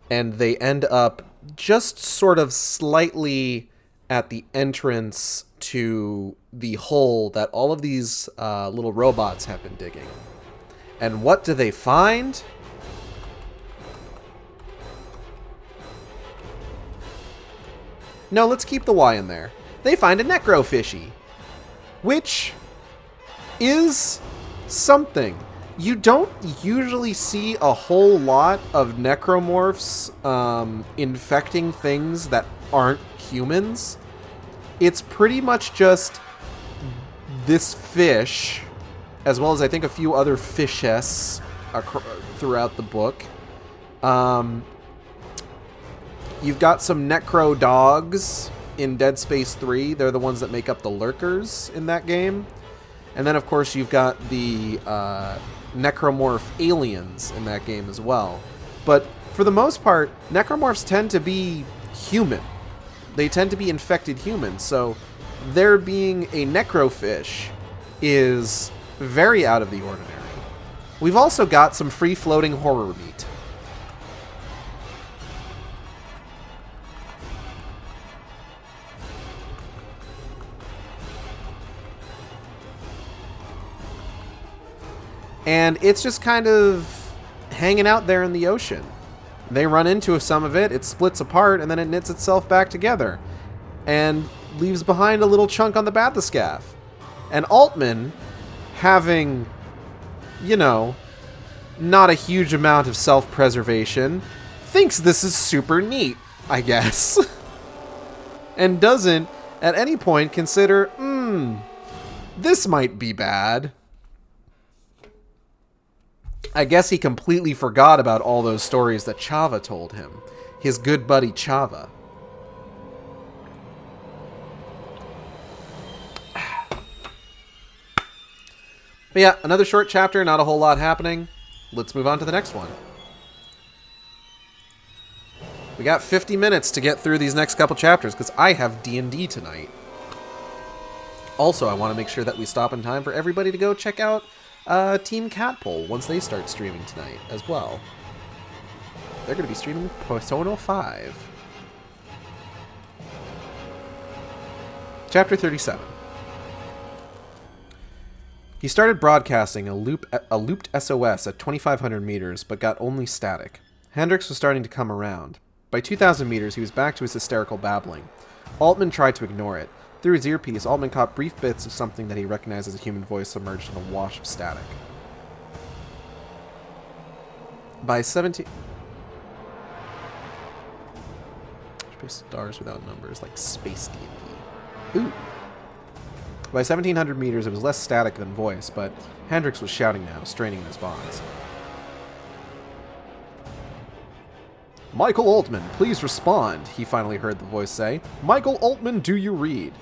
A: And they end up just sort of slightly at the entrance to the hole that all of these little robots have been digging. And what do they find? No, let's keep the Y in there. They find a necrofishy, which is something. You don't usually see a whole lot of necromorphs infecting things that aren't humans. It's pretty much just this fish, as well as I think a few other fishes throughout the book. You've got some necro dogs in Dead Space 3. They're the ones that make up the lurkers in that game. And then, of course, you've got the necromorph aliens in that game as well. But for the most part, necromorphs tend to be human. They tend to be infected humans. So there being a necrofish is very out of the ordinary. We've also got some free-floating horror meat. And it's just kind of hanging out there in the ocean. They run into some of it, it splits apart, and then it knits itself back together. And leaves behind a little chunk on the bathyscaphe. And Altman, having, you know, not a huge amount of self-preservation, thinks this is super neat, I guess. And doesn't, at any point, consider, this might be bad. I guess he completely forgot about all those stories that Chava told him. His good buddy Chava. But yeah, another short chapter, not a whole lot happening. Let's move on to the next one. We got 50 minutes to get through these next couple chapters, because I have D&D tonight. Also, I want to make sure that we stop in time for everybody to go check out Team Catpole once they start streaming tonight as well. They're going to be streaming Persona 5. Chapter 37. He started broadcasting a looped SOS at 2,500 meters, but got only static. Hendrix was starting to come around. By 2,000 meters, he was back to his hysterical babbling. Altman tried to ignore it. Through his earpiece, Altman caught brief bits of something that he recognized as a human voice submerged in a wash of static. By 17... Stars without numbers, like Space D&D. Ooh! By 1,700 meters, it was less static than voice, but Hendrix was shouting now, straining in his bonds. Michael Altman, please respond, he finally heard the voice say. Michael Altman, do you read?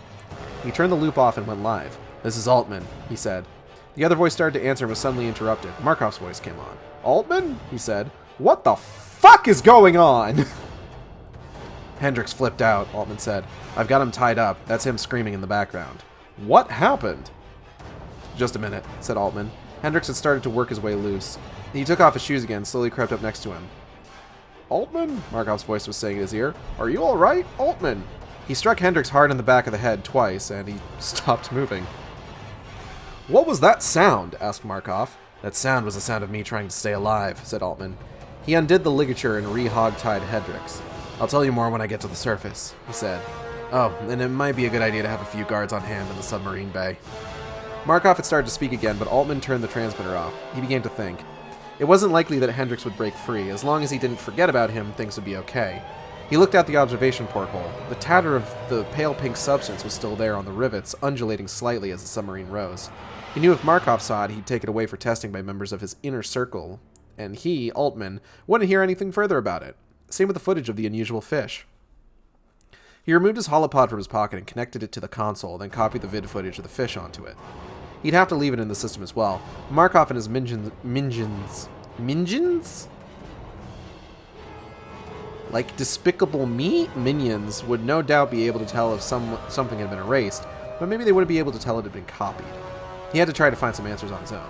A: He turned the loop off and went live. This is Altman, he said. The other voice started to answer and was suddenly interrupted. Markov's voice came on. Altman? He said. What the fuck is going on? Hendrix flipped out, Altman said. I've got him tied up. That's him screaming in the background. What happened? Just a minute, said Altman. Hendrix had started to work his way loose. He took off his shoes again, slowly crept up next to him. Altman? Markov's voice was saying in his ear. Are you alright, Altman? He struck Hendrix hard in the back of the head twice, and he stopped moving. What was that sound? Asked Markov. That sound was the sound of me trying to stay alive, said Altman. He undid the ligature and re-hog-tied Hendrix. I'll tell you more when I get to the surface, he said. Oh, and it might be a good idea to have a few guards on hand in the submarine bay. Markov had started to speak again, but Altman turned the transmitter off. He began to think. It wasn't likely that Hendricks would break free. As long as he didn't forget about him, things would be okay. He looked out the observation porthole. The tatter of the pale pink substance was still there on the rivets, undulating slightly as the submarine rose. He knew if Markov saw it, he'd take it away for testing by members of his inner circle, and he, Altman, wouldn't hear anything further about it. Same with the footage of the unusual fish. He removed his holopod from his pocket and connected it to the console, then copied the vid footage of the fish onto it. He'd have to leave it in the system as well. Markov and his minions? Like Despicable Me? Minions would no doubt be able to tell if something had been erased, but maybe they wouldn't be able to tell it had been copied. He had to try to find some answers on his own.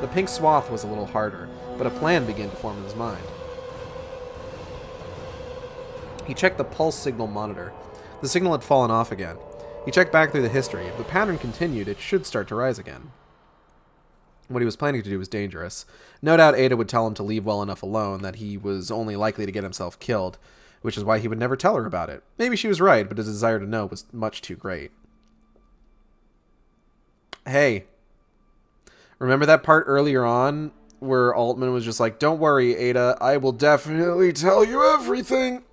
A: The pink swath was a little harder, but a plan began to form in his mind. He checked the pulse signal monitor. The signal had fallen off again. He checked back through the history. If the pattern continued, it should start to rise again. What he was planning to do was dangerous. No doubt Ada would tell him to leave well enough alone, that he was only likely to get himself killed, which is why he would never tell her about it. Maybe she was right, but his desire to know was much too great. Hey, remember that part earlier on where Altman was just like, "Don't worry, Ada, I will definitely tell you everything"?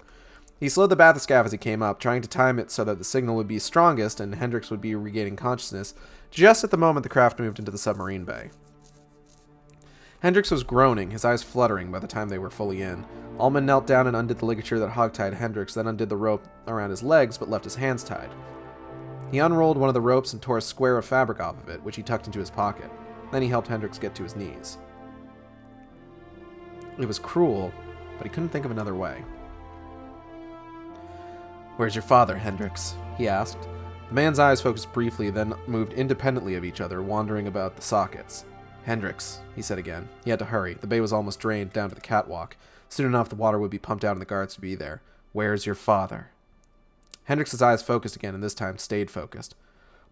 A: He slowed the bathyscaphe as he came up, trying to time it so that the signal would be strongest and Hendricks would be regaining consciousness just at the moment the craft moved into the submarine bay. Hendricks was groaning, his eyes fluttering by the time they were fully in. Altman knelt down and undid the ligature that hogtied Hendricks, then undid the rope around his legs but left his hands tied. He unrolled one of the ropes and tore a square of fabric off of it, which he tucked into his pocket. Then he helped Hendricks get to his knees. It was cruel, but he couldn't think of another way. "Where's your father, Hendricks?" he asked. The man's eyes focused briefly, then moved independently of each other, wandering about the sockets. "Hendricks," he said again. He had to hurry. The bay was almost drained down to the catwalk. Soon enough, the water would be pumped out and the guards would be there. "Where's your father?" Hendricks' eyes focused again, and this time stayed focused.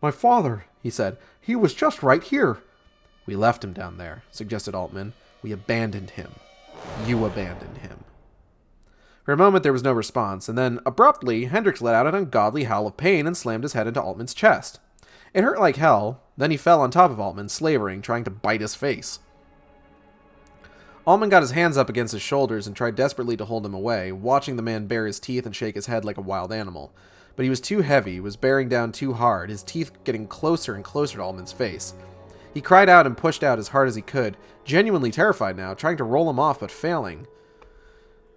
A: "My father," he said. "He was just right here." "We left him down there," suggested Altman. "We abandoned him. You abandoned him." For a moment there was no response, and then, abruptly, Hendricks let out an ungodly howl of pain and slammed his head into Altman's chest. It hurt like hell. Then he fell on top of Altman, slavering, trying to bite his face. Altman got his hands up against his shoulders and tried desperately to hold him away, watching the man bare his teeth and shake his head like a wild animal. But he was too heavy, was bearing down too hard, his teeth getting closer and closer to Altman's face. He cried out and pushed out as hard as he could, genuinely terrified now, trying to roll him off but failing.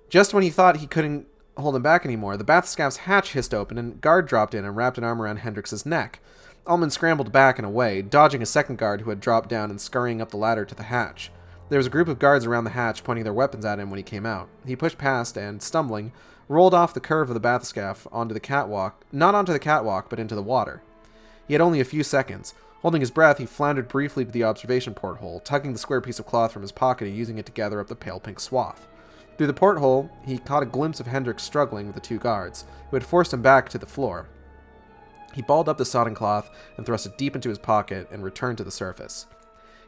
A: Just when he thought he couldn't hold him back anymore, the bathscaphe's hatch hissed open and a guard dropped in and wrapped an arm around Hendricks' neck. Altman scrambled back and away, dodging a second guard who had dropped down and scurrying up the ladder to the hatch. There was a group of guards around the hatch pointing their weapons at him when he came out. He pushed past and, stumbling, rolled off the curve of the bathscaphe onto the catwalk, not onto the catwalk, but into the water. He had only a few seconds. Holding his breath, he floundered briefly to the observation porthole, tugging the square piece of cloth from his pocket and using it to gather up the pale pink swath. Through the porthole, he caught a glimpse of Hendricks struggling with the two guards, who had forced him back to the floor. He balled up the sodden cloth and thrust it deep into his pocket and returned to the surface.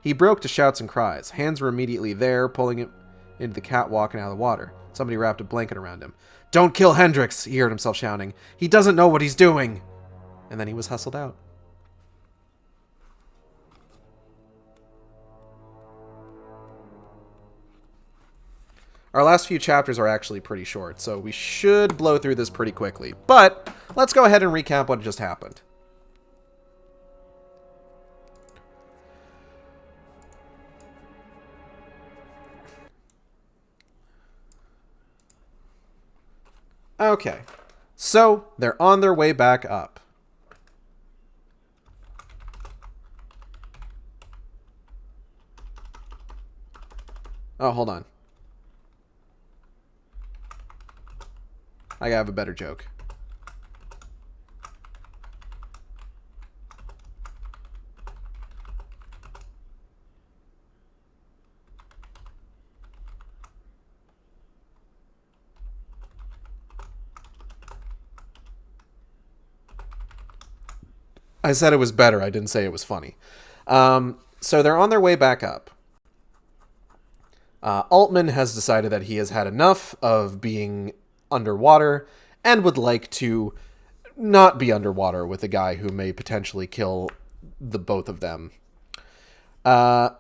A: He broke to shouts and cries. Hands were immediately there, pulling him into the catwalk and out of the water. Somebody wrapped a blanket around him. "Don't kill Hendricks," he heard himself shouting. "He doesn't know what he's doing." And then he was hustled out. Our last few chapters are actually pretty short, so we should blow through this pretty quickly. But let's go ahead and recap what just happened. Okay, so they're on their way back up. Oh, hold on. I have a better joke. I said it was better. I didn't say it was funny. So they're on their way back up. Altman has decided that he has had enough of being underwater and would like to not be underwater with a guy who may potentially kill the both of them. Now,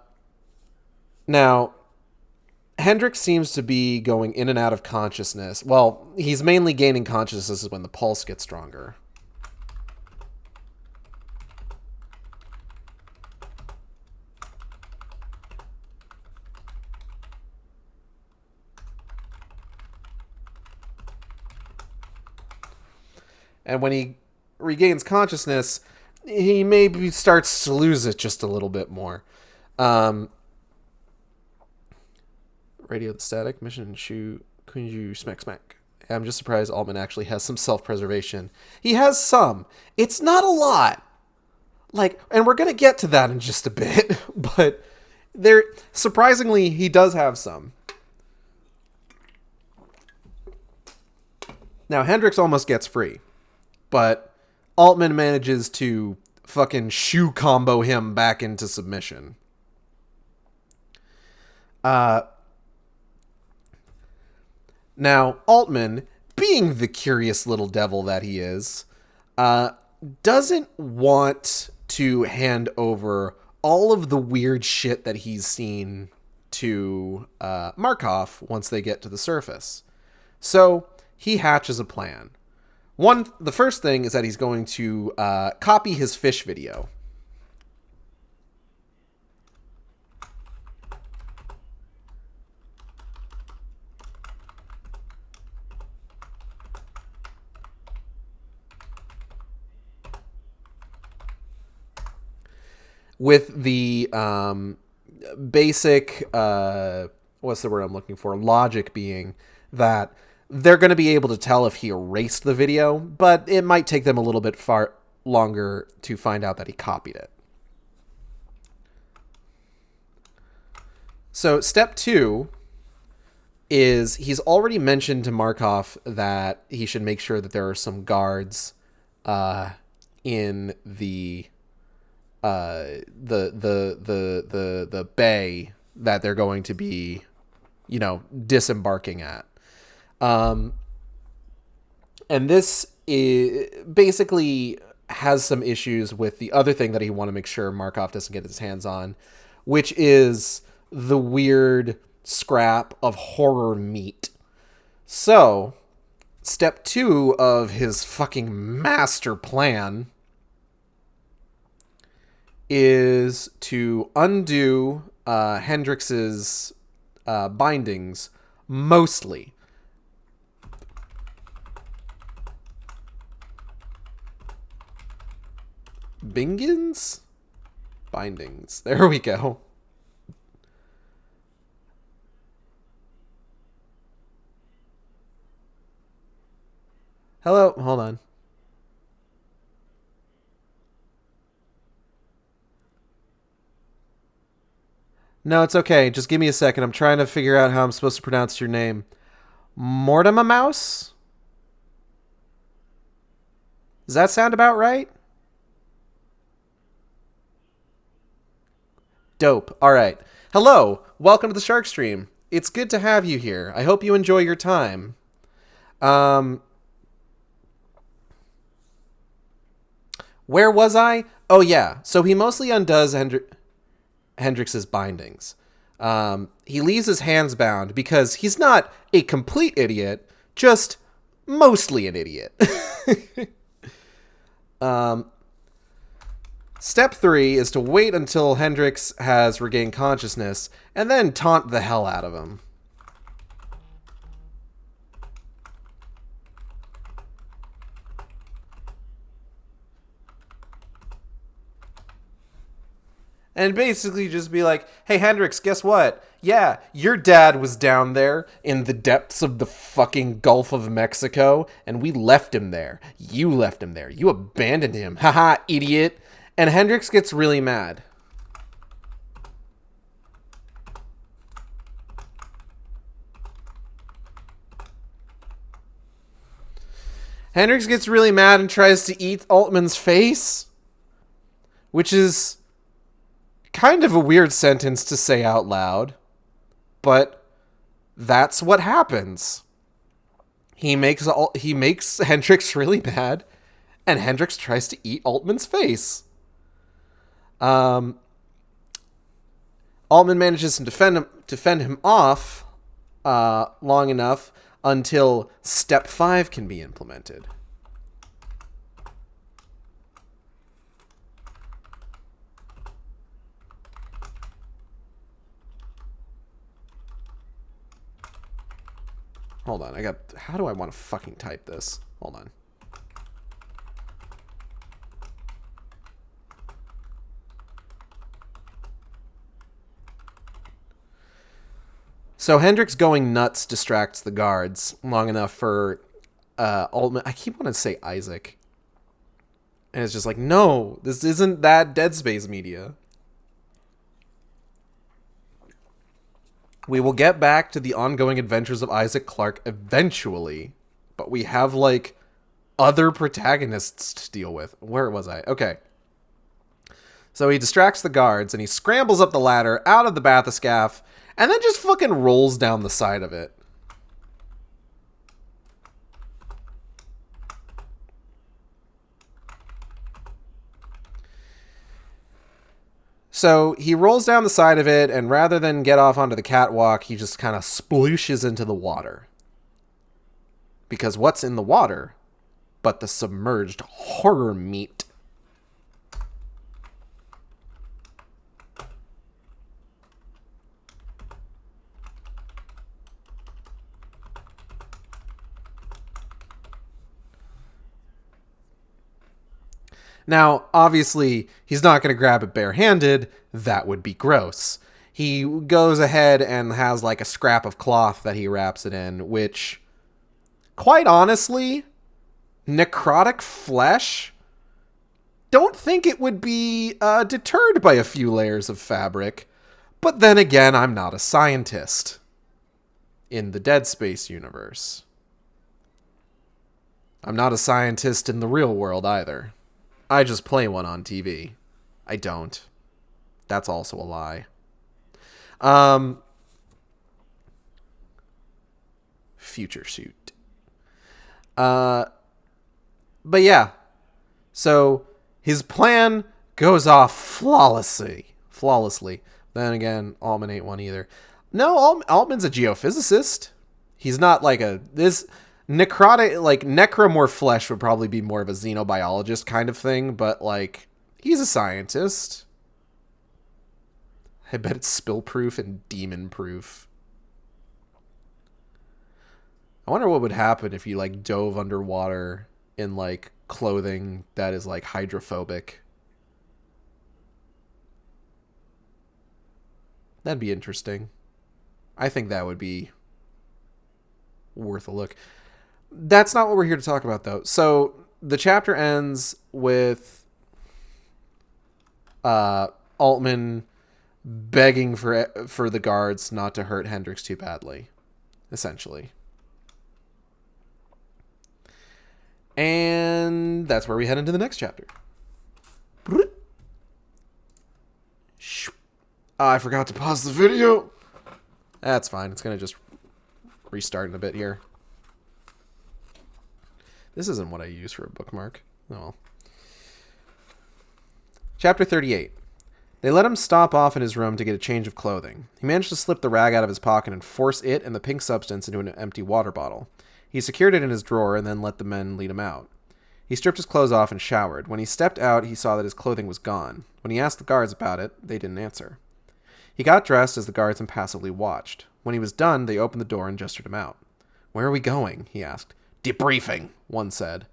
A: Hendrix seems to be going in and out of consciousness. Well, he's mainly gaining consciousness when the pulse gets stronger. And when he regains consciousness, he maybe starts to lose it just a little bit more. Radio the static, mission shoot, Kunju smack smack. I'm just surprised Altman actually has some self-preservation. He has some. It's not a lot. And we're going to get to that in just a bit, but surprisingly, he does have some. Now, Hendrix almost gets free, but Altman manages to fucking shoe combo him back into submission. Now, Altman, being the curious little devil that he is, doesn't want to hand over all of the weird shit that he's seen to Markov once they get to the surface. So he hatches a plan. The first thing is that he's going to copy his fish video. With the basic, what's the word I'm looking for? Logic being that they're going to be able to tell if he erased the video, but it might take them a little bit far longer to find out that he copied it. So step 2 is he's already mentioned to Markov that he should make sure that there are some guards in the bay that they're going to be, disembarking at. And this basically has some issues with the other thing that he want to make sure Markov doesn't get his hands on, which is the weird scrap of horror meat. So, step 2 of his fucking master plan is to undo Hendrix's bindings mostly. Bindings? There we go. Hello, hold on. No, it's okay. Just give me a second. I'm trying to figure out how I'm supposed to pronounce your name. Mortimer Mouse? Does that sound about right? Dope. All right. Hello. Welcome to the Sharkstream. It's good to have you here. I hope you enjoy your time. Where was I? Oh, yeah. So he mostly undoes Hendrix's bindings. He leaves his hands bound because he's not a complete idiot, just mostly an idiot. Step 3 is to wait until Hendrix has regained consciousness and then taunt the hell out of him. And basically just be like, hey, Hendrix, guess what? Yeah, your dad was down there in the depths of the fucking Gulf of Mexico, and we left him there. You left him there. You abandoned him. Haha, idiot. And Hendrix gets really mad. Hendrix gets really mad and tries to eat Altman's face, which is kind of a weird sentence to say out loud. But that's what happens. He makes Hendrix really mad, and Hendrix tries to eat Altman's face. Altman manages to defend him off long enough until Step 5 can be implemented. Hold on, how do I want to fucking type this? Hold on. So Hendrix going nuts distracts the guards long enough for Altman. I keep wanting to say Isaac. And it's just like, no, this isn't that Dead Space media. We will get back to the ongoing adventures of Isaac Clarke eventually, but we have, like, other protagonists to deal with. Where was I? Okay. So he distracts the guards, and he scrambles up the ladder, out of the bathyscaphe, and then just fucking rolls down the side of it. So he rolls down the side of it, and rather than get off onto the catwalk, he just kind of splooshes into the water. Because what's in the water but the submerged horror meat? Now, obviously, he's not going to grab it barehanded. That would be gross. He goes ahead and has like a scrap of cloth that he wraps it in, which, quite honestly, necrotic flesh, don't think it would be deterred by a few layers of fabric. But then again, I'm not a scientist in the Dead Space universe. I'm not a scientist in the real world either. I just play one on TV. I don't. That's also a lie. Future suit. But yeah. So his plan goes off flawlessly. Then again, Altman ain't one either. No, Altman's a geophysicist. He's not like this necrotic, like necromorph flesh would probably be more of a xenobiologist kind of thing, but like he's a scientist. I bet it's spill-proof and demon-proof. I wonder what would happen if you like dove underwater in like clothing that is like hydrophobic. That'd be interesting. I think that would be worth a look. That's not what we're here to talk about, though. So the chapter ends with Altman begging for the guards not to hurt Hendrix too badly, essentially. And that's where we head into the next chapter. I forgot to pause the video. That's fine. It's going to just restart in a bit here. This isn't what I use for a bookmark. Oh well. Chapter 38. They let him stop off in his room to get a change of clothing. He managed to slip the rag out of his pocket and force it and the pink substance into an empty water bottle. He secured it in his drawer and then let the men lead him out. He stripped his clothes off and showered. When he stepped out, he saw that his clothing was gone. When he asked the guards about it, they didn't answer. He got dressed as the guards impassively watched. When he was done, they opened the door and gestured him out. "Where are we going?" he asked. "Debriefing," one said.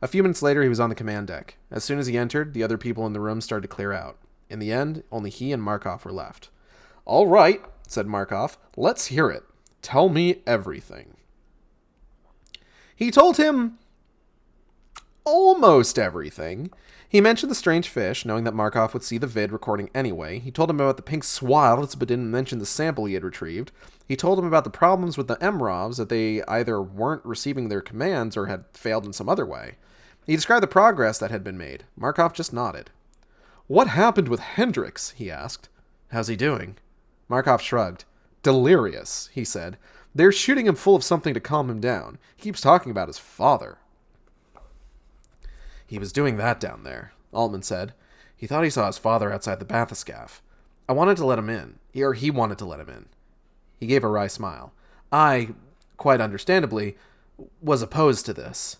A: A few minutes later, he was on the command deck. As soon as he entered, the other people in the room started to clear out. In the end, only he and Markov were left. "All right," said Markov. "Let's hear it. Tell me everything." He told him almost everything. He mentioned the strange fish, knowing that Markov would see the vid recording anyway. He told him about the pink swabs, but didn't mention the sample he had retrieved. He told him about the problems with the MROVs, that they either weren't receiving their commands or had failed in some other way. He described the progress that had been made. Markov just nodded. "What happened with Hendrix?" he asked. "How's he doing?" Markov shrugged. Delirious, he said. They're shooting him full of something to calm him down. He keeps talking about his father. He was doing that down there, Altman said. He thought he saw his father outside the bathyscaphe. I wanted to let him in. Or he wanted to let him in. He gave a wry smile. I, quite understandably, was opposed to this.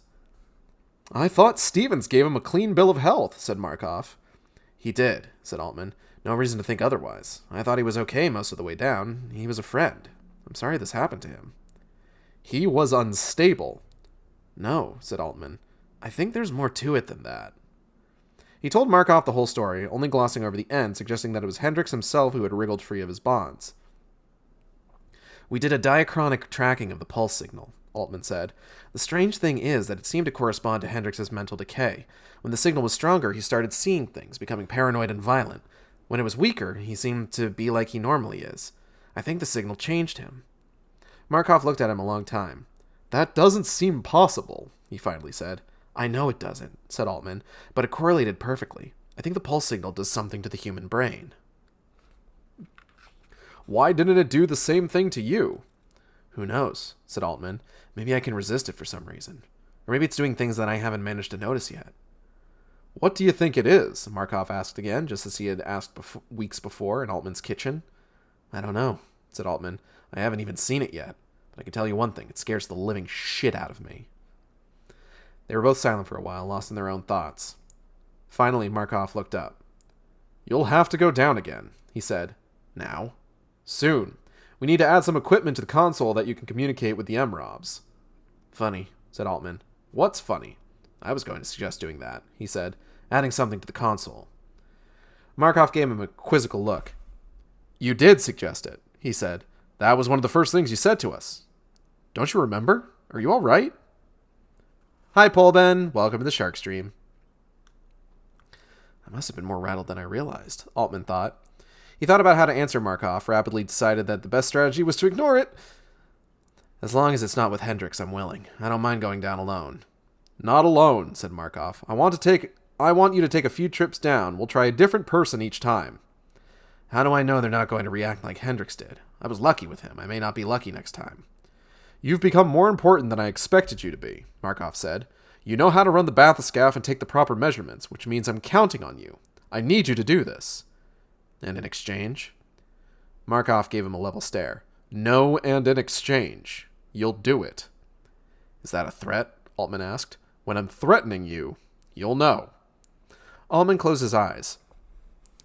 A: I thought Stevens gave him a clean bill of health, said Markov. He did, said Altman. No reason to think otherwise. I thought he was okay most of the way down. He was a friend. I'm sorry this happened to him. He was unstable. No, said Altman. I think there's more to it than that. He told Markov the whole story, only glossing over the end, suggesting that it was Hendricks himself who had wriggled free of his bonds. We did a diachronic tracking of the pulse signal, Altman said. The strange thing is that it seemed to correspond to Hendricks' mental decay. When the signal was stronger, he started seeing things, becoming paranoid and violent. When it was weaker, he seemed to be like he normally is. I think the signal changed him. Markov looked at him a long time. That doesn't seem possible, he finally said. I know it doesn't, said Altman, but it correlated perfectly. I think the pulse signal does something to the human brain. Why didn't it do the same thing to you? Who knows, said Altman. Maybe I can resist it for some reason. Or maybe it's doing things that I haven't managed to notice yet. What do you think it is? Markov asked again, just as he had asked weeks before in Altman's kitchen. I don't know, said Altman. I haven't even seen it yet. But I can tell you one thing, it scares the living shit out of me. They were both silent for a while, lost in their own thoughts. Finally, Markov looked up. You'll have to go down again, he said. Now? Soon. We need to add some equipment to the console that you can communicate with the MROBs. Funny, said Altman. What's funny? I was going to suggest doing that, he said, adding something to the console. Markov gave him a quizzical look. You did suggest it, he said. That was one of the first things you said to us. Don't you remember? Are you all right? Hi, Polben. Welcome to the Sharkstream. I must have been more rattled than I realized, Altman thought. He thought about how to answer Markov, rapidly decided that the best strategy was to ignore it. As long as it's not with Hendricks, I'm willing. I don't mind going down alone. Not alone, said Markov. I want you to take a few trips down. We'll try a different person each time. How do I know they're not going to react like Hendricks did? I was lucky with him. I may not be lucky next time. You've become more important than I expected you to be, Markov said. You know how to run the bathyscaphe and take the proper measurements, which means I'm counting on you. I need you to do this. And in exchange? Markov gave him a level stare. No, and in exchange. You'll do it. Is that a threat? Altman asked. When I'm threatening you, you'll know. Altman closed his eyes.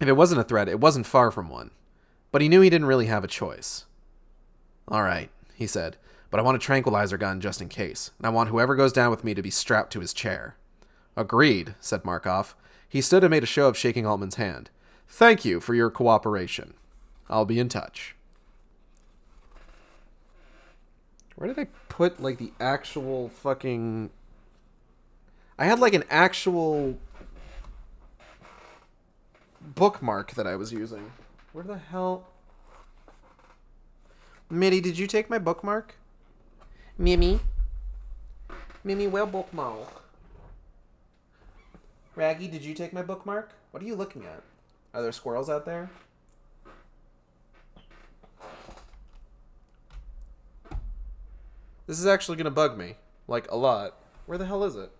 A: If it wasn't a threat, it wasn't far from one. But he knew he didn't really have a choice. All right, he said. But I want a tranquilizer gun just in case, and I want whoever goes down with me to be strapped to his chair. Agreed, said Markov. He stood and made a show of shaking Altman's hand. Thank you for your cooperation. I'll be in touch. Where did I put, like, the actual fucking... I had, like, an actual bookmark that I was using. Where the hell... Mitty, did you take my bookmark? Mimi, where bookmark? Raggy, did you take my bookmark? What are you looking at? Are there squirrels out there? This is actually going to bug me. Like, a lot. Where the hell is it?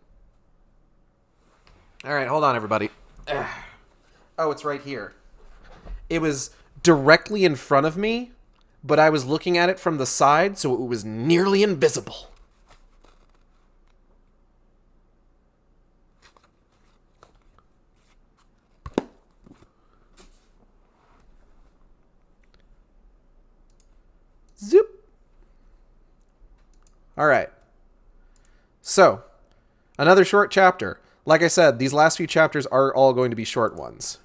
A: Alright, hold on, everybody. Oh, it's right here. It was directly in front of me, but I was looking at it from the side, so it was nearly invisible. Zoop. All right. So, another short chapter. Like I said, these last few chapters are all going to be short ones.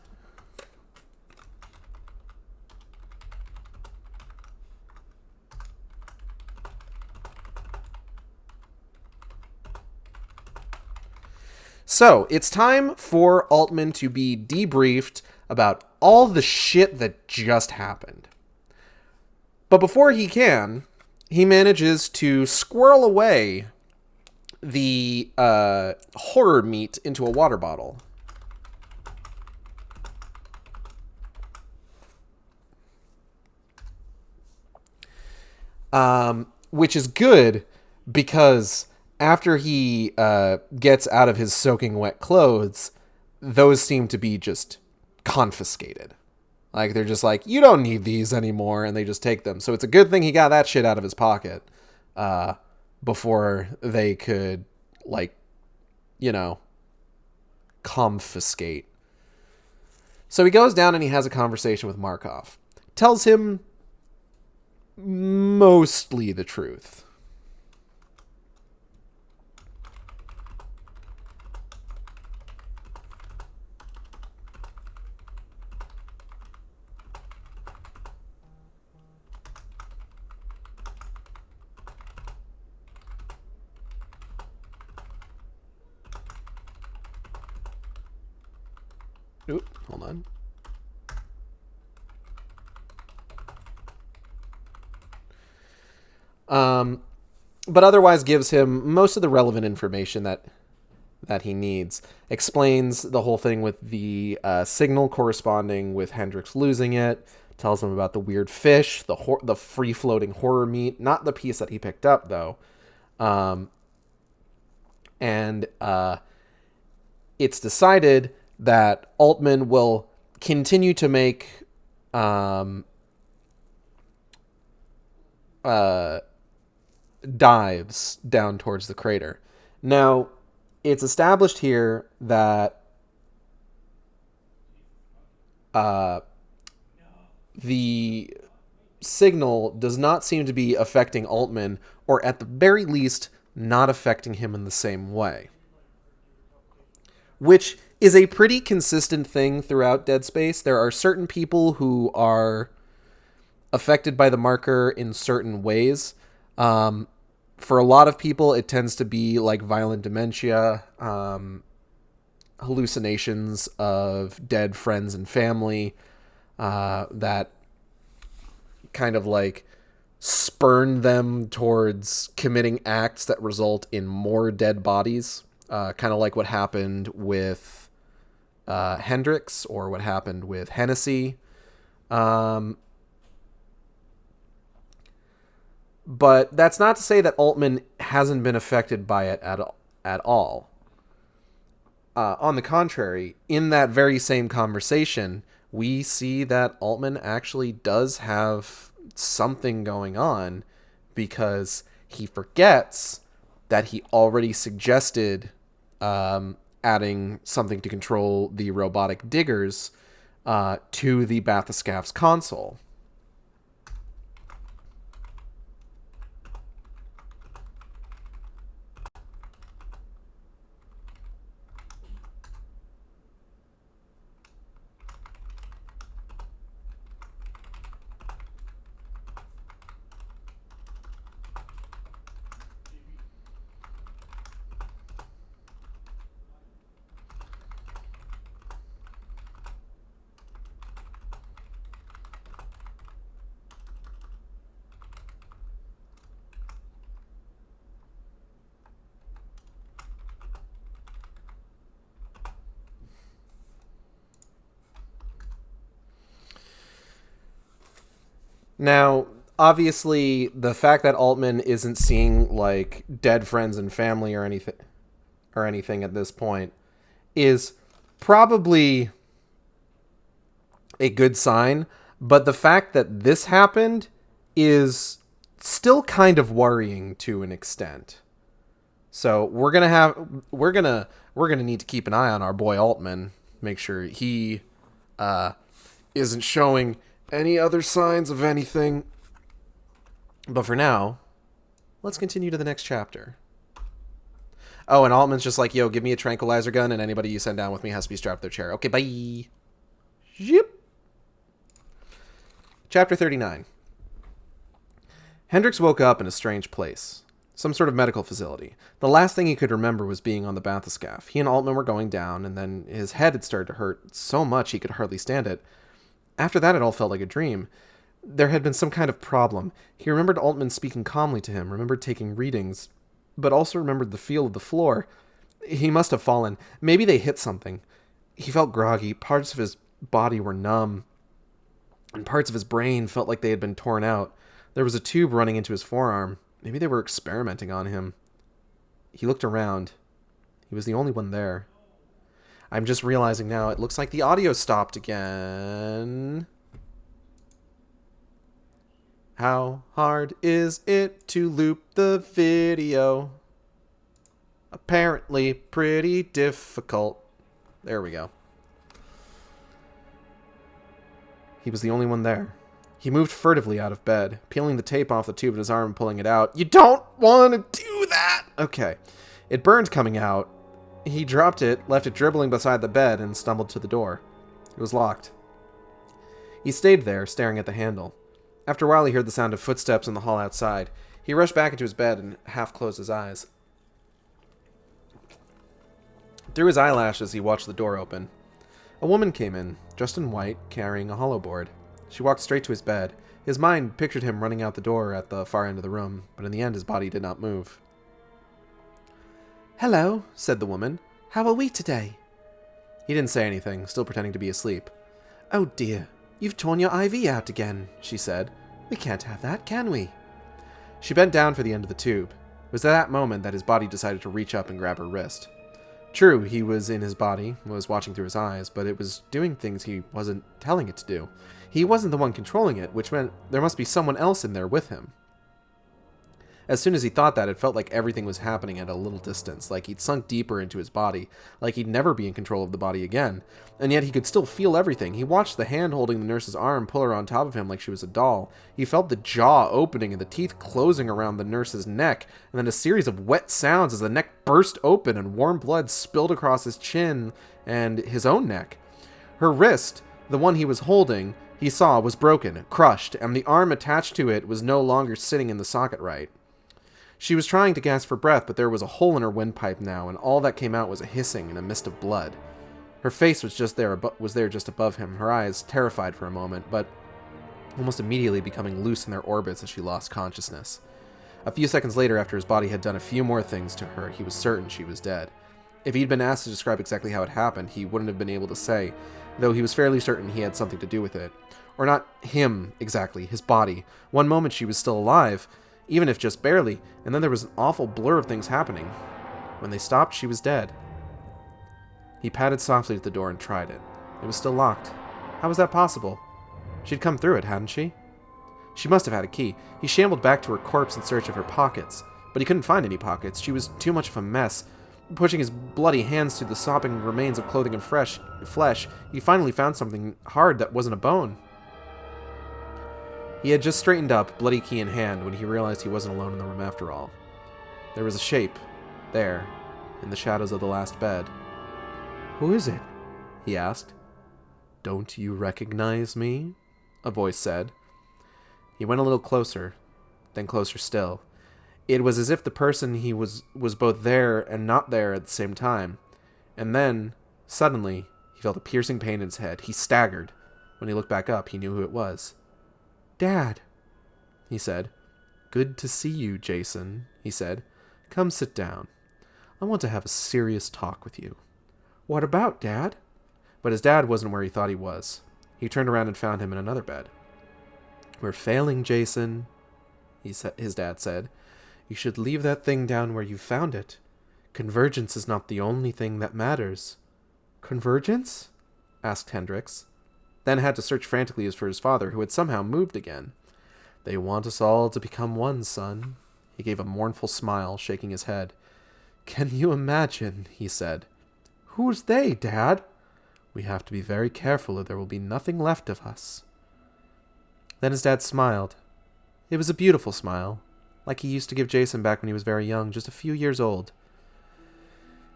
A: So, it's time for Altman to be debriefed about all the shit that just happened. But before he can, he manages to squirrel away the horror meat into a water bottle. which is good because after he gets out of his soaking wet clothes, those seem to be just confiscated. Like, they're just like, you don't need these anymore, and they just take them. So it's a good thing he got that shit out of his pocket before they could, like, you know, confiscate. So he goes down and he has a conversation with Markov. Tells him mostly the truth. Oop, hold on. But otherwise gives him most of the relevant information that he needs. Explains the whole thing with the signal corresponding with Hendrix losing it. Tells him about the weird fish, the free-floating horror meat. Not the piece that he picked up, though. And it's decided that Altman will continue to make dives down towards the crater. Now, it's established here that the signal does not seem to be affecting Altman, or at the very least, not affecting him in the same way. Which is a pretty consistent thing throughout Dead Space. There are certain people who are affected by the marker in certain ways. For a lot of people, it tends to be like violent dementia, hallucinations of dead friends and family that kind of like spurn them towards committing acts that result in more dead bodies. Kind of like what happened with Hendrix or what happened with Hennessy. But that's not to say that Altman hasn't been affected by it at all. On the contrary, in that very same conversation, we see that Altman actually does have something going on because he forgets that he already suggested adding something to control the robotic diggers to the Bathyscaph's console. Now, obviously, the fact that Altman isn't seeing like dead friends and family or anything at this point is probably a good sign, but the fact that this happened is still kind of worrying to an extent. So we're gonna need to keep an eye on our boy Altman, make sure he isn't showing any other signs of anything. But for now, let's continue to the next chapter. Oh, and Altman's just like, yo, give me a tranquilizer gun, and anybody you send down with me has to be strapped to their chair. Okay, bye. Yep. Chapter 39. Hendrix woke up in a strange place. Some sort of medical facility. The last thing he could remember was being on the Bathyscaph. He and Altman were going down, and then his head had started to hurt so much he could hardly stand it. After that, it all felt like a dream. There had been some kind of problem. He remembered Altman speaking calmly to him, remembered taking readings, but also remembered the feel of the floor. He must have fallen. Maybe they hit something. He felt groggy. Parts of his body were numb, and parts of his brain felt like they had been torn out. There was a tube running into his forearm. Maybe they were experimenting on him. He looked around. He was the only one there. I'm just realizing now, it looks like the audio stopped again. How hard is it to loop the video? Apparently pretty difficult. There we go. He was the only one there. He moved furtively out of bed, peeling the tape off the tube in his arm and pulling it out. You don't want to do that! Okay. It burned coming out. He dropped it, left it dribbling beside the bed, and stumbled to the door. It was locked. He stayed there, staring at the handle. After a while, he heard the sound of footsteps in the hall outside. He rushed back into his bed and half closed his eyes. Through his eyelashes, he watched the door open. A woman came in, dressed in white, carrying a hollow board. She walked straight to his bed. His mind pictured him running out the door at the far end of the room, but in the end his body did not move. "Hello," said the woman. "How are we today?" He didn't say anything, still pretending to be asleep. "Oh dear, you've torn your IV out again," she said. "We can't have that, can we?" She bent down for the end of the tube. It was at that moment that his body decided to reach up and grab her wrist. True, he was in his body, was watching through his eyes, but it was doing things he wasn't telling it to do. He wasn't the one controlling it, which meant there must be someone else in there with him. As soon as he thought that, it felt like everything was happening at a little distance, like he'd sunk deeper into his body, like he'd never be in control of the body again. And yet he could still feel everything. He watched the hand holding the nurse's arm pull her on top of him like she was a doll. He felt the jaw opening and the teeth closing around the nurse's neck, and then a series of wet sounds as the neck burst open and warm blood spilled across his chin and his own neck. Her wrist, the one he was holding, he saw was broken, crushed, and the arm attached to it was no longer sitting in the socket right. She was trying to gasp for breath, but there was a hole in her windpipe now, and all that came out was a hissing and a mist of blood. Her face was just above him, her eyes terrified for a moment, but almost immediately becoming loose in their orbits as she lost consciousness. A few seconds later, after his body had done a few more things to her, he was certain she was dead. If he'd been asked to describe exactly how it happened, he wouldn't have been able to say, though he was fairly certain he had something to do with it. Or not him, exactly, his body. One moment she was still alive, even if just barely, and then there was an awful blur of things happening. When they stopped, she was dead. He patted softly at the door and tried it. It was still locked. How was that possible? She'd come through it, hadn't she? She must have had a key. He shambled back to her corpse in search of her pockets, but he couldn't find any pockets. She was too much of a mess. Pushing his bloody hands through the sopping remains of clothing and flesh, he finally found something hard that wasn't a bone. He had just straightened up, bloody key in hand, when he realized he wasn't alone in the room after all. There was a shape, there, in the shadows of the last bed. "Who is it?" he asked. "Don't you recognize me?" a voice said. He went a little closer, then closer still. It was as if the person he was both there and not there at the same time. And then, suddenly, he felt a piercing pain in his head. He staggered. When he looked back up, he knew who it was. "Dad," he said. "Good to see you, Jason," he said. "Come sit down. I want to have a serious talk with you." "What about, Dad?" But his dad wasn't where he thought he was. He turned around and found him in another bed. "We're failing, Jason," his dad said. "You should leave that thing down where you found it. Convergence is not the only thing that matters." "Convergence?" asked Hendricks. Then had to search frantically for his father, who had somehow moved again. "They want us all to become one, son." He gave a mournful smile, shaking his head. "Can you imagine?" he said. "Who's they, Dad?" "We have to be very careful or there will be nothing left of us." Then his dad smiled. It was a beautiful smile, like he used to give Jason back when he was very young, just a few years old.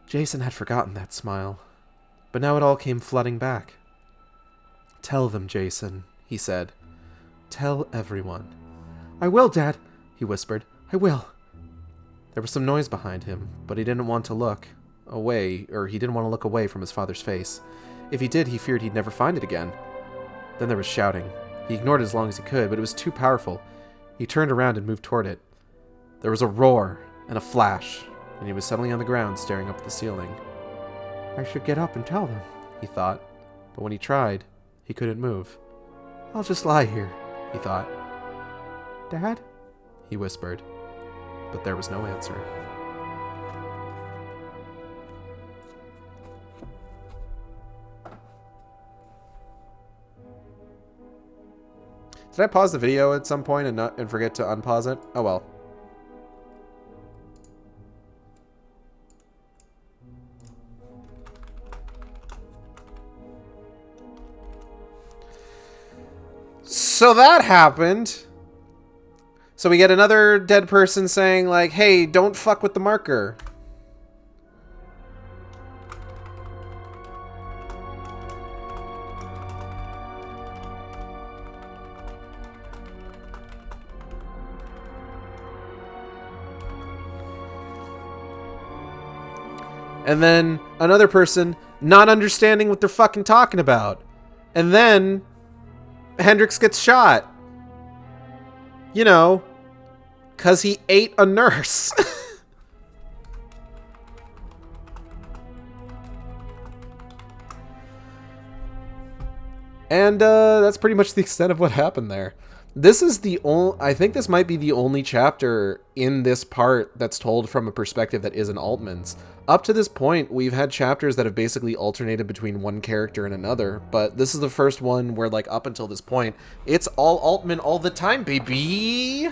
A: Jason had forgotten that smile, but now it all came flooding back. "Tell them, Jason," he said. "Tell everyone." "I will, Dad," he whispered. "I will." There was some noise behind him, but he didn't want to look away from his father's face. If he did, he feared he'd never find it again. Then there was shouting. He ignored it as long as he could, but it was too powerful. He turned around and moved toward it. There was a roar and a flash, and he was suddenly on the ground staring up at the ceiling. "I should get up and tell them," he thought, but when he tried, he couldn't move. "I'll just lie here," he thought. Dad? He whispered, but there was no answer. Did I pause the video at some point and forget to unpause it? Oh well. So that happened. So we get another dead person saying like, hey, don't fuck with the marker. And then another person not understanding what they're fucking talking about. And then Hendrix gets shot. You know, because he ate a nurse. And that's pretty much the extent of what happened there. This is the only... I think this might be the only chapter in this part that's told from a perspective that isn't Altman's. Up to this point, we've had chapters that have basically alternated between one character and another, but this is the first one where, like, up until this point, it's all Altman all the time, baby!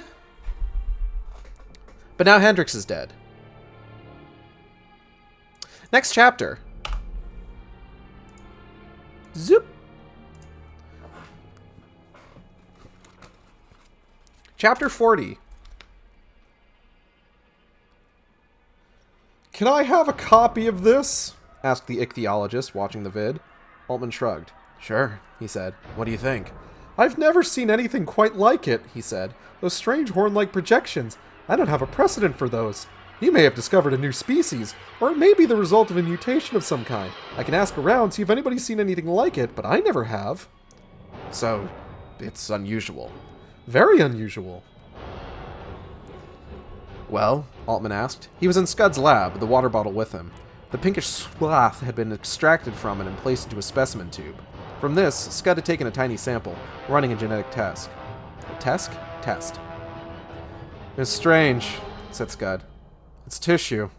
A: But now Hendrix is dead. Next chapter. Zoop! Chapter 40. Can I have a copy of this? Asked the ichthyologist, watching the vid. Altman shrugged. Sure, he said. What do you think? I've never seen anything quite like it, he said. Those strange horn-like projections. I don't have a precedent for those. You may have discovered a new species, or it may be the result of a mutation of some kind. I can ask around, see if anybody's seen anything like it, but I never have. So, it's unusual. Very unusual. Well, Altman asked. He was in Scud's lab, the water bottle with him. The pinkish swath had been extracted from it and placed into a specimen tube. From this, Scud had taken a tiny sample, running a genetic test. Test? It's strange, said Scud. It's tissue.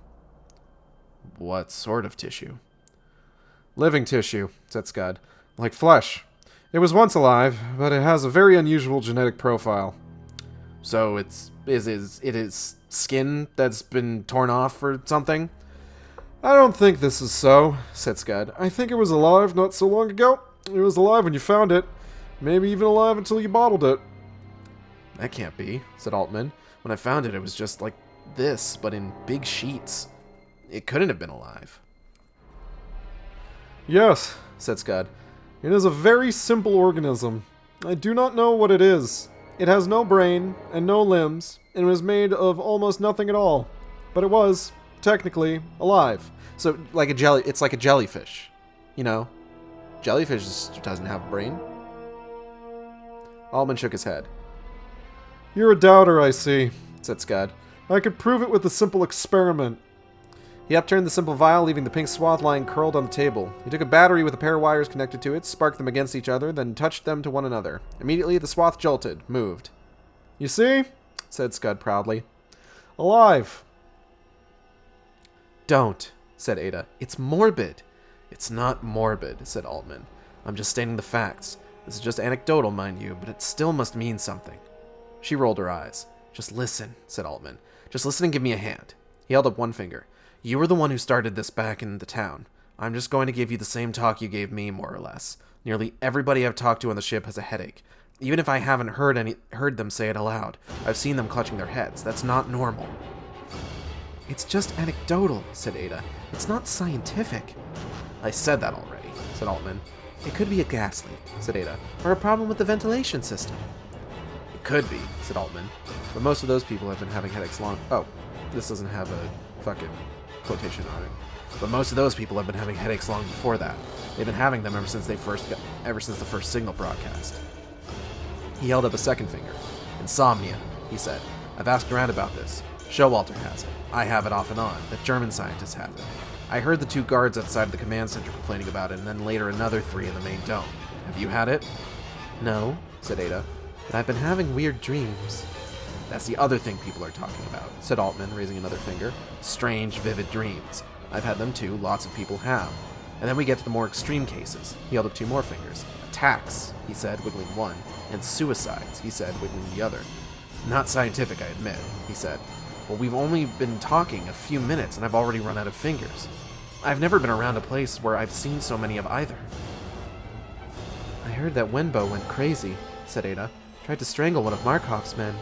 A: What sort of tissue? Living tissue, said Scud. Like flesh. It was once alive, but it has a very unusual genetic profile. So it is skin that's been torn off or something? I don't think this is so, said Scud. I think it was alive not so long ago. It was alive when you found it. Maybe even alive until you bottled it. That can't be, said Altman. When I found it, it was just like this, but in big sheets. It couldn't have been alive. Yes, said Scud. It is a very simple organism. I do not know what it is. It has no brain and no limbs, and was made of almost nothing at all. But it was, technically, alive. So, like it's like a jellyfish. You know? Jellyfish doesn't have a brain. Altman shook his head. You're a doubter, I see, said Scud. I could prove it with a simple experiment. He upturned the simple vial, leaving the pink swath lying curled on the table. He took a battery with a pair of wires connected to it, sparked them against each other, then touched them to one another. Immediately, the swath jolted, moved. You see? Said Scud proudly. Alive. Don't, said Ada. It's morbid. It's not morbid, said Altman. I'm just stating the facts. This is just anecdotal, mind you, but it still must mean something. She rolled her eyes. Just listen, said Altman. Just listen and give me a hand. He held up one finger. You were the one who started this back in the town. I'm just going to give you the same talk you gave me, more or less. Nearly everybody I've talked to on the ship has a headache. Even if I haven't heard them say it aloud, I've seen them clutching their heads. That's not normal. It's just anecdotal, said Ada. It's not scientific. I said that already, said Altman. It could be a gas leak, said Ada, or a problem with the ventilation system. It could be, said Altman. But most of those people have been having headaches long... Oh, this doesn't have a fucking quotation on it. But most of those people have been having headaches long before that. They've been having them ever since the first signal broadcast. He held up a second finger. Insomnia, he said. I've asked around about this. Showalter has it. I have it off and on. The German scientist has it. I heard the 2 guards outside the command center complaining about it, and then later another 3 in the main dome. Have you had it? No, said Ada. But I've been having weird dreams. That's the other thing people are talking about, said Altman, raising another finger. Strange, vivid dreams. I've had them too, lots of people have. And then we get to the more extreme cases. He held up 2 more fingers. Attacks, he said, wiggling one, and suicides, he said, wiggling the other. Not scientific, I admit, he said. Well, we've only been talking a few minutes, and I've already run out of fingers. I've never been around a place where I've seen so many of either. I heard that Wenbo went crazy, said Ada. Tried to strangle one of Markov's men.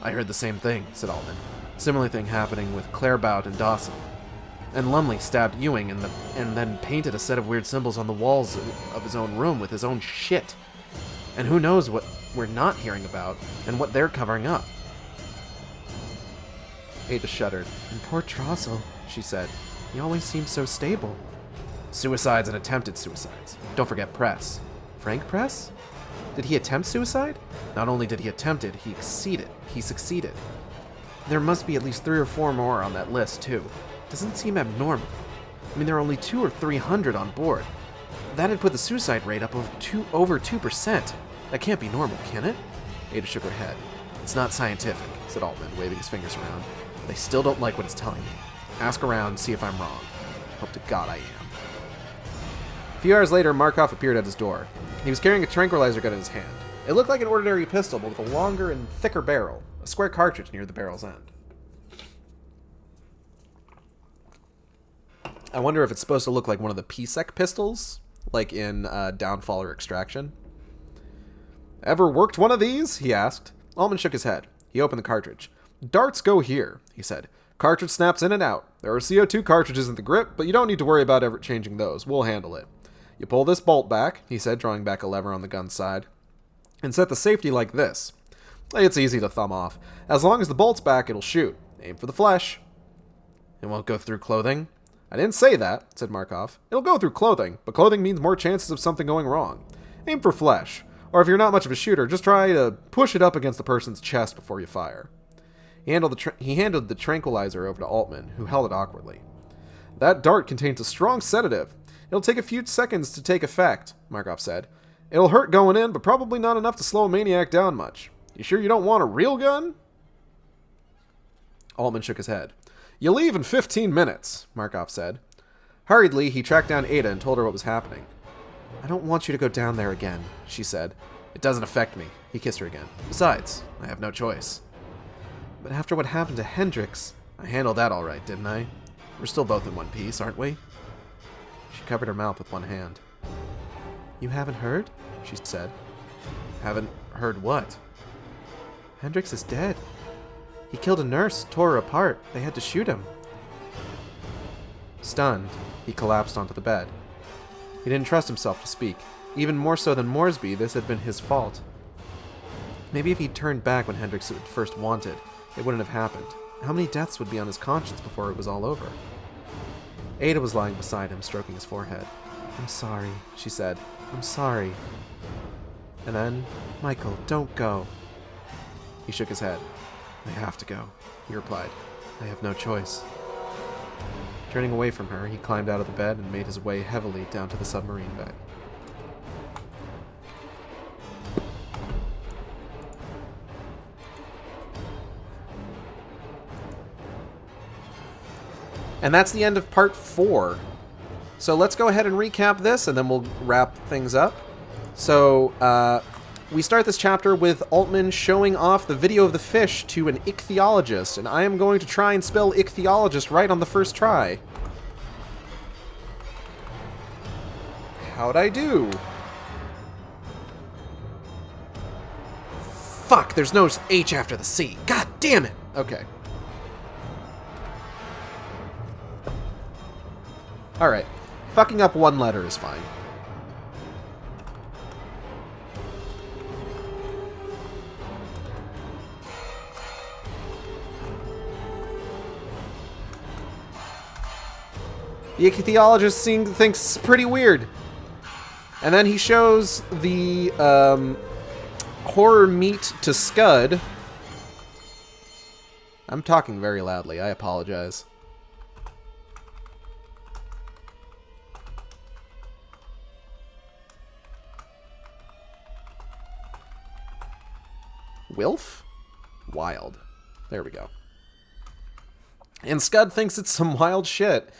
A: I heard the same thing, said Altman. Similar thing happening with Clairbout and Dawson. And Lumley stabbed Ewing and then painted a set of weird symbols on the walls of his own room with his own shit. And who knows what we're not hearing about and what they're covering up. Ada shuddered. And poor Trossel, she said. He always seems so stable. Suicides and attempted suicides. Don't forget Press. Frank Press? Did he attempt suicide? Not only did he attempt it, he succeeded. There must be at least 3 or 4 more on that list, too. Doesn't seem abnormal. I mean, there are only 200 or 300 on board. That'd put the suicide rate up over 2%. That can't be normal, can it? Ada shook her head. It's not scientific, said Altman, waving his fingers around. They still don't like what it's telling me. Ask around, see if I'm wrong. Hope to God I am. A few hours later, Markov appeared at his door. He was carrying a tranquilizer gun in his hand. It looked like an ordinary pistol, but with a longer and thicker barrel, a square cartridge near the barrel's end. I wonder if it's supposed to look like one of the PSEC pistols, like in Downfall or Extraction. Ever worked one of these? He asked. Altman shook his head. He opened the cartridge. Darts go here, he said. Cartridge snaps in and out. There are CO2 cartridges in the grip, but you don't need to worry about ever changing those. We'll handle it. You pull this bolt back, he said, drawing back a lever on the gun's side, and set the safety like this. It's easy to thumb off. As long as the bolt's back, it'll shoot. Aim for the flesh. It won't go through clothing. I didn't say that, said Markov. It'll go through clothing, but clothing means more chances of something going wrong. Aim for flesh. Or if you're not much of a shooter, just try to push it up against the person's chest before you fire. He handed the tranquilizer over to Altman, who held it awkwardly. That dart contains a strong sedative. It'll take a few seconds to take effect, Markov said. It'll hurt going in, but probably not enough to slow a maniac down much. You sure you don't want a real gun? Altman shook his head. You leave in 15 minutes, Markov said. Hurriedly, he tracked down Ada and told her what was happening. I don't want you to go down there again, she said. It doesn't affect me. He kissed her again. Besides, I have no choice. But after what happened to Hendricks, I handled that all right, didn't I? We're still both in one piece, aren't we? She covered her mouth with one hand. You haven't heard? She said. Haven't heard what? Hendricks is dead. He killed a nurse, tore her apart. They had to shoot him. Stunned, he collapsed onto the bed. He didn't trust himself to speak. Even more so than Moresby, this had been his fault. Maybe if he'd turned back when Hendricks had first wanted, it wouldn't have happened. How many deaths would be on his conscience before it was all over? Ada was lying beside him, stroking his forehead. I'm sorry, she said. I'm sorry. And then, Michael, don't go. He shook his head. I have to go, he replied. I have no choice. Turning away from her, he climbed out of the bed and made his way heavily down to the submarine deck. And that's the end of part 4. So let's go ahead and recap this, and then we'll wrap things up. So, we start this chapter with Altman showing off the video of the fish to an ichthyologist, and I am going to try and spell ichthyologist right on the first try. How'd I do? Fuck, there's no H after the C. God damn it! Okay. Alright. Fucking up one letter is fine. The ichthyologist thinks it's pretty weird. And then he shows the horror meat to Scud. I'm talking very loudly. I apologize. Wilf? Wild. There we go. And Scud thinks it's some wild shit.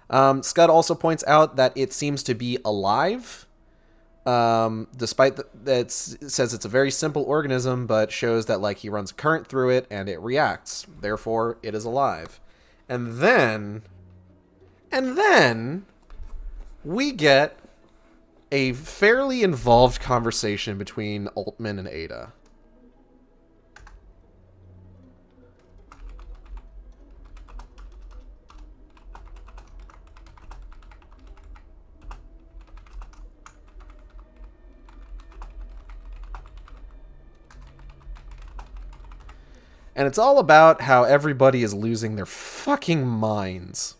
A: Scud also points out that it seems to be alive, despite that it says it's a very simple organism, but shows that like he runs a current through it and it reacts. Therefore, it is alive. And then we get a fairly involved conversation between Altman and Ada. And it's all about how everybody is losing their fucking minds.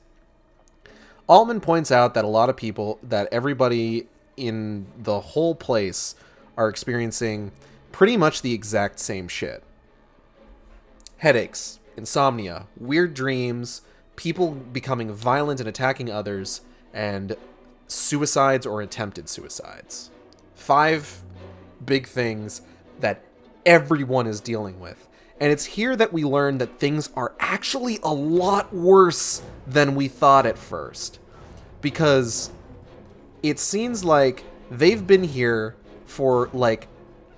A: Altman points out that a lot of people, that everybody in the whole place are experiencing pretty much the exact same shit. Headaches, insomnia, weird dreams, people becoming violent and attacking others, and suicides or attempted suicides. 5 big things that everyone is dealing with. And it's here that we learn that things are actually a lot worse than we thought at first. Because it seems like they've been here for, like,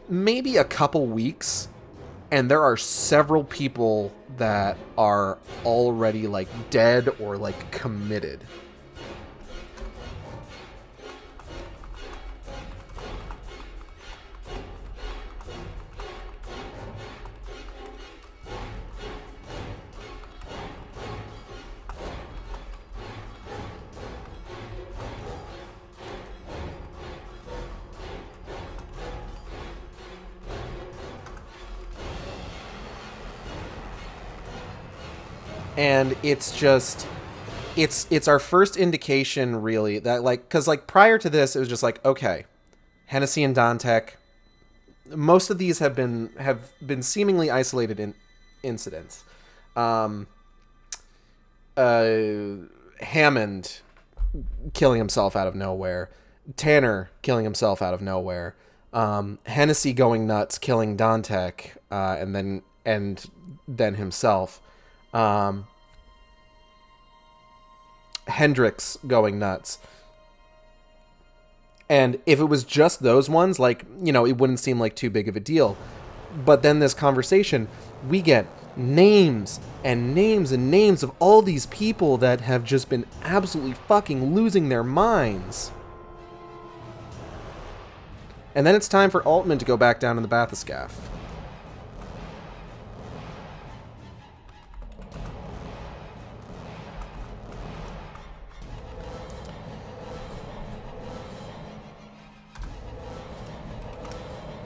A: maybe a couple weeks, and there are several people that are already, like, dead or, like, committed. And it's just, it's our first indication, really, that, like, because, like, prior to this, it was just like, okay, Hennessy and Dantec, most of these have been seemingly isolated incidents. Hammond killing himself out of nowhere, Tanner killing himself out of nowhere, Hennessy going nuts, killing Dantec, and then himself. Hendrix going nuts. And if it was just those ones, like, you know, it wouldn't seem like too big of a deal. But then this conversation, we get names and names and names of all these people that have just been absolutely fucking losing their minds. And then it's time for Altman to go back down in the bathyscaphe.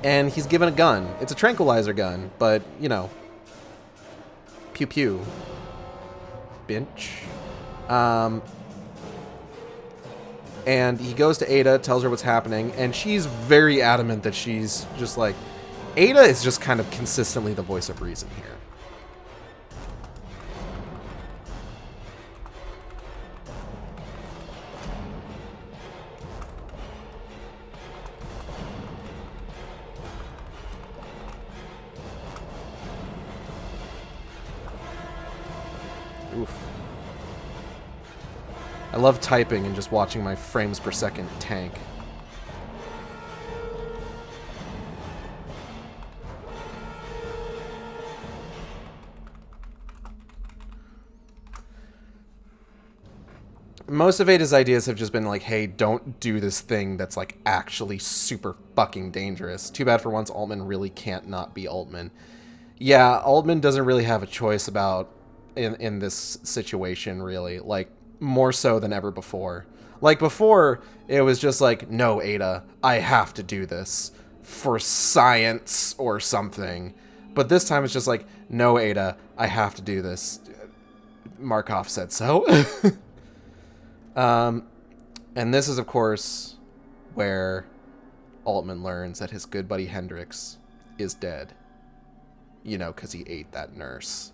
A: And he's given a gun. It's a tranquilizer gun, but, you know. Pew pew. Binch. And he goes to Ada, tells her what's happening, and she's very adamant that she's just like... Ada is just kind of consistently the voice of reason here. Oof. I love typing and just watching my frames per second tank. Most of Ada's ideas have just been like, hey, don't do this thing that's like actually super fucking dangerous. Too bad for once Altman really can't not be Altman. Yeah, Altman doesn't really have a choice about in this situation, really. Like, more so than ever before. Like, before, it was just like, no, Ada, I have to do this for science or something. But this time it's just like, no, Ada, I have to do this. Markov said so. And this is, of course, where Altman learns that his good buddy Hendrix is dead. You know, because he ate that nurse.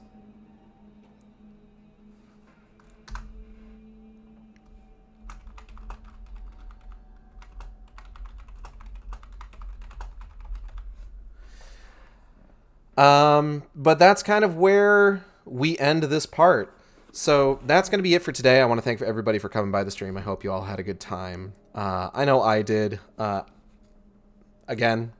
A: But that's kind of where we end this part. So that's going to be it for today. I want to thank everybody for coming by the stream. I hope you all had a good time. I know I did. Again,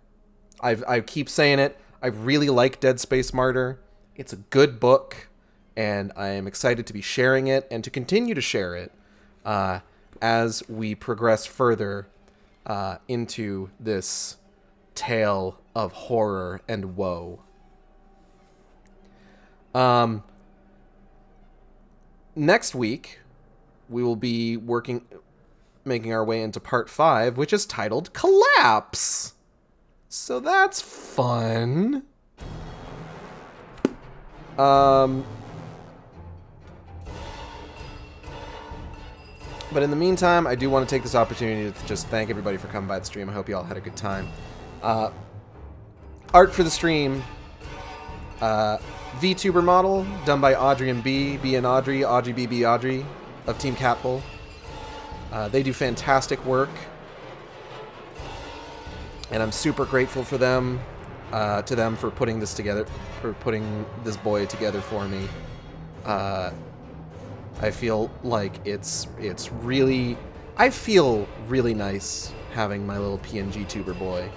A: I keep saying it. I really like Dead Space Martyr. It's a good book, and I am excited to be sharing it and to continue to share it as we progress further into this tale of horror and woe. Next week, we will be making our way into part 5, which is titled Collapse. So that's fun. But in the meantime, I do want to take this opportunity to just thank everybody for coming by the stream. I hope you all had a good time. Art for the stream, VTuber model, done by Audrey and B and Audrey BB Audrey of Team Catbull. They do fantastic work, and I'm super grateful for them, for putting this together, for putting this boy together for me. I feel like it's really, I feel really nice having my little PNG tuber boy.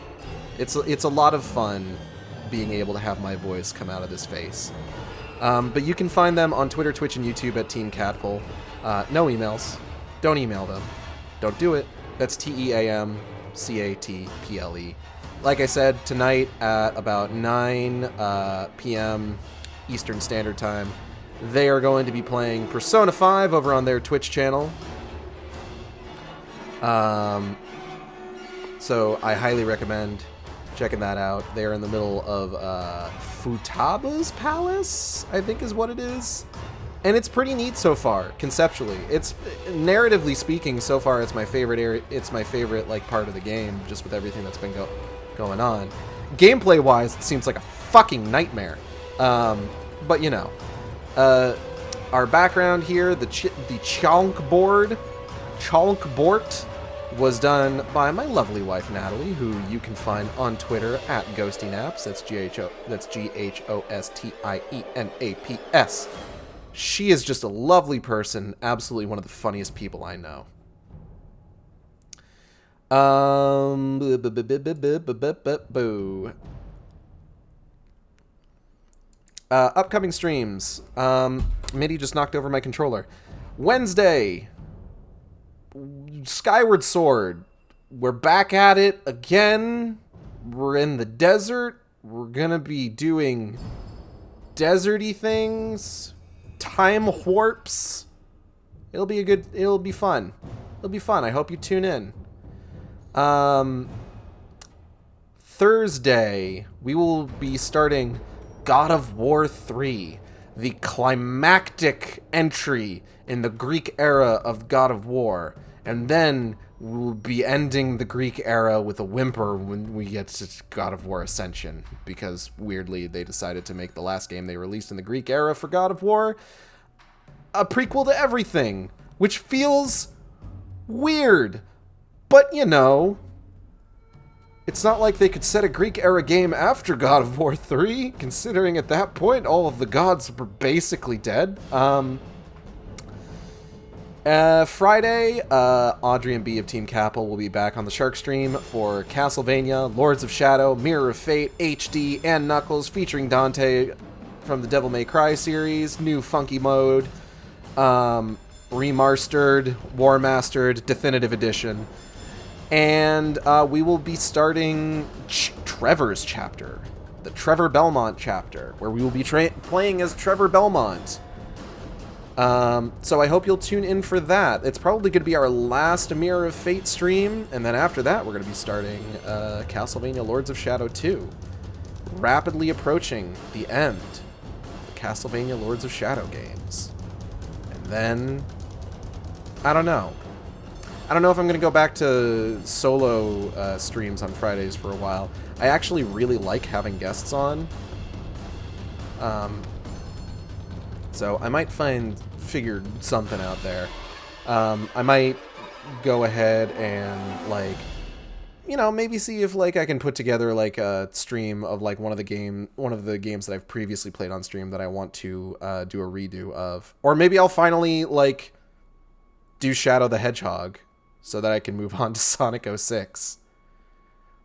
A: It's a lot of fun being able to have my voice come out of this face. But you can find them on Twitter, Twitch, and YouTube at Team Catpull. No emails. Don't email them. Don't do it. That's TEAMCATPLE. Like I said, tonight at about 9 p.m. Eastern Standard Time, they are going to be playing Persona 5 over on their Twitch channel. So I highly recommend checking that out. They're in the middle of Futaba's Palace, I think is what it is. And it's pretty neat so far, conceptually. It's, narratively speaking, so far it's my favorite area. It's my favorite like part of the game, just with everything that's been going on. Gameplay-wise, it seems like a fucking nightmare. But you know, our background here, the chonk board was done by my lovely wife Natalie, who you can find on Twitter at GhostieNaps. That's GHOSTIENAPS. She is just a lovely person, absolutely one of the funniest people I know. Upcoming streams. Mitty just knocked over my controller. Wednesday, Skyward Sword. We're back at it again. We're in the desert. We're gonna be doing deserty things. Time warps. It'll be fun. It'll be fun. I hope you tune in. Thursday, we will be starting God of War 3, the climactic entry in the Greek era of God of War. And then we'll be ending the Greek era with a whimper when we get to God of War Ascension, because weirdly they decided to make the last game they released in the Greek era for God of War a prequel to everything, which feels weird. But, you know, it's not like they could set a Greek era game after God of War 3, considering at that point all of the gods were basically dead. Friday, Audrey and B of Team Capel will be back on the Sharkstream for Castlevania, Lords of Shadow, Mirror of Fate, HD, and Knuckles, featuring Dante from the Devil May Cry series, new funky mode, remastered, war mastered, definitive edition. And we will be starting Trevor's chapter, the Trevor Belmont chapter, where we will be playing as Trevor Belmont. So I hope you'll tune in for that. It's probably going to be our last Mirror of Fate stream, and then after that we're going to be starting Castlevania Lords of Shadow 2. Rapidly approaching the end of the Castlevania Lords of Shadow games. And then, I don't know if I'm going to go back to solo streams on Fridays for a while. I actually really like having guests on. So I might figure something out there. I might go ahead and, like, you know, maybe see if like I can put together like a stream of like one of the games that I've previously played on stream that I want to do a redo of, or maybe I'll finally like do Shadow the Hedgehog so that I can move on to Sonic 06,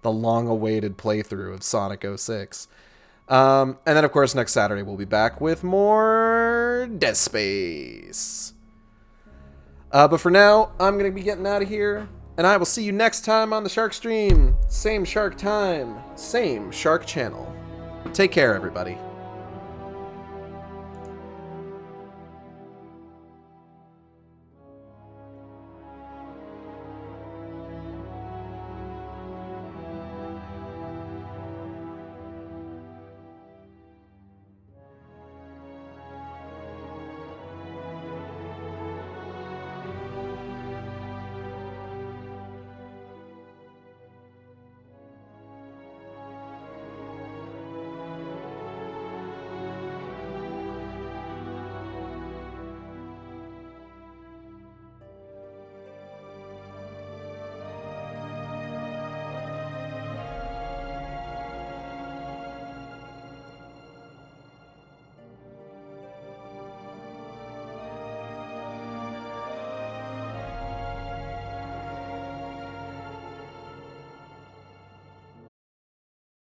A: the long-awaited playthrough of Sonic 06. And then, of course, next Saturday we'll be back with more Dead Space. But for now, I'm going to be getting out of here, and I will see you next time on the Sharkstream. Same shark time, same shark channel. Take care, everybody.